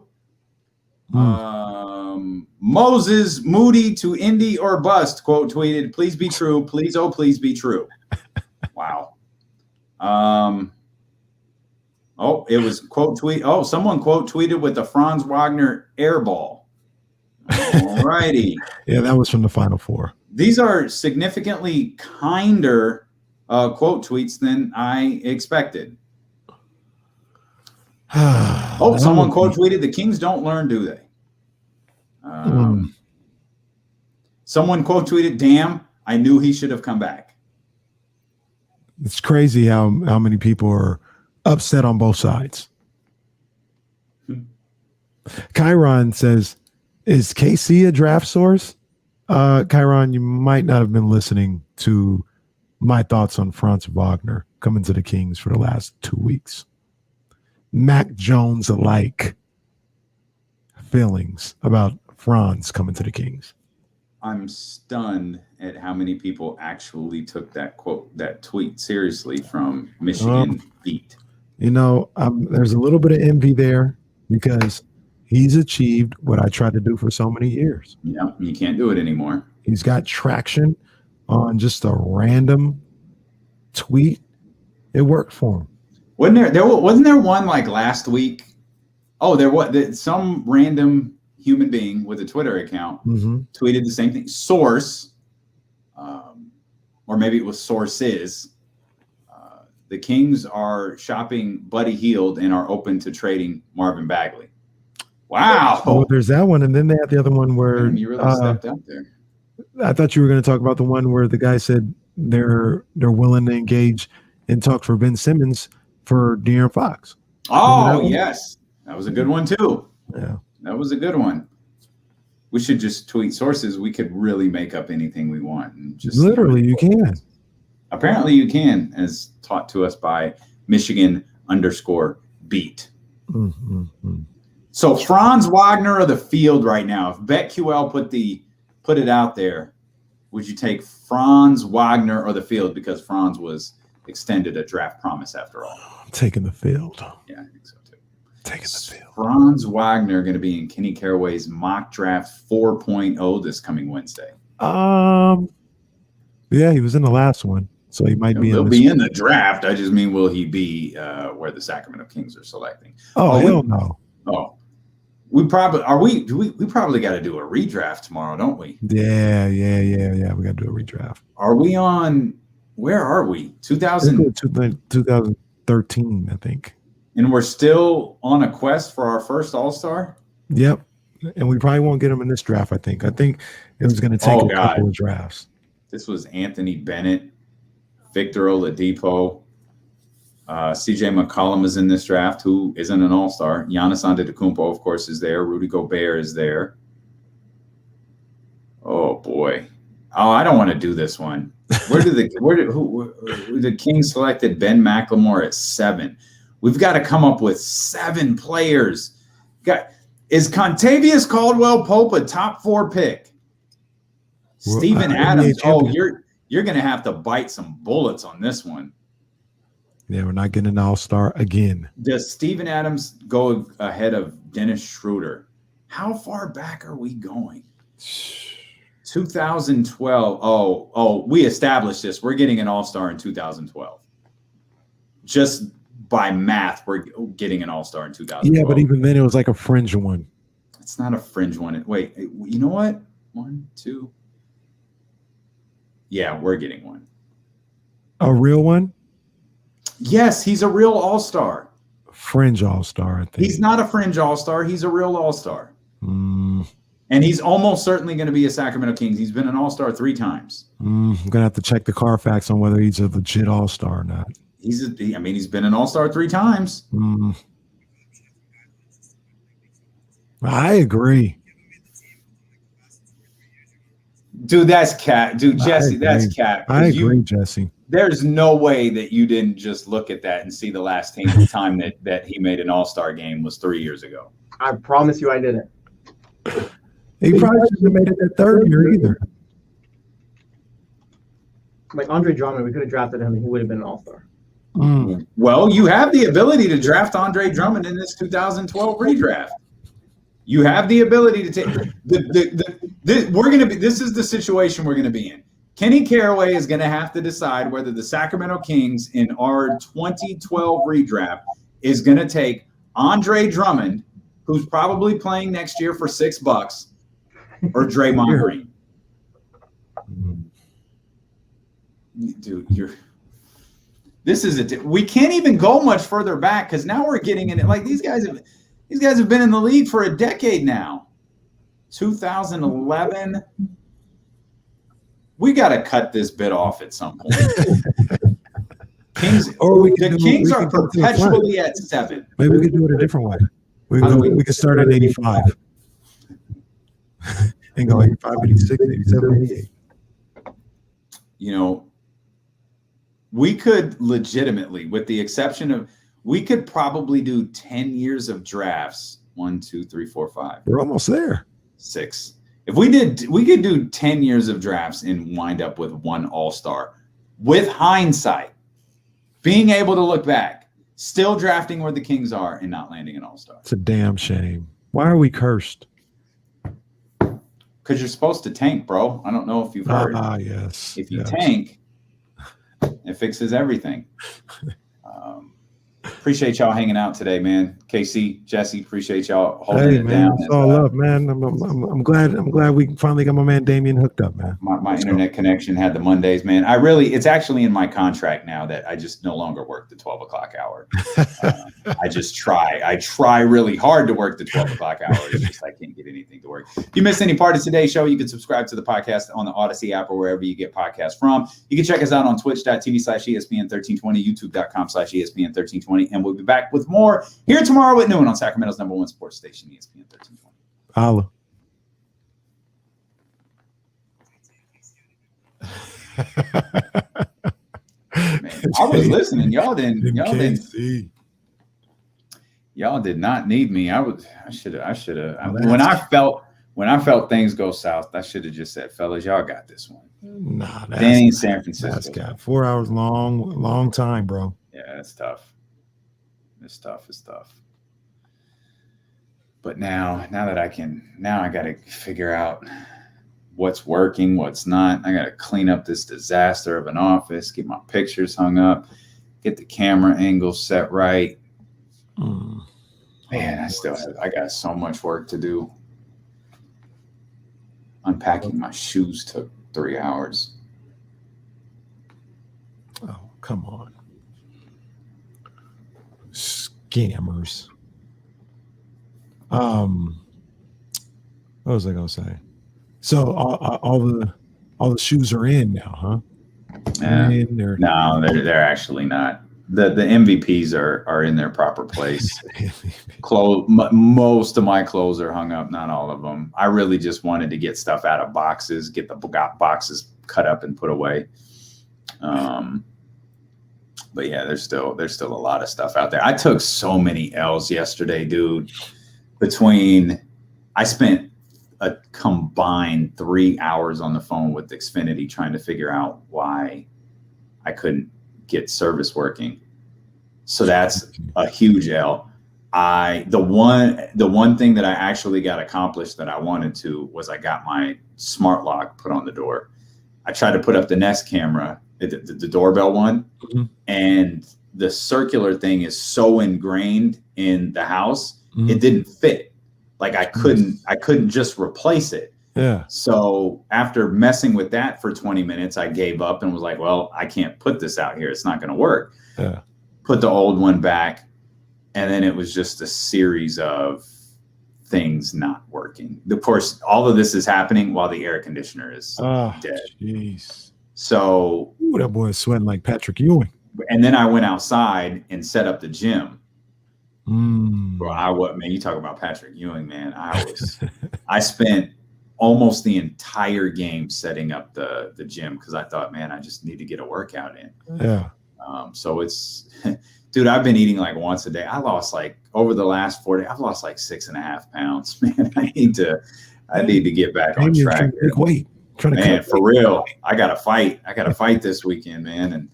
Moses Moody to Indy or bust quote tweeted, "Please be true. Please, oh, please be true." Wow. It was quote tweet. Oh, someone quote tweeted with the Franz Wagner air ball. All righty. Yeah, that was from the Final Four. These are significantly kinder quote tweets than I expected. Someone quote tweeted, "The Kings don't learn, do they?" Someone quote tweeted, "Damn, I knew he should have come back." It's crazy how many people are upset on both sides. Chiron says, "Is KC a draft source?" Chiron, you might not have been listening to my thoughts on Franz Wagner coming to the Kings for the last 2 weeks. Mac Jones alike feelings about Franz coming to the Kings. I'm stunned at how many people actually took that tweet seriously from Michigan Beat. There's a little bit of envy there because he's achieved what I tried to do for so many years. Yeah, you can't do it anymore. He's got traction on just a random tweet. It worked for him. Wasn't there one like last week? Oh, there was some random human being with a Twitter account tweeted the same thing. Source, or maybe it was sources. The Kings are shopping Buddy Hield and are open to trading Marvin Bagley. Wow. Oh, there's that one, and then they had the other one where you really stepped out there. I thought you were going to talk about the one where the guy said they're willing to engage in talks for Ben Simmons for De'Aaron Fox. Oh, yes. That was a good one, too. Yeah. That was a good one. We should just tweet sources. We could really make up anything we want. And just literally, you can. Apparently, you can, as taught to us by Michigan_beat. So Franz Wagner of the field right now. If BetQL put it out there, would you take Franz Wagner or the field? Because Franz was extended a draft promise after all. I'm taking the field. Yeah, I think so too. Taking the field. Franz Wagner going to be in Kenny Caraway's mock draft 4.0 this coming Wednesday. Yeah, he was in the last one, so he might be. He'll be in the draft. I just mean, will he be where the Sacramento Kings are selecting? Oh, hell no. Oh, we probably we probably got to do a redraft tomorrow, don't we? Yeah. We got to do a redraft. Are we on? Where are we? 2013, I think. And we're still on a quest for our first All-Star? Yep. And we probably won't get him in this draft, I think. I think it was going to take a couple of drafts. This was Anthony Bennett, Victor Oladipo, CJ McCollum is in this draft, who isn't an All-Star. Giannis Antetokounmpo, of course, is there. Rudy Gobert is there. Oh, boy. Oh, I don't want to do this one. The Kings selected Ben McLemore at 7. We've got to come up with 7 players. Is Contavious Caldwell-Pope a top 4 pick? Steven Adams. Oh, you're going to have to bite some bullets on this one. Yeah, we're not getting an All-Star again. Does Steven Adams go ahead of Dennis Schroeder? How far back are we going? 2012. Oh, we established this. We're getting an All-Star in 2012. Just by math, we're getting an All-Star in 2012. Yeah, but even then, it was like a fringe one. It's not a fringe one. Wait, you know what? 1, 2. Yeah, we're getting one. A real one? Yes, he's a real All-Star. Fringe All-Star, I think. He's not a fringe All-Star. He's a real All-Star. And And he's almost certainly going to be a Sacramento Kings. He's been an All-Star 3 times. I'm gonna have to check the Carfax on whether he's a legit All-Star or not. He's been an All-Star 3 times. I agree. Dude, that's cat. Dude, Jesse, that's cat. I agree, Jesse. There's no way that you didn't just look at that and see the last time that he made an All-Star game was 3 years ago. I promise you I didn't. He probably shouldn't have made it that third year either. Like Andre Drummond, we could have drafted him and he would have been an All-Star. Well, you have the ability to draft Andre Drummond in this 2012 redraft. You have the ability to take this is the situation we're going to be in. Kenny Caraway is going to have to decide whether the Sacramento Kings in our 2012 redraft is going to take Andre Drummond, who's probably playing next year for $6, or Draymond Green. Dude, we can't even go much further back because now we're getting in it. Like these guys have been in the league for a decade now. 2011. We got to cut this bit off at some point. Kings are perpetually at 7. Maybe we could do it a different way. We could start at 85 and go 85, 86, 87, 88. You know, we could legitimately, with the exception of, we could probably do 10 years of drafts. 1, 2, 3, 4, 5. We're almost there. 6. If we could do 10 years of drafts and wind up with one All-Star. With hindsight, being able to look back, still drafting where the Kings are and not landing an All-Star. It's a damn shame. Why are we cursed? Because you're supposed to tank, bro. I don't know if you've heard. Yes. If you tank, it fixes everything. Appreciate y'all hanging out today, man. KC, Jesse, appreciate y'all holding it down. It's all love, man. I'm glad we finally got my man Damian hooked up, man. My internet connection had the Mondays, man. It's actually in my contract now that I just no longer work the 12 o'clock hour. I try really hard to work the 12 o'clock hour. It's just I can't get anything to work. If you missed any part of today's show, you can subscribe to the podcast on the Odyssey app or wherever you get podcasts from. You can check us out on twitch.tv/ESPN1320, youtube.com/ESPN1320, and we'll be back with more here tomorrow at noon on Sacramento's #1 sports station, ESPN 1320. Holla. Man, I was listening. Y'all did not need me. I should have. When I felt things go south, I should have just said, fellas, y'all got this one. Nah, Danny in San Francisco. That's got 4 hours long time, bro. Yeah, it's tough. It's tough. But now that I got to figure out what's working, what's not. I got to clean up this disaster of an office, get my pictures hung up, get the camera angle set right. Man, I got so much work to do. Unpacking my shoes took 3 hours. Oh, come on. Scammers. What was I gonna say? So all the shoes are in now, huh? No, they're actually not. The MVPs are in their proper place. Most of my clothes are hung up, not all of them. I really just wanted to get stuff out of boxes, get the boxes cut up and put away. But yeah, there's still a lot of stuff out there. I took so many L's yesterday, dude. I spent a combined 3 hours on the phone with Xfinity trying to figure out why I couldn't get service working. So that's a huge L. The one thing that I actually got accomplished that I wanted to was I got my smart lock put on the door. I tried to put up the Nest camera, the doorbell one, and the circular thing is so ingrained in the house, it didn't fit. Like I couldn't just replace it. Yeah. So after messing with that for 20 minutes, I gave up and was like, well, I can't put this out here. It's not going to work. Yeah. Put the old one back. And then it was just a series of things not working. Of course, all of this is happening while the air conditioner is dead. Jeez. So that boy is sweating like Patrick Ewing. And then I went outside and set up the gym. Bro, man, you talk about Patrick Ewing, man. I spent almost the entire game setting up the gym because I thought, man, I just need to get a workout in. Yeah. So it's, dude, I've been eating like once a day. I lost like over the last 4 days, I've lost like 6.5 pounds, man. I need to get back on track. Wait, man, for real. I got to fight this weekend, man. And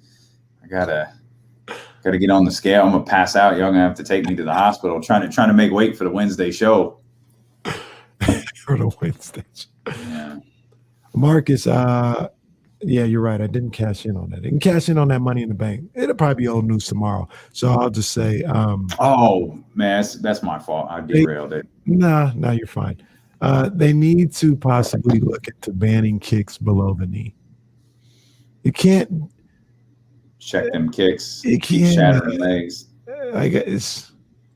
I gotta get on the scale. I'm gonna pass out. Y'all gonna have to take me to the hospital. Trying to make weight for the Wednesday show. For the Wednesday show. Yeah. Marcus, yeah, you're right. I didn't cash in on that. I didn't cash in on that Money in the Bank. It'll probably be old news tomorrow. So I'll just say, oh man, that's my fault. I derailed it. Nah, you're fine. They need to possibly look into banning kicks below the knee. You can't check them kicks. It keep can't shattering legs. I guess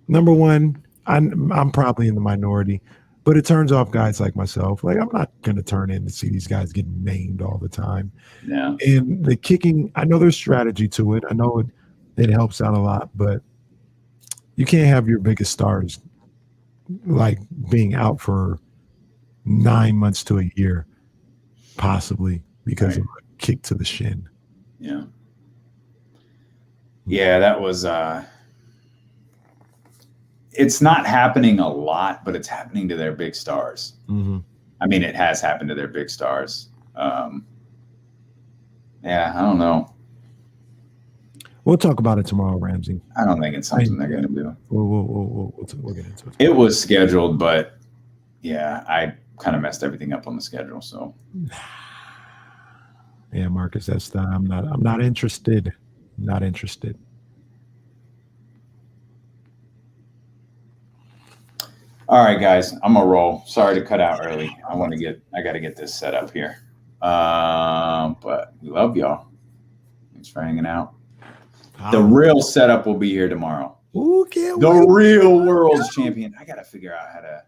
number one, I'm probably in the minority, but it turns off guys like myself. Like I'm not gonna turn in to see these guys get maimed all the time. Yeah. And the kicking, I know there's strategy to it. I know it helps out a lot, but you can't have your biggest stars like being out for 9 months to a year, possibly because of a kick to the shin. Yeah. Yeah, that was it's not happening a lot, but it's happening to their big stars. Mm-hmm. I mean, it has happened to their big stars. Yeah, I don't know. We'll talk about it tomorrow, Ramsey. I don't think it's something they're going to do. We'll get into it. It was scheduled, but yeah, I kind of messed everything up on the schedule. So yeah, Marcus, I'm not interested. Not interested. All right, guys, I'm gonna roll. Sorry to cut out early. I got to get this set up here. But we love y'all. Thanks for hanging out. The real setup will be here tomorrow. The real world's champion. I got to figure out how to.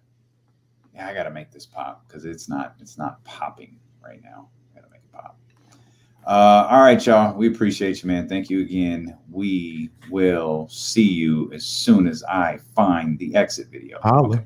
Yeah, I got to make this pop because it's not popping right now. I got to make it pop. All right, y'all. We appreciate you, man. Thank you again. We will see you as soon as I find the exit video. Holla.